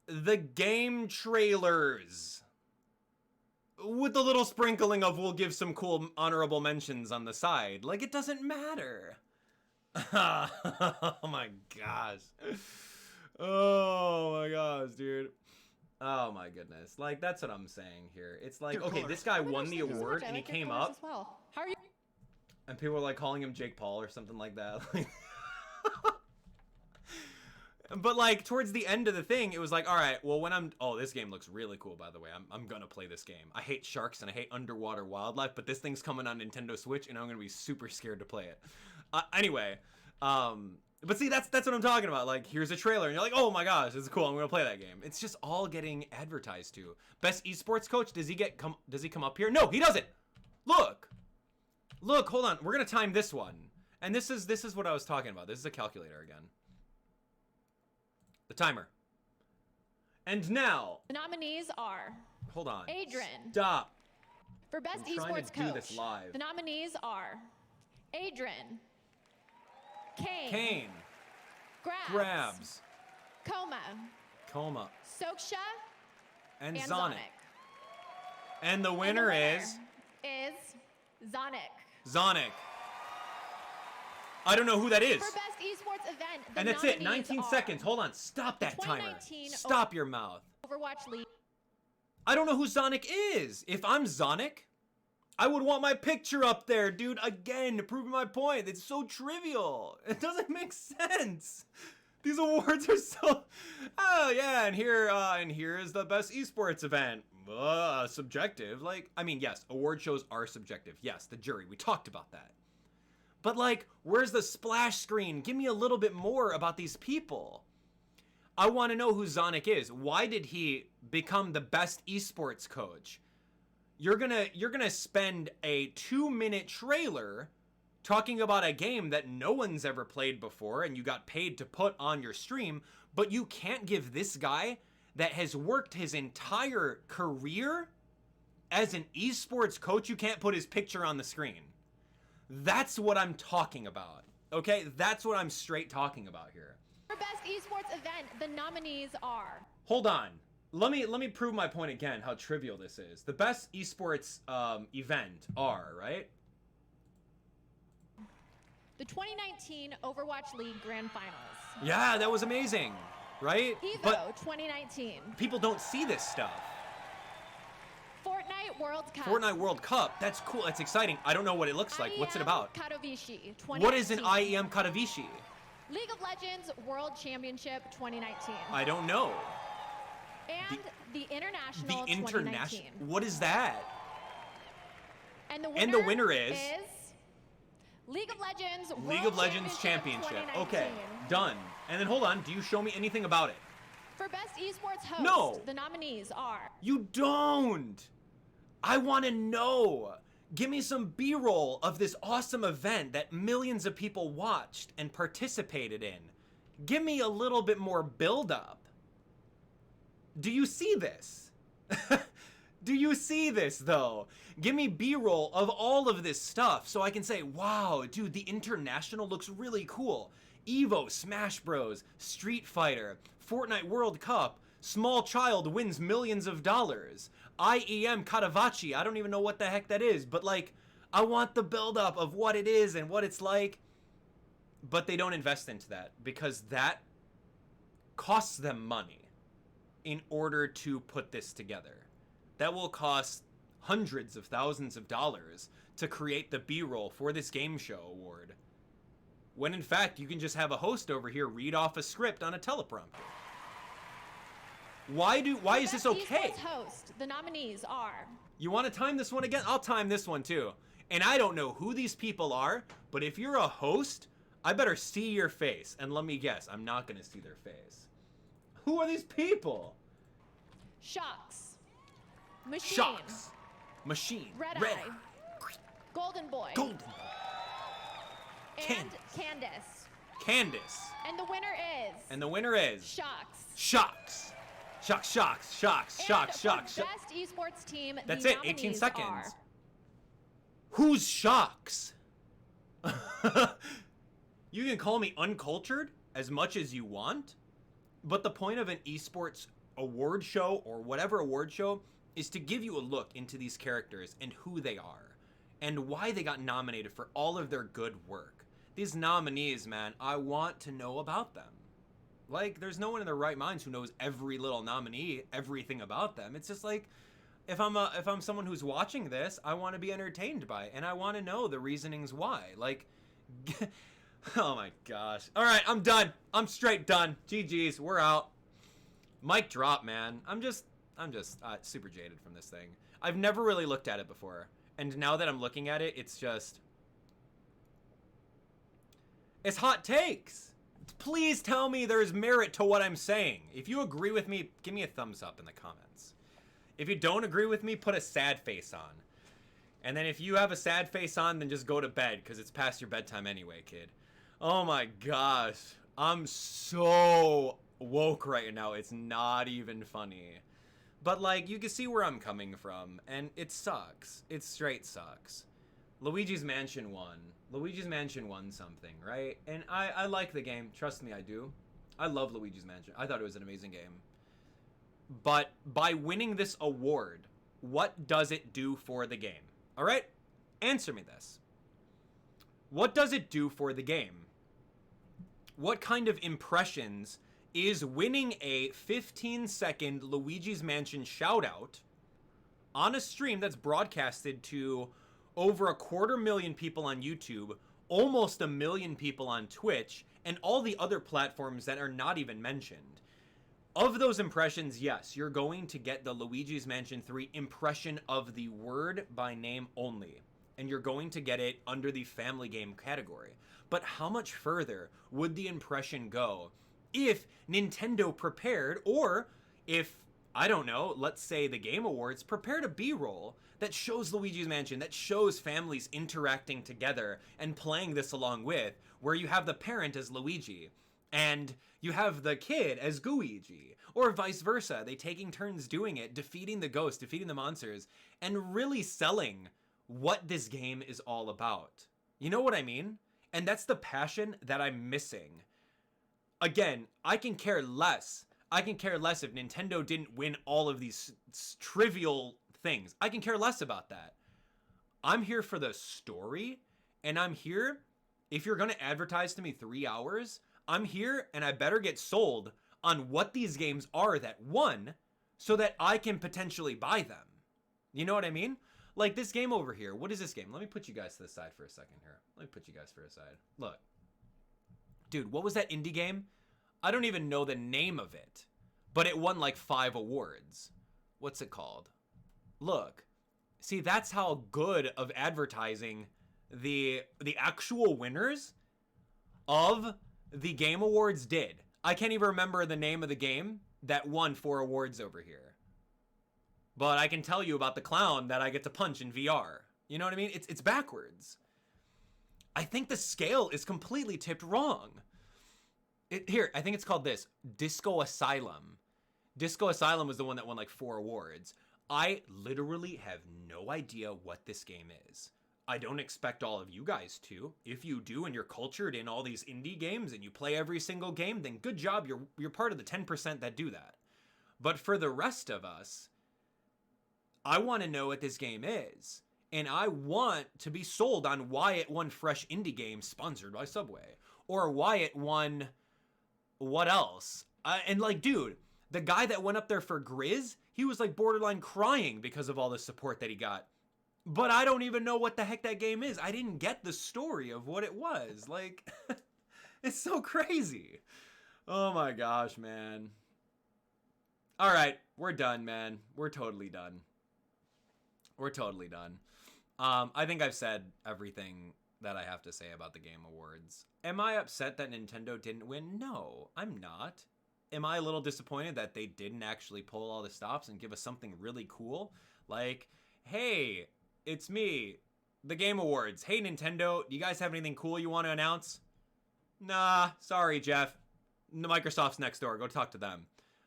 the game trailers. With the little sprinkling of we'll give some cool honorable mentions on the side. Like, it doesn't matter. Oh my gosh. Oh my gosh, dude. Oh my goodness. Like, that's what I'm saying here. It's like, okay, this guy won the award and he came up. Well. How are you? And people were like calling him Jake Paul or something like that. But like towards the end of the thing, it was like, all right, well, when this game looks really cool, by the way. I'm gonna play this game. I hate sharks and I hate underwater wildlife, but this thing's coming on Nintendo Switch and I'm gonna be super scared to play it. Anyway, but see, that's what I'm talking about. Like, here's a trailer and you're like, oh my gosh, this is cool. I'm gonna play that game. It's just all getting advertised to. Best esports coach, does he come up here? No, he doesn't. Look, hold on. We're gonna time this one. And this is what I was talking about. This is a calculator again. The timer. And now. The nominees are. Hold on. Adrian. Stop. For best I'm trying esports to do coach. this live. The nominees are Adrian. Kane. Grabs. Coma. Soksha. And and Zonic. And the winner is Zonic. Zonic. I don't know who that is. For best esports event, And that's it. 19 seconds. Hold on. Stop that timer. Stop your mouth. Overwatch League. I don't know who Zonic is. If I'm Zonic, I would want my picture up there, dude. Again, proving my point. It's so trivial. It doesn't make sense. These awards are so... Oh, yeah, and here is the best esports event. Subjective. Like, I mean, yes, award shows are subjective. Yes, the jury. We talked about that. But like, where's the splash screen? Give me a little bit more about these people. I want to know who Zonic is. Why did he become the best esports coach? You're gonna spend a 2-minute trailer talking about a game that no one's ever played before and you got paid to put on your stream, but you can't give this guy that has worked his entire career as an esports coach, you can't put his picture on the screen. That's what I'm talking about, okay? That's what I'm straight talking about here. For best esports event, the nominees are. Hold on. Let me prove my point again, how trivial this is. The best esports event are, right? The 2019 Overwatch League Grand Finals. Yeah, that was amazing, right? Evo but 2019. People don't see this stuff. Fortnite World Cup. Fortnite World Cup. That's cool. That's exciting. I don't know what it looks like. What's it about? Katowice, What is an IEM Katowice? League of Legends World Championship 2019. I don't know. And the International 2019. What is that? And the winner is League of Legends World League of Legends Championship. Okay, done. And then hold on. Do you show me anything about it? For best esports host, No. The nominees are. You don't. I want to know. Give me some B-roll of this awesome event that millions of people watched and participated in. Give me a little bit more build-up. Do you see this? Do you see this, though? Give me B-roll of all of this stuff so I can say, wow, dude, the International looks really cool. Evo, Smash Bros, Street Fighter, Fortnite World Cup, small child wins millions of dollars. IEM Katowice, I don't even know what the heck that is, but like, I want the build-up of what it is and what it's like. But they don't invest into that because that costs them money in order to put this together. That will cost hundreds of thousands of dollars to create the B-roll for this game show award. When in fact, you can just have a host over here read off a script on a teleprompter. Why is this okay? Esports host, the nominees are. You want to time this one again? I'll time this one too. And I don't know who these people are, but if you're a host, I better see your face. And let me guess, I'm not going to see their face. Who are these people? Shocks. Machine. Shocks. Machine. Red Red Eye. Golden Boy. Golden Boy. And Candace. Candace. And the winner is. And the winner is. Shocks. Shocks. Shocks. Best esports team. That's the it. 18 nominees seconds. are- Who's Shocks? You can call me uncultured as much as you want, but the point of an esports award show or whatever award show is to give you a look into these characters and who they are and why they got nominated for all of their good work. These nominees, man, I want to know about them. Like, there's no one in their right minds who knows every little nominee, everything about them. It's just like, if I'm someone who's watching this, I want to be entertained by it, and I want to know the reasonings why. Like, oh my gosh. All right, I'm done. I'm straight done. GG's, we're out. Mic drop, man. I'm just super jaded from this thing. I've never really looked at it before, and now that I'm looking at it, it's hot takes. Please tell me there's merit to what I'm saying. If you agree with me, give me a thumbs up in the comments. If you don't agree with me, put a sad face on. And then if you have a sad face on, then just go to bed, because it's past your bedtime anyway, kid. Oh my gosh. I'm so woke right now. It's not even funny. But, like, you can see where I'm coming from, and it sucks. It straight sucks. Luigi's Mansion won. Luigi's Mansion won something, right? And I like the game. Trust me, I do. I love Luigi's Mansion. I thought it was an amazing game. But by winning this award, what does it do for the game? All right? Answer me this. What does it do for the game? What kind of impressions is winning a 15-second Luigi's Mansion shoutout on a stream that's broadcasted to over 250,000 people on YouTube, almost 1 million people on Twitch, and all the other platforms that are not even mentioned? Of those impressions, yes, you're going to get the Luigi's Mansion 3 impression of the word by name only. And you're going to get it under the family game category. But how much further would the impression go if Nintendo prepared, or if, I don't know, let's say the Game Awards prepared a B-roll that shows Luigi's Mansion, that shows families interacting together and playing this along with, where you have the parent as Luigi, and you have the kid as Gooigi, or vice versa. They taking turns doing it, defeating the ghosts, defeating the monsters, and really selling what this game is all about. You know what I mean? And that's the passion that I'm missing. Again, I can care less. I can care less if Nintendo didn't win all of these trivial things. I can care less about that. I'm here for the story, and I'm here, if you're going to advertise to me 3 hours, I'm here and I better get sold on what these games are that won so that I can potentially buy them. You know what I mean? Like this game over here. What is this game? Let me put you guys to the side for a second here. Let me put you guys for a side. Look. Dude, what was that indie game? I don't even know the name of it, but it won like 5 awards. What's it called? Look. See, that's how good of advertising the actual winners of the Game Awards did. I can't even remember the name of the game that won 4 awards over here. But I can tell you about the clown that I get to punch in VR. You know what I mean? It's backwards. I think the scale is completely tipped wrong. Here, I think it's called this. Disco Asylum. Disco Asylum was the one that won like 4 awards. I literally have no idea what this game is. I don't expect all of you guys to. If you do and you're cultured in all these indie games and you play every single game, then good job. You're part of the 10% that do that. But for the rest of us, I want to know what this game is. And I want to be sold on why it won Fresh Indie Game sponsored by Subway. Or why it won what else? And like, dude, the guy that went up there for Grizz, he was like borderline crying because of all the support that he got. But I don't even know what the heck that game is. I didn't get the story of what it was. Like, it's so crazy. Oh my gosh, man. All right, we're done, man. We're totally done. We're totally done. I think I've said everything that I have to say about the Game Awards. Am I upset that Nintendo didn't win? No, I'm not. Am I a little disappointed that they didn't actually pull all the stops and give us something really cool? Like, hey, it's me, the Game Awards. Hey, Nintendo, do you guys have anything cool you want to announce? Nah, sorry, Jeff. Microsoft's next door. Go talk to them.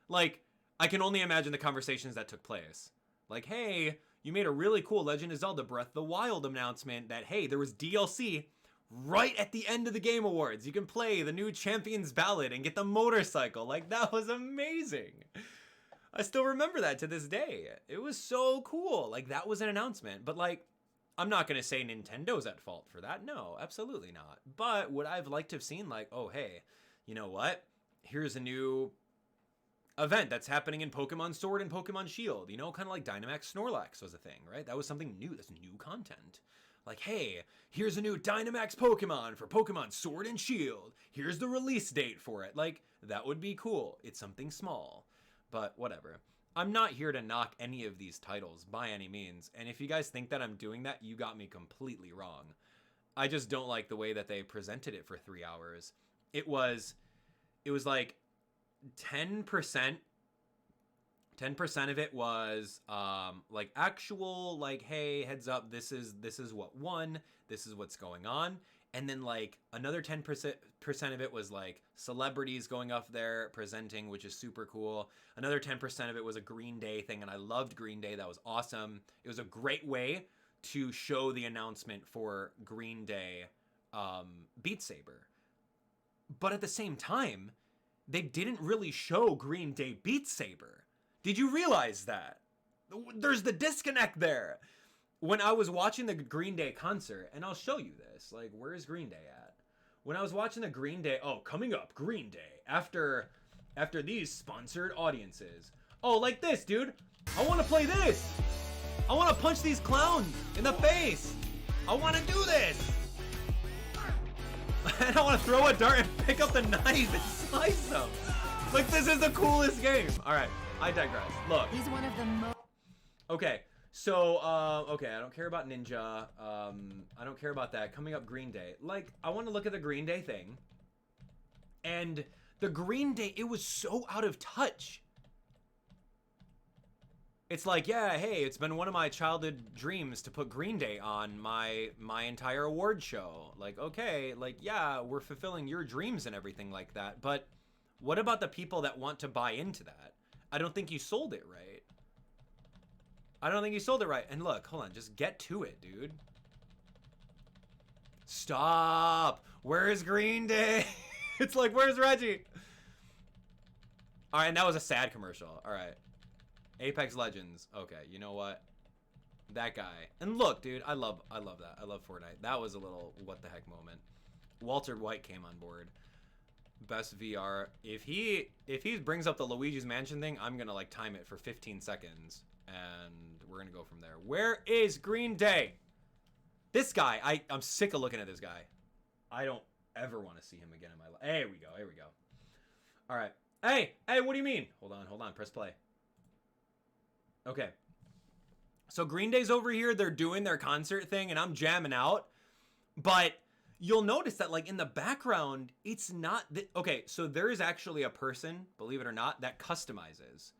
Like, I can only imagine the conversations that took place. Like, hey, you made a really cool Legend of Zelda Breath of the Wild announcement that, hey, there was DLC right at the end of the Game Awards. You can play the new Champion's Ballad and get the motorcycle. Like, that was amazing. I still remember that to this day. It was so cool. Like, that was an announcement. But, like, I'm not going to say Nintendo's at fault for that. No, absolutely not. But would I have liked to have seen, like, oh, hey, you know what? Here's a new event that's happening in Pokemon Sword and Pokemon Shield. You know, kind of like Dynamax Snorlax was a thing, right? That was something new. That's new content. Like, hey, here's a new Dynamax Pokemon for Pokemon Sword and Shield. Here's the release date for it. Like, that would be cool. It's something small. But whatever. I'm not here to knock any of these titles by any means. And if you guys think that I'm doing that, you got me completely wrong. I just don't like the way that they presented it for 3 hours. It was like 10% of it was like actual, like, hey, heads up, this is what won, this is what's going on. And then like another 10% of it was like celebrities going up there presenting, which is super cool. Another 10% of it was a Green Day thing, and I loved Green Day. That was awesome. It was a great way to show the announcement for Green Day Beat Saber. But at the same time, they didn't really show Green Day Beat Saber. Did you realize that? There's the disconnect there. When I was watching the Green Day concert, and I'll show you this, like, where's Green Day at? When I was watching the Green Day, oh, coming up, Green Day, after these sponsored audiences. Oh, like this, dude. I want to play this. I want to punch these clowns in the face. I want to do this. And I want to throw a dart and pick up the knife and slice them. Like, this is the coolest game. All right, I digress. Look. He's one of the most... Okay, so, okay, I don't care about Ninja. I don't care about that. Coming up, Green Day. Like, I want to look at the Green Day thing. And the Green Day, it was so out of touch. It's like, yeah, hey, it's been one of my childhood dreams to put Green Day on my entire award show. Like, okay, like, yeah, we're fulfilling your dreams and everything like that. But what about the people that want to buy into that? I don't think you sold it right. I don't think you sold it right. And look, hold on, just get to it, dude. Stop. Where's Green Day? It's like, where's Reggie? All right, and that was a sad commercial. All right. Apex Legends. Okay, you know what? That guy. And look, dude, I love that. I love Fortnite. That was a little what the heck moment. Walter White came on board. Best VR. If he brings up the Luigi's Mansion thing, I'm gonna like time it for 15 seconds. And we're gonna go from there. Where is Green Day? This guy, I'm sick of looking at this guy. I don't ever want to see him again in my life. Here we go, here we go. All right. Hey, what do you mean? Hold on, press play. Okay. So Green Day's over here, they're doing their concert thing, and I'm jamming out. But you'll notice that, like, in the background, it's not... Okay, so there is actually a person, believe it or not, that customizes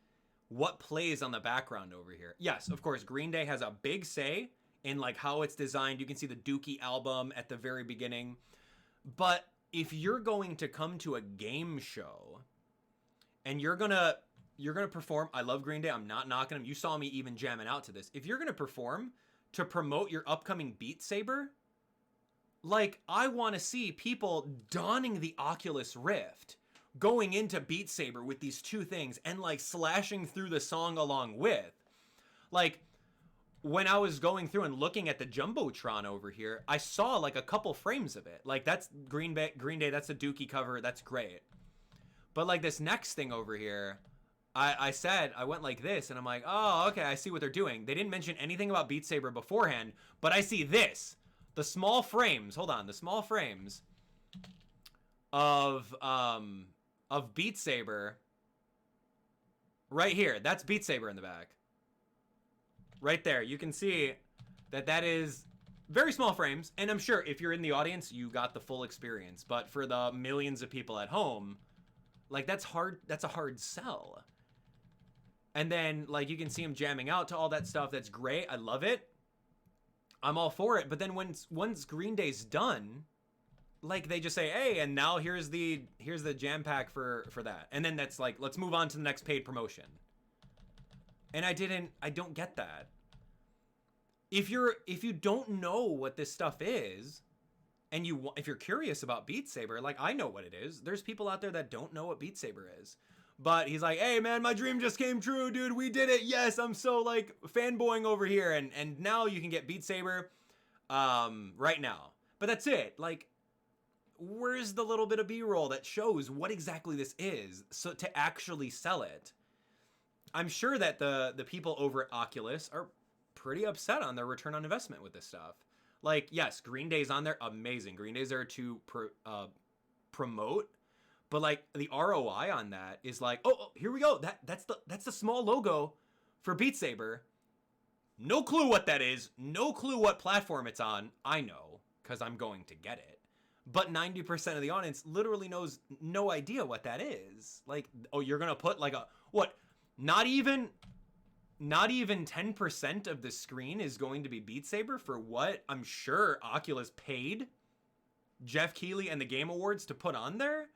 what plays on the background over here. Yes, of course, Green Day has a big say in, like, how it's designed. You can see the Dookie album at the very beginning. But if you're going to come to a game show and you're gonna perform... I love Green Day. I'm not knocking them. You saw me even jamming out to this. If you're gonna perform to promote your upcoming Beat Saber, like, I want to see people donning the Oculus Rift, going into Beat Saber with these two things and, like, slashing through the song along with. Like, when I was going through and looking at the Jumbotron over here, I saw, like, a couple frames of it. Like, that's Green Day, that's a Dookie cover, that's great. But, like, this next thing over here, I went like this, and I'm like, oh, okay, I see what they're doing. They didn't mention anything about Beat Saber beforehand, but I see this. The small frames, hold on, the small frames of Beat Saber right here. That's Beat Saber in the back. Right there. You can see that is very small frames, and I'm sure if you're in the audience, you got the full experience. But for the millions of people at home, like, that's a hard sell. And then, like, you can see him jamming out to all that stuff. That's great. I love it. I'm all for it. But then once Green Day's done, like, they just say, hey, and now here's the jam pack for that. And then that's like, let's move on to the next paid promotion. And I don't get that. If you don't know what this stuff is, and if you're curious about Beat Saber, like, I know what it is. There's people out there that don't know what Beat Saber is. But he's like, hey, man, my dream just came true, dude. We did it. Yes, I'm so, like, fanboying over here. And now you can get Beat Saber right now. But that's it. Like, where's the little bit of B-roll that shows what exactly this is so to actually sell it? I'm sure that the people over at Oculus are pretty upset on their return on investment with this stuff. Like, yes, Green Day's on there. Amazing. Green Day's there to promote. But like the ROI on that is like, oh, here we go. That's the small logo for Beat Saber. No clue what that is. No clue what platform it's on. I know, because I'm going to get it. But 90% of the audience literally knows no idea what that is. Like, oh, you're gonna put like a what? Not even 10% of the screen is going to be Beat Saber for what I'm sure Oculus paid Jeff Keighley and the Game Awards to put on there.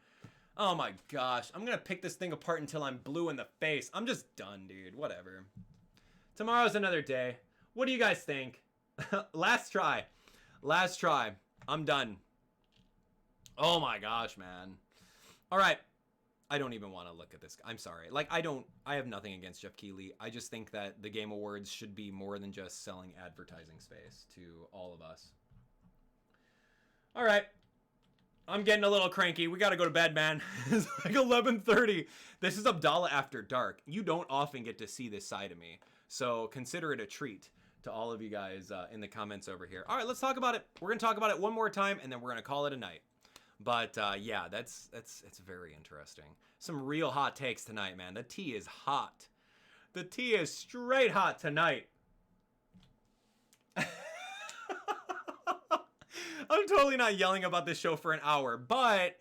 Oh my gosh, I'm gonna pick this thing apart until I'm blue in the face. I'm just done, dude. Whatever. Tomorrow's another day. What do you guys think? Last try. I'm done. Oh my gosh, man. All right. I don't even want to look at this. I'm sorry. Like, I have nothing against Jeff Keighley. I just think that the Game Awards should be more than just selling advertising space to all of us. All right. I'm getting a little cranky. We got to go to bed, man. It's like 11:30. This is Abdallah After Dark. You don't often get to see this side of me. So consider it a treat to all of you guys in the comments over here. All right, let's talk about it. We're going to talk about it one more time, and then we're going to call it a night. But yeah, it's very interesting. Some real hot takes tonight, man. The tea is hot. The tea is straight hot tonight. I'm totally not yelling about this show for an hour, but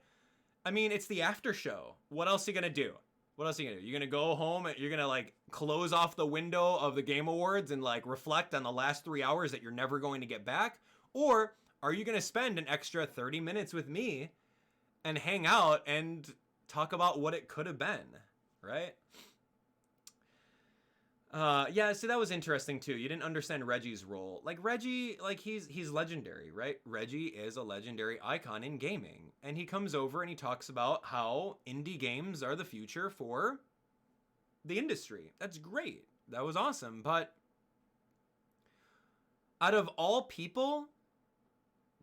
I mean, it's the after show. What else are you gonna do? What else are you gonna do? You're gonna go home and you're gonna like close off the window of the Game Awards and like reflect on the last 3 hours that you're never going to get back? Or are you gonna spend an extra 30 minutes with me and hang out and talk about what it could have been, right? Yeah, so that was interesting too. You didn't understand Reggie's role. Like Reggie, like he's legendary, right? Reggie is a legendary icon in gaming. And he comes over and he talks about how indie games are the future for the industry. That's great. That was awesome. But out of all people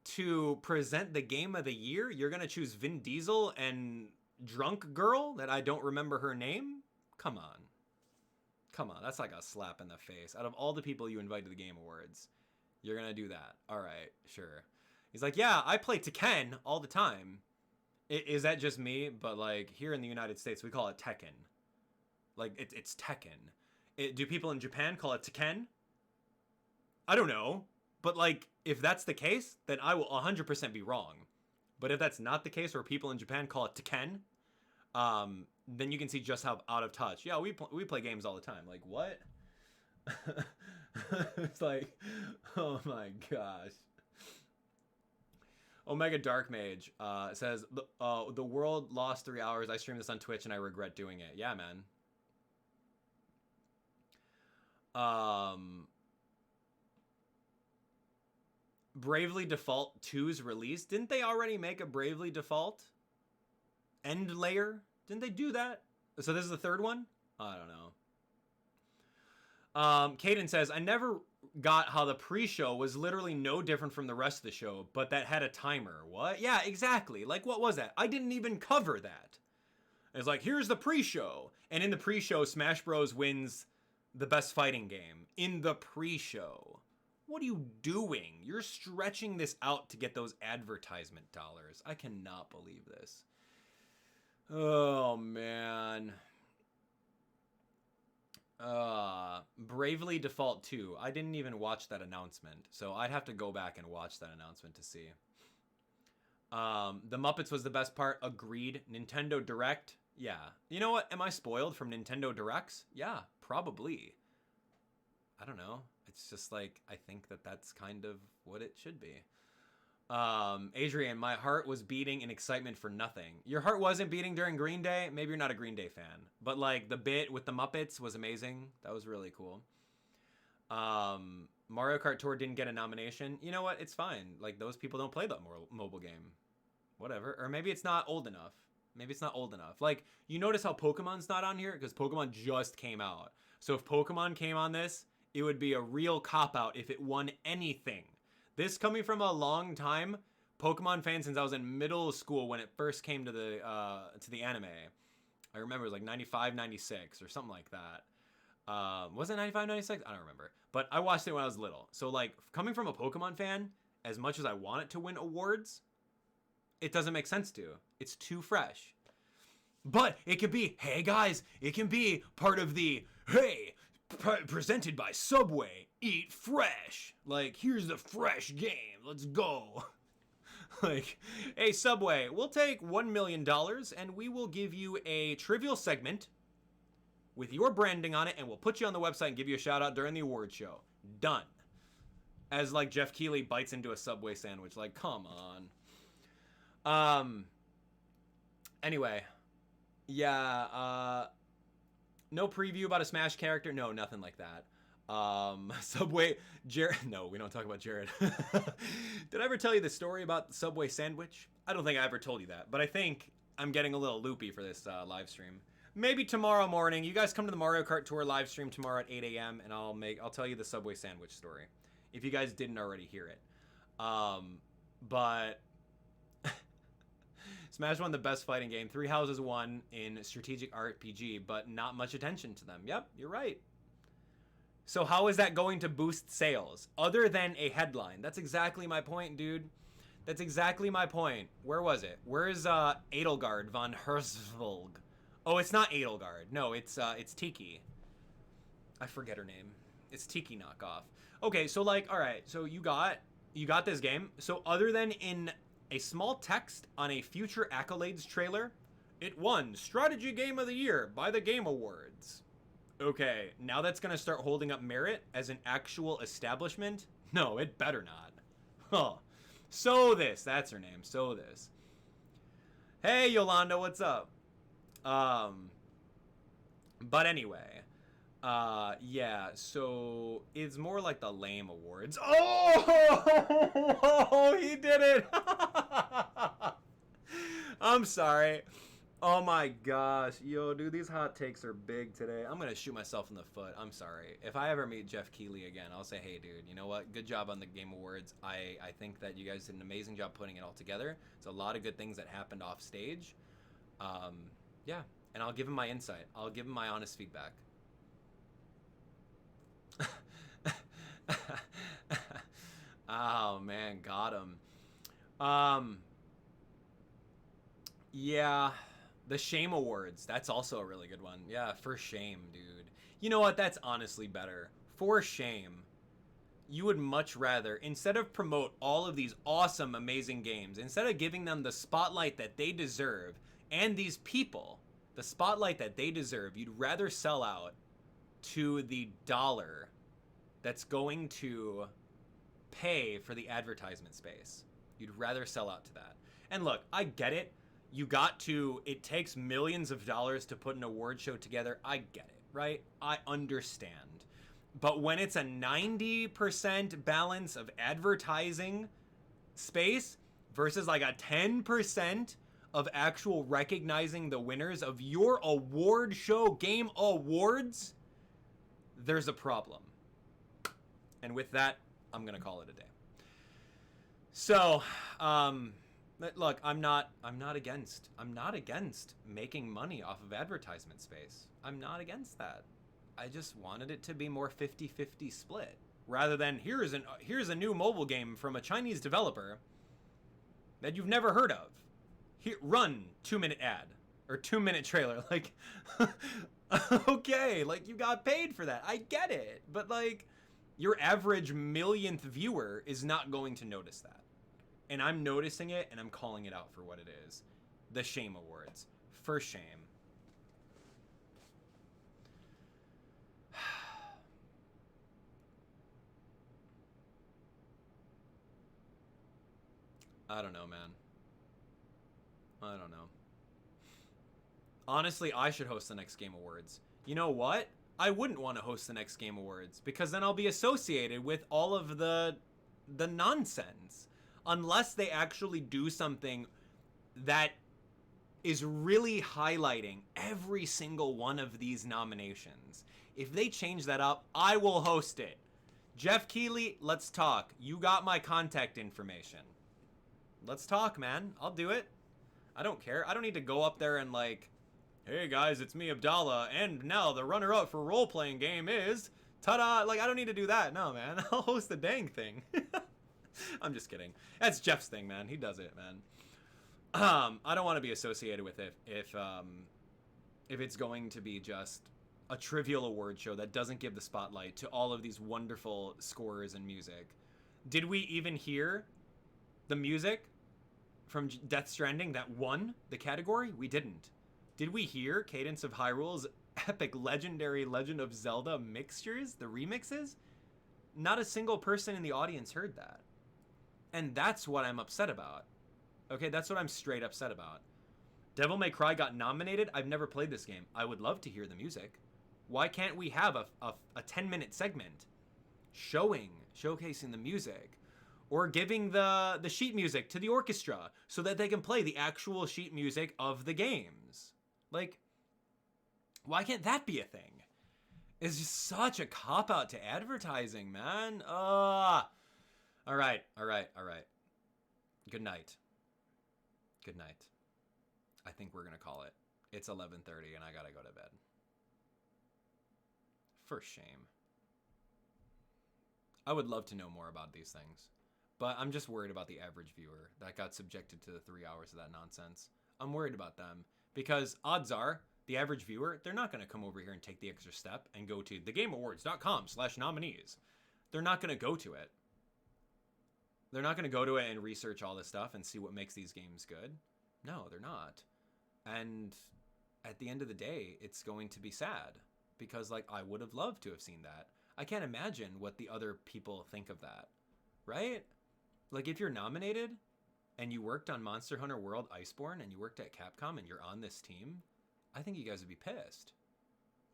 to present the game of the year, you're going to choose Vin Diesel and Drunk Girl that I don't remember her name? Come on. Come on, that's like a slap in the face. Out of all the people you invite to the Game Awards, you're going to do that. All right, sure. He's like, yeah, I play Tekken all the time. Is that just me? But like here in the United States, we call it Tekken. Like it's Tekken. Do people in Japan call it Tekken? I don't know. But like, if that's the case, then I will 100% be wrong. But if that's not the case, where people in Japan call it Tekken, then you can see just how out of touch. Yeah, we play games all the time. Like, what? It's like, oh my gosh. Omega Dark Mage says, the world lost 3 hours. I streamed this on Twitch and I regret doing it. Yeah, man. Bravely Default 2's release. Didn't they already make a Bravely Default End Layer? Didn't they do that? So this is the third one? I don't know. Caden says, I never got how the pre-show was literally no different from the rest of the show, but that had a timer. What? Yeah, exactly. Like, what was that? I didn't even cover that. It's like, here's the pre-show. And in the pre-show, Smash Bros. Wins the best fighting game. In the pre-show. What are you doing? You're stretching this out to get those advertisement dollars. I cannot believe this. Oh, man. Bravely Default 2. I didn't even watch that announcement, so I'd have to go back and watch that announcement to see. The Muppets was the best part. Agreed. Nintendo Direct. Yeah. You know what? Am I spoiled from Nintendo Directs? Yeah, probably. I don't know. It's just like, I think that that's kind of what it should be. Adrian, my heart was beating in excitement for nothing. Your heart wasn't beating during Green Day? Maybe you're not a Green Day fan. But like the bit with the Muppets was amazing. That was really cool. Mario Kart Tour didn't get a nomination. You know what? It's fine. Like, those people don't play that mobile game. Whatever. Or maybe it's not old enough. Maybe it's not old enough. Like, you notice how Pokemon's not on here? Because Pokemon just came out. So if Pokemon came on this, it would be a real cop-out if it won anything. This coming from a long time Pokemon fan since I was in middle school when it first came to the anime. I remember it was like 95, 96 or something like that. Was it 95, 96? I don't remember. But I watched it when I was little. So like coming from a Pokemon fan, as much as I want it to win awards, it doesn't make sense to. It's too fresh. But it could be, hey guys, it can be part of the, hey, presented by Subway, eat fresh. Like, here's the fresh game, let's go. Like, hey Subway, we'll take $1 million and we will give you a trivial segment with your branding on it and we'll put you on the website and give you a shout out during the award show. Done. As like Jeff Keighley bites into a Subway sandwich, like, come on. Anyway, yeah, no preview about a Smash character. No, nothing like that. Subway, Jared. No, we don't talk about Jared. Did I ever tell you the story about the Subway sandwich? I don't think I ever told you that, but I think I'm getting a little loopy for this live stream. Maybe tomorrow morning. You guys come to the Mario Kart Tour live stream tomorrow at 8 a.m. and I'll tell you the Subway sandwich story if you guys didn't already hear it. But Smash won the best fighting game. Three Houses won in strategic RPG, but not much attention to them. Yep, you're right. So how is that going to boost sales other than a headline? That's exactly my point, dude. That's exactly my point. Where was it? Where's Edelgard von Herzvog? Oh, it's not Edelgard. No, it's Tiki. I forget her name. It's Tiki knockoff. Okay, so like, all right, so you got this game. So other than in a small text on a future accolades trailer, it won Strategy Game of the Year by the Game Awards. Okay, now that's gonna start holding up merit as an actual establishment? No, it better not. Huh. So this, that's her name, So this. Hey Yolanda, what's up? But anyway, yeah, so it's more like the lame awards. Oh, he did it. I'm sorry. Oh my gosh. Yo, dude, these hot takes are big today. I'm going to shoot myself in the foot. I'm sorry. If I ever meet Jeff Keighley again, I'll say, hey, dude, you know what? Good job on the Game Awards. I think that you guys did an amazing job putting it all together. It's a lot of good things that happened off stage. Yeah, and I'll give him my insight. I'll give him my honest feedback. Oh, man, got him. Yeah, the Shame Awards. That's also a really good one. Yeah, for shame, dude. You know what? That's honestly better. For shame. You would much rather, instead of promote all of these awesome, amazing games, instead of giving them the spotlight that they deserve, and these people, the spotlight that they deserve, you'd rather sell out to the dollar that's going to pay for the advertisement space. You'd rather sell out to that. And look, I get it. It takes millions of dollars to put an award show together. I get it, right? I understand. But when it's a 90% balance of advertising space versus like a 10% of actual recognizing the winners of your award show game awards, there's a problem. And with that, I'm gonna call it a day. So, look, I'm not against making money off of advertisement space. I'm not against that. I just wanted it to be more 50-50 split, rather than here's a new mobile game from a Chinese developer that you've never heard of. Here, run 2-minute ad or 2-minute trailer. Like, okay, like you got paid for that. I get it, but like your average millionth viewer is not going to notice that. And I'm noticing it, and I'm calling it out for what it is. The Shame Awards. For shame. I don't know, man. I don't know. Honestly, I should host the next Game Awards. You know what? I wouldn't want to host the next Game Awards, because then I'll be associated with all of the nonsense. Unless they actually do something that is really highlighting every single one of these nominations. If they change that up, I will host it. Jeff Keighley, let's talk. You got my contact information. Let's talk, man. I'll do it. I don't care. I don't need to go up there and like, hey guys, it's me, Abdallah, and now the runner-up for role-playing game is, ta-da! Like, I don't need to do that. No, man. I'll host the dang thing. I'm just kidding. That's Jeff's thing, man. He does it, man. I don't want to be associated with it if it's going to be just a trivial award show that doesn't give the spotlight to all of these wonderful scores and music. Did we even hear the music from Death Stranding that won the category? We didn't. Did we hear Cadence of Hyrule's epic legendary Legend of Zelda mixtures, the remixes? Not a single person in the audience heard that. And that's what I'm upset about. Okay, that's what I'm straight upset about. Devil May Cry got nominated. I've never played this game. I would love to hear the music. Why can't we have a 10-minute segment showcasing the music, or giving the sheet music to the orchestra so that they can play the actual sheet music of the games? Like, why can't that be a thing? It's just such a cop-out to advertising, man. All right. Good night. Good night. I think we're going to call it. It's 11:30 and I got to go to bed. For shame. I would love to know more about these things, but I'm just worried about the average viewer that got subjected to the 3 hours of that nonsense. I'm worried about them because odds are the average viewer, they're not going to come over here and take the extra step and go to thegameawards.com/nominees. They're not going to go to it. They're not going to go to it and research all this stuff and see what makes these games good. No, they're not. And at the end of the day, it's going to be sad because, like, I would have loved to have seen that. I can't imagine what the other people think of that, right? Like, if you're nominated and you worked on Monster Hunter World Iceborne and you worked at Capcom and you're on this team, I think you guys would be pissed.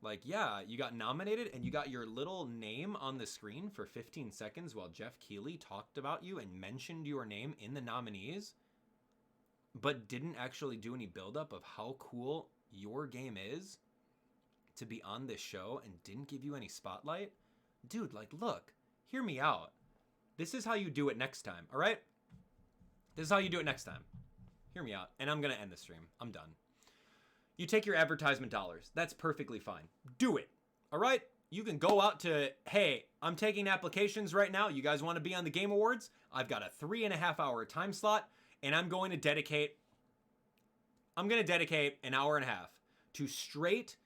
Like, yeah, you got nominated and you got your little name on the screen for 15 seconds while Jeff Keighley talked about you and mentioned your name in the nominees, but didn't actually do any buildup of how cool your game is to be on this show and didn't give you any spotlight. Dude, like, look, hear me out. This is how you do it next time, all right? This is how you do it next time. Hear me out, and I'm going to end the stream. I'm done. You take your advertisement dollars. That's perfectly fine. Do it. All right? You can go out to, hey, I'm taking applications right now. You guys want to be on the Game Awards? I've got a 3.5-hour time slot, and I'm going to dedicate an hour and a half to straight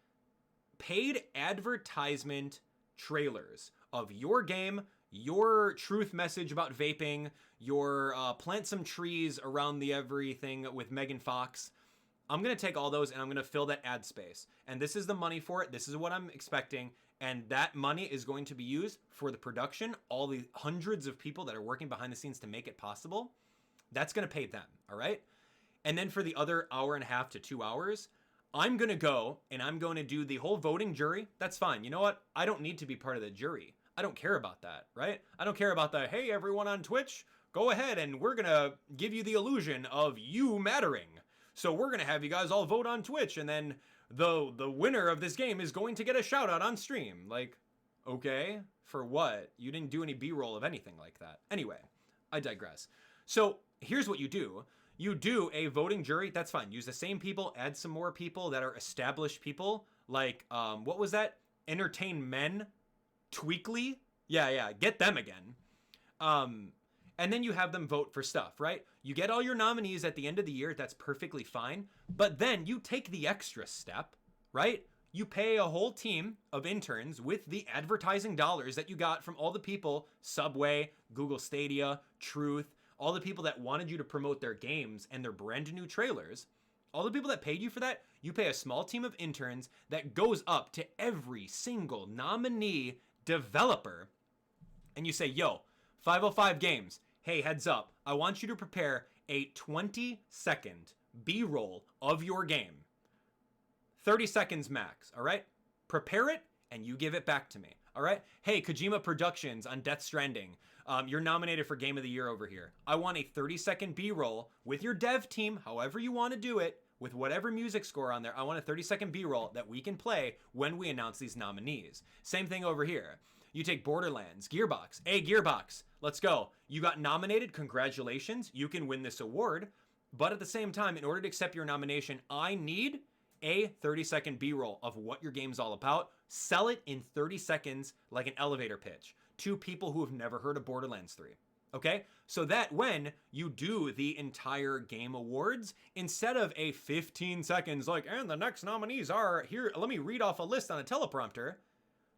paid advertisement trailers of your game, your truth message about vaping, your plant some trees around the everything with Megan Fox. I'm going to take all those and I'm going to fill that ad space. And this is the money for it. This is what I'm expecting. And that money is going to be used for the production, all the hundreds of people that are working behind the scenes to make it possible. That's going to pay them, all right? And then for the other hour and a half to 2 hours, I'm going to go and I'm going to do the whole voting jury. That's fine. You know what? I don't need to be part of the jury. I don't care about that, right? I don't care about the, hey, everyone on Twitch, go ahead and we're going to give you the illusion of you mattering. So we're going to have you guys all vote on Twitch, and then the winner of this game is going to get a shout out on stream. Like, okay, for what? You didn't do any B-roll of anything like that. Anyway, I digress. So here's what you do. You do a voting jury. That's fine. Use the same people. Add some more people that are established people. Like, what was that? Entertain Men? Tweakly? Yeah. Get them again. And then you have them vote for stuff, right? You get all your nominees at the end of the year. That's perfectly fine. But then you take the extra step, right? You pay a whole team of interns with the advertising dollars that you got from all the people, Subway, Google Stadia, Truth, all the people that wanted you to promote their games and their brand new trailers. All the people that paid you for that, you pay a small team of interns that goes up to every single nominee developer. And you say, yo, 505 Games, hey, heads up, I want you to prepare a 20-second B-roll of your game. 30 seconds max, all right? Prepare it and you give it back to me. All right? Hey, Kojima Productions on Death Stranding. You're nominated for Game of the Year over here. I want a 30-second B-roll with your dev team, however you want to do it, with whatever music score on there. I want a 30-second B-roll that we can play when we announce these nominees. Same thing over here. You take Borderlands, Gearbox. Hey, Gearbox, let's go. You got nominated. Congratulations. You can win this award. But at the same time, in order to accept your nomination, I need a 30-second B-roll of what your game's all about. Sell it in 30 seconds like an elevator pitch to people who have never heard of Borderlands 3. Okay? So that when you do the entire Game Awards, instead of a 15 seconds like, and the next nominees are here, let me read off a list on a teleprompter.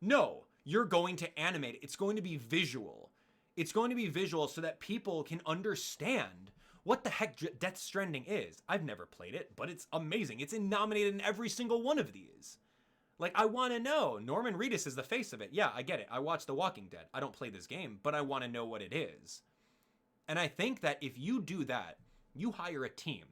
No, you're going to animate it. It's going to be visual. It's going to be visual so that people can understand what the heck Death Stranding is. I've never played it, but it's amazing. It's nominated in every single one of these. Like, I want to know. Norman Reedus is the face of it. Yeah, I get it. I watch The Walking Dead. I don't play this game, but I want to know what it is. And I think that if you do that, you hire a team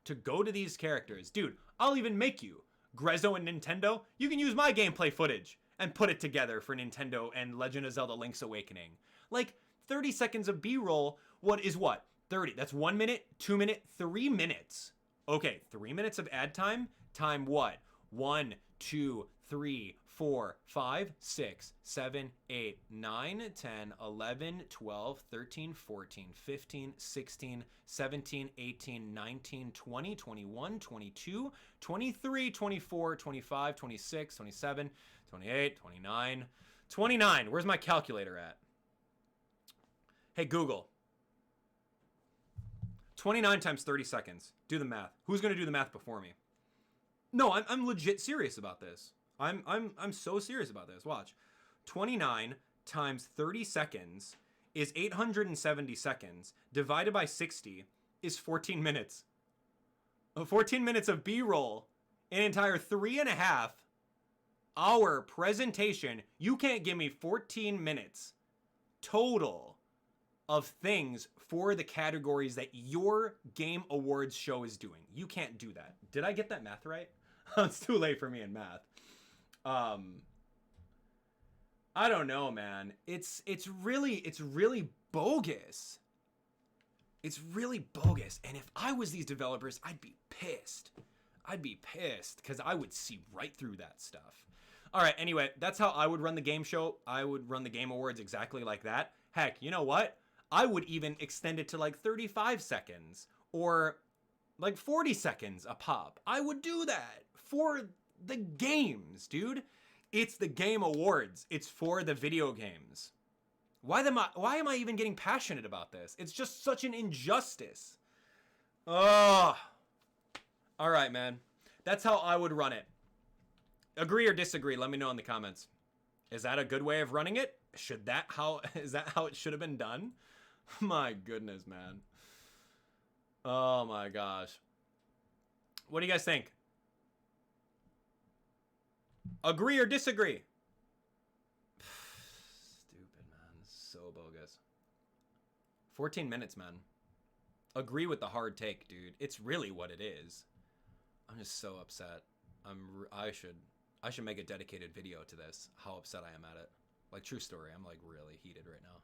to go to these characters. Dude, I'll even make you. Grezzo and Nintendo, you can use my gameplay footage and put it together for Nintendo and Legend of Zelda Link's Awakening. Like, 30 seconds of B-roll, what? 30. That's 1 minute, 2 minute, 3 minutes. Okay, 3 minutes of ad time? Time what? 1, 2, 3, 4, 5, 6, 7, 8, 9, 10, 11, 12, 13, 14, 15, 16, 17, 18, 19, 20, 21, 22, 23, 24, 25, 26, 27, 28, 29, 29. Where's my calculator at? Hey, Google. 29 times 30 seconds. Do the math. Who's going to do the math before me? No, I'm legit serious about this. I'm so serious about this. Watch. 29 times 30 seconds is 870 seconds. Divided by 60 is 14 minutes. 14 minutes of B-roll. An entire 3.5 hour presentation. You can't give me 14 minutes total of things for the categories that your Game Awards show is doing. You can't do that. Did I get that math right? It's too late for me in math. I don't know, man. It's really bogus. It's really bogus. And if I was these developers, I'd be pissed. I'd be pissed because I would see right through that stuff. All right, anyway, that's how I would run the game show. I would run the Game Awards exactly like that. Heck, you know what? I would even extend it to like 35 seconds or like 40 seconds a pop. I would do that for the games, dude. It's the Game Awards. It's for the video games. Why am I even getting passionate about this? It's just such an injustice. Ugh. All right, man. That's how I would run it. Agree or disagree? Let me know in the comments. Is that a good way of running it? Is that how it should have been done? My goodness, man. Oh my gosh. What do you guys think? Agree or disagree? Stupid, man. So bogus. 14 minutes, man. Agree with the hard take, dude. It's really what it is. I'm just so upset. I should make a dedicated video to this. How upset I am at it. Like, true story. I'm like really heated right now.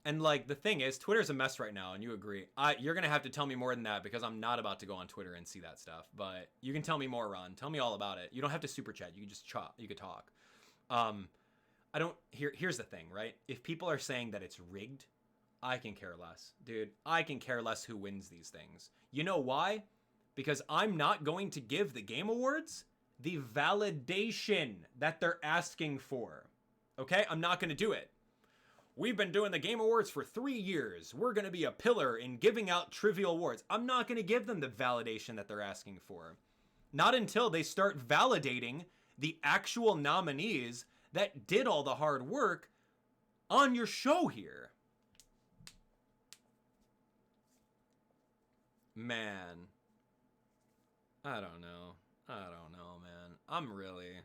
And like, the thing is, Twitter's a mess right now, and you agree. You're going to have to tell me more than that because I'm not about to go on Twitter and see that stuff. But you can tell me more, Ron. Tell me all about it. You don't have to super chat. You can just you could talk. Here's the thing, right? If people are saying that it's rigged, I can care less. Dude, I can care less who wins these things. You know why? Because I'm not going to give the Game Awards the validation that they're asking for. Okay? I'm not going to do it. We've been doing the Game Awards for 3 years. We're going to be a pillar in giving out trivial awards. I'm not going to give them the validation that they're asking for. Not until they start validating the actual nominees that did all the hard work on your show here. Man. I don't know, man.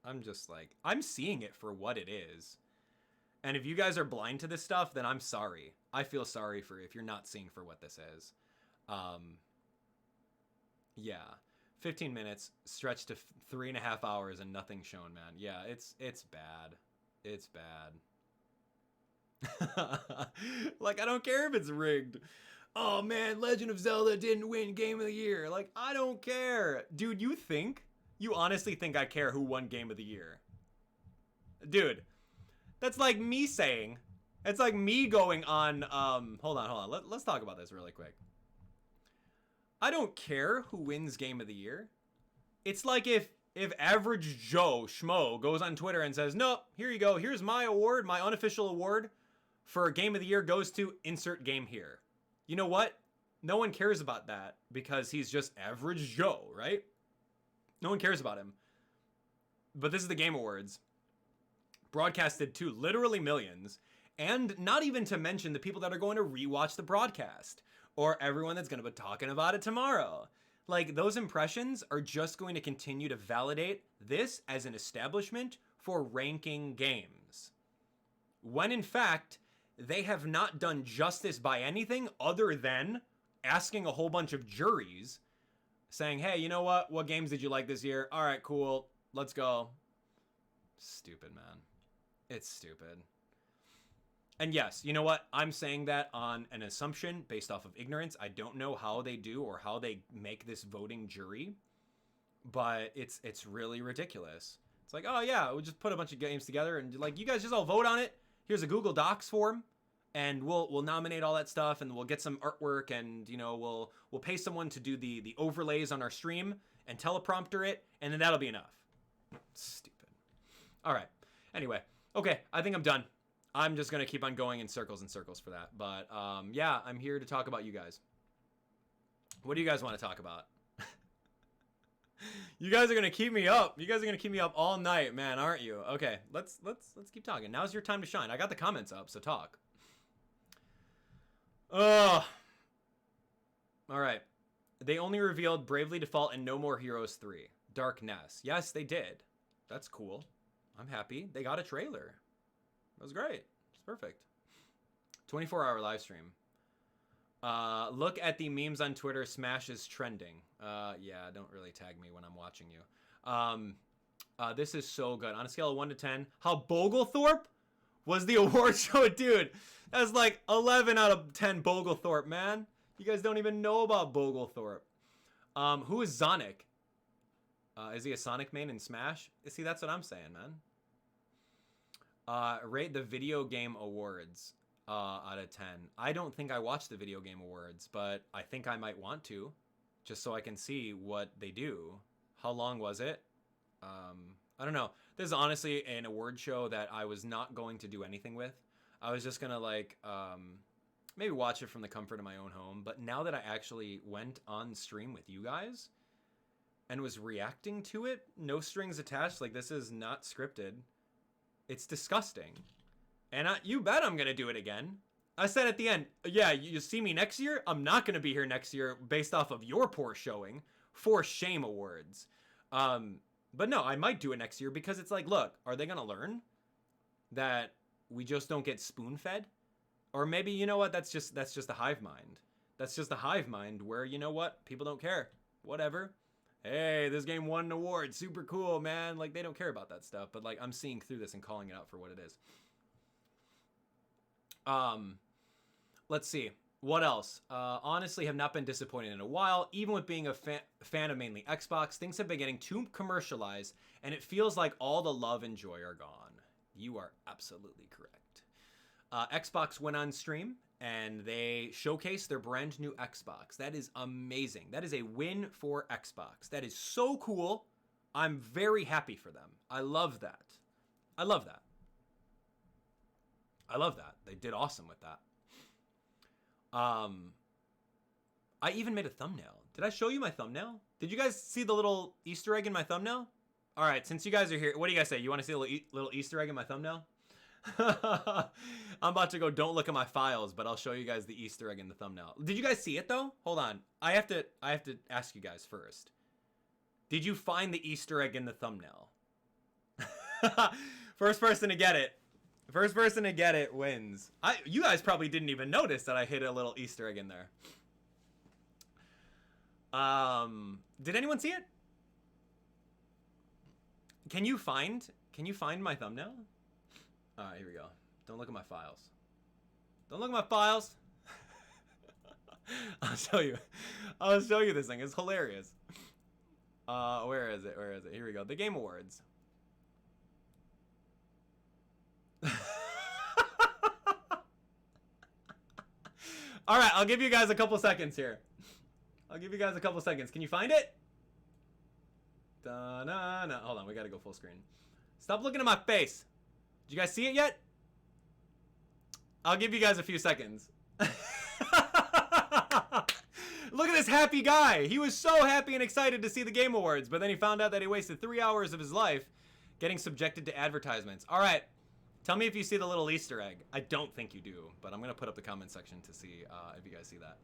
I'm just like, I'm seeing it for what it is. And if you guys are blind to this stuff, then I'm sorry. I feel sorry for if you're not seeing for what this is. Yeah. 15 minutes stretched to 3.5 hours and nothing shown, man. Yeah, it's bad. It's bad. Like, I don't care if it's rigged. Oh man, Legend of Zelda didn't win Game of the Year. Like, I don't care. Dude, you honestly think I care who won Game of the Year? Dude, that's like me saying, it's like me going on, hold on. Let's talk about this really quick. I don't care who wins Game of the Year. It's like if average Joe Schmo goes on Twitter and says, nope, here you go. Here's my award, my unofficial award for Game of the Year goes to insert game here. You know what? No one cares about that because he's just average Joe, right? No one cares about him. But this is the Game Awards. Broadcasted to literally millions. And not even to mention the people that are going to rewatch the broadcast. Or everyone that's going to be talking about it tomorrow. Like, those impressions are just going to continue to validate this as an establishment for ranking games. When in fact, they have not done justice by anything other than asking a whole bunch of juries saying, hey, you know what? What games did you like this year? All right, cool. Let's go. Stupid, man. It's stupid. And yes, you know what? I'm saying that on an assumption based off of ignorance. I don't know how they do or how they make this voting jury, but it's really ridiculous. It's like, oh yeah, we'll just put a bunch of games together and like, you guys just all vote on it. Here's a Google Docs form, and we'll nominate all that stuff, and we'll get some artwork, and you know we'll pay someone to do the overlays on our stream and teleprompter it, and then that'll be enough. Stupid. All right. Anyway, okay, I think I'm done. I'm just gonna keep on going in circles and circles for that. But yeah, I'm here to talk about you guys. What do you guys want to talk about? You guys are gonna keep me up. You guys are gonna keep me up all night, man, aren't you? Okay, let's keep talking. Now's your time to shine. I got the comments up, so talk. All right. They only revealed Bravely Default and No More Heroes 3. Dark Ness. Yes, they did. That's cool. I'm happy. They got a trailer. That was great. It's perfect. 24-hour live stream. Look at the memes on Twitter. Smash is trending. Yeah, don't really tag me when I'm watching you. This is so good. On a scale of 1 to 10, how Boglethorpe was the award show. Dude, that's like 11 out of 10 Boglethorpe, man. You guys don't even know about Boglethorpe. Who is Sonic? Is he a Sonic main in Smash? See, that's what I'm saying, man. Rate the Video Game Awards out of 10. I don't think I watched the Video Game Awards, but I think I might want to, just so I can see what they do. How long was it? I don't know. This is honestly an award show that I was not going to do anything with. I was just gonna like maybe watch it from the comfort of my own home. But now that I actually went on stream with you guys and was reacting to it, no strings attached, like this is not scripted. It's disgusting. And you bet I'm going to do it again. I said at the end, yeah, you see me next year? I'm not going to be here next year based off of your poor showing for shame awards. But no, I might do it next year because it's like, look, are they going to learn that we just don't get spoon-fed? Or maybe, you know what, that's just a hive mind. That's just a hive mind where, you know what, people don't care. Whatever. Hey, this game won an award. Super cool, man. Like, they don't care about that stuff. But, like, I'm seeing through this and calling it out for what it is. Let's see. What else? Honestly, have not been disappointed in a while. Even with being a fan of mainly Xbox, things have been getting too commercialized, and it feels like all the love and joy are gone. You are absolutely correct. Xbox went on stream, and they showcased their brand new Xbox. That is amazing. That is a win for Xbox. That is so cool. I'm very happy for them. I love that. I love that. I love that. They did awesome with that. I even made a thumbnail. Did I show you my thumbnail? Did you guys see the little Easter egg in my thumbnail? All right, since you guys are here, what do you guys say? You want to see a little Easter egg in my thumbnail? I'm about to go, don't look at my files, but I'll show you guys the Easter egg in the thumbnail. Did you guys see it though? Hold on. I have to ask you guys first. Did you find the Easter egg in the thumbnail? First person to get it. First person to get it wins. You guys probably didn't even notice that I hit a little Easter egg in there. Did anyone see it? Can you find my thumbnail? All right, here we go. Don't look at my files. Don't look at my files. I'll show you. I'll show you this thing. It's hilarious. Where is it? Where is it? Here we go. The Game Awards. All right, I'll give you guys a couple seconds here. I'll give you guys a couple seconds. Can you find it? Da-na-na. Hold on, we gotta go full screen. Stop looking at my face. Did you guys see it yet? I'll give you guys a few seconds. Look at this happy guy. He was so happy and excited to see the Game Awards, but then he found out that he wasted 3 hours of his life getting subjected to advertisements. All right. Tell me if you see the little Easter egg. I don't think you do, but I'm going to put up the comment section to see if you guys see that.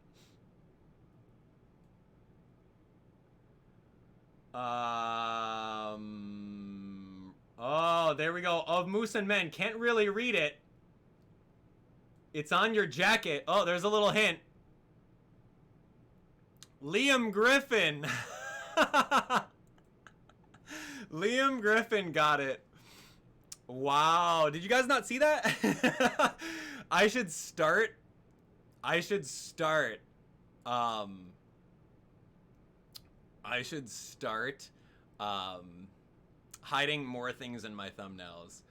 Oh, there we go. Of Moose and Men. Can't really read it. It's on your jacket. Oh, there's a little hint. Liam Griffin. Liam Griffin got it. Wow. Did you guys not see that? I should start hiding more things in my thumbnails.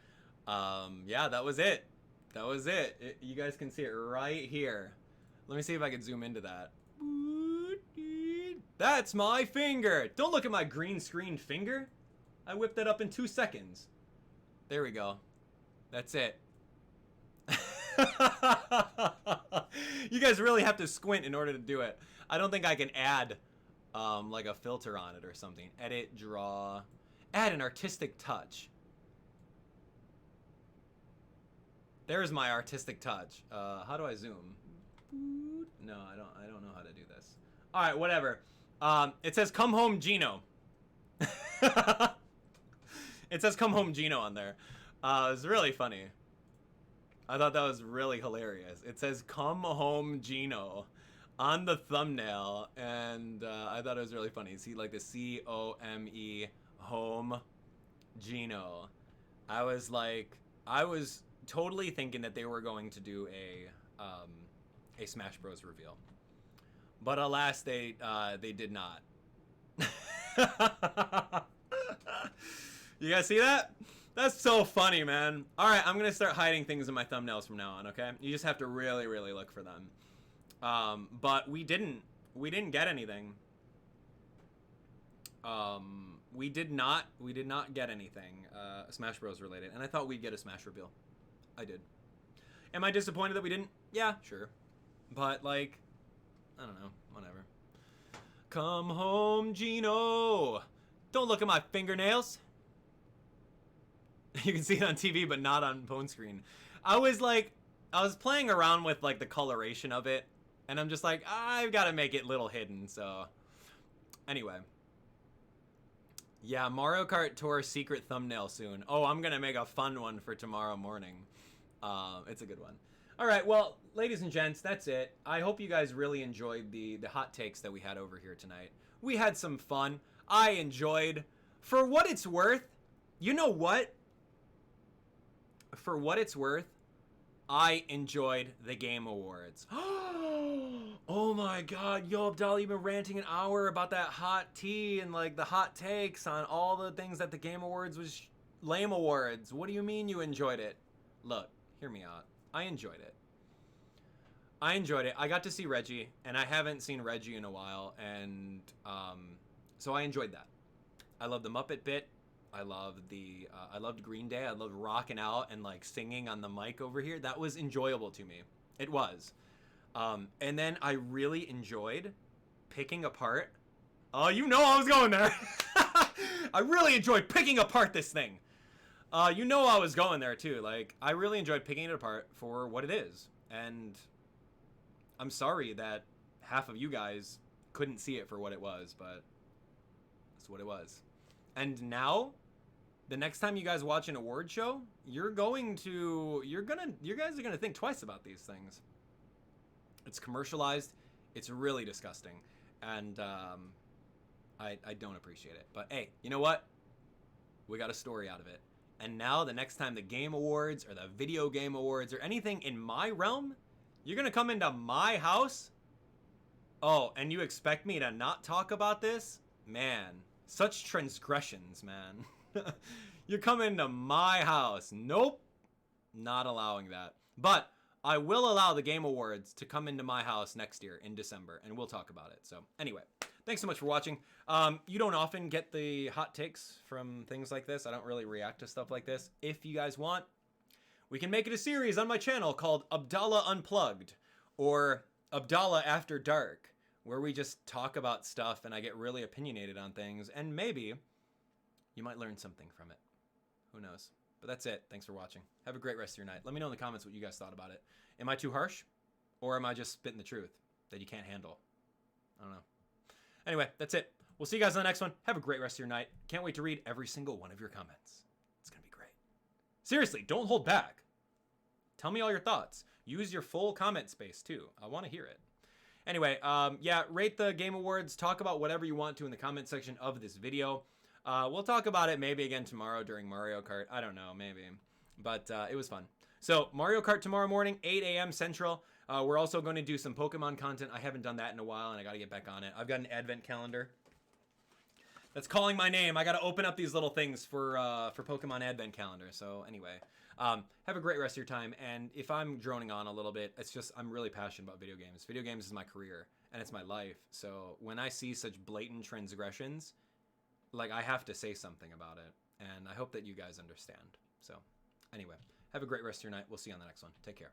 Yeah, that was it. That was it. You guys can see it right here. Let me see if I can zoom into that. That's my finger. Don't look at my green screen finger. I whipped that up in 2 seconds. There we go. That's it. You guys really have to squint in order to do it. I don't think I can add like a filter on it or something. Edit, draw, add an artistic touch. There's my artistic touch. How do I zoom? No, I don't know how to do this. All right, whatever. It says "Come Home, Gino." It says "Come Home, Gino" on there. It's really funny. I thought that was really hilarious. It says "Come Home, Gino" on the thumbnail, and I thought it was really funny. See, like the C-O-M-E, home, Gino. I was totally thinking that they were going to do a Smash Bros. Reveal, but alas, they did not. You guys see that? That's so funny, man. All right, I'm gonna start hiding things in my thumbnails from now on. Okay, you just have to really, really look for them. But we didn't get anything. We did not get anything Smash Bros. Related, and I thought we'd get a Smash reveal. I did. Am I disappointed that we didn't? Yeah, sure. But like, I don't know, whatever. Come home, Gino. Don't look at my fingernails. You can see it on TV, but not on phone screen. I was playing around with like the coloration of it, and I'm just like, I've got to make it a little hidden. So anyway, yeah, Mario Kart Tour secret thumbnail soon. Oh, I'm gonna make a fun one for tomorrow morning. It's a good one. All right, well, ladies and gents, that's it. I hope you guys really enjoyed the hot takes that we had over here tonight. We had some fun. I enjoyed. For what it's worth, you know what? For what it's worth, I enjoyed the Game Awards. Oh my god, yo, Abdallah, you've been ranting an hour about that hot tea and like the hot takes on all the things that the Game Awards was lame awards. What do you mean you enjoyed it? Look, hear me out. I enjoyed it. I enjoyed it. I got to see Reggie, and I haven't seen Reggie in a while, and so I enjoyed that. I love the Muppet bit. I loved Green Day. I loved rocking out and like singing on the mic over here. That was enjoyable to me. It was. And then I really enjoyed picking apart. Oh, you know I was going there. I really enjoyed picking apart this thing. You know I was going there too. Like, I really enjoyed picking it apart for what it is. And I'm sorry that half of you guys couldn't see it for what it was, but that's what it was. And now, the next time you guys watch an award show, you guys are gonna think twice about these things. It's commercialized. It's really disgusting. and I don't appreciate it. But hey, you know what? We got a story out of it. And now the next time the Game Awards or the Video Game Awards or anything in my realm, you're gonna come into my house? Oh, and you expect me to not talk about this? Man, such transgressions, man. You're coming to my house. Nope. Not allowing that. But I will allow the Game Awards to come into my house next year in December, and we'll talk about it. So anyway, thanks so much for watching. You don't often get the hot takes from things like this. I don't really react to stuff like this. If you guys want, we can make it a series on my channel called Abdallah Unplugged or Abdallah After Dark, where we just talk about stuff and I get really opinionated on things, and maybe you might learn something from it. Who knows? But that's it. Thanks for watching. Have a great rest of your night. Let me know in the comments what you guys thought about it. Am I too harsh? Or am I just spitting the truth that you can't handle? I don't know. Anyway, that's it. We'll see you guys on the next one. Have a great rest of your night. Can't wait to read every single one of your comments. It's going to be great. Seriously, don't hold back. Tell me all your thoughts. Use your full comment space, too. I want to hear it. Anyway, yeah, rate the Game Awards. Talk about whatever you want to in the comment section of this video. We'll talk about it maybe again tomorrow during Mario Kart. I don't know, maybe. But it was fun. So, Mario Kart tomorrow morning, 8 a.m. Central. We're also going to do some Pokemon content. I haven't done that in a while, and I got to get back on it. I've got an advent calendar that's calling my name. I got to open up these little things for Pokemon Advent Calendar. So, anyway, have a great rest of your time. And if I'm droning on a little bit, it's just I'm really passionate about video games. Video games is my career, and it's my life. So, when I see such blatant transgressions, like, I have to say something about it, and I hope that you guys understand. So, anyway, have a great rest of your night. We'll see you on the next one. Take care.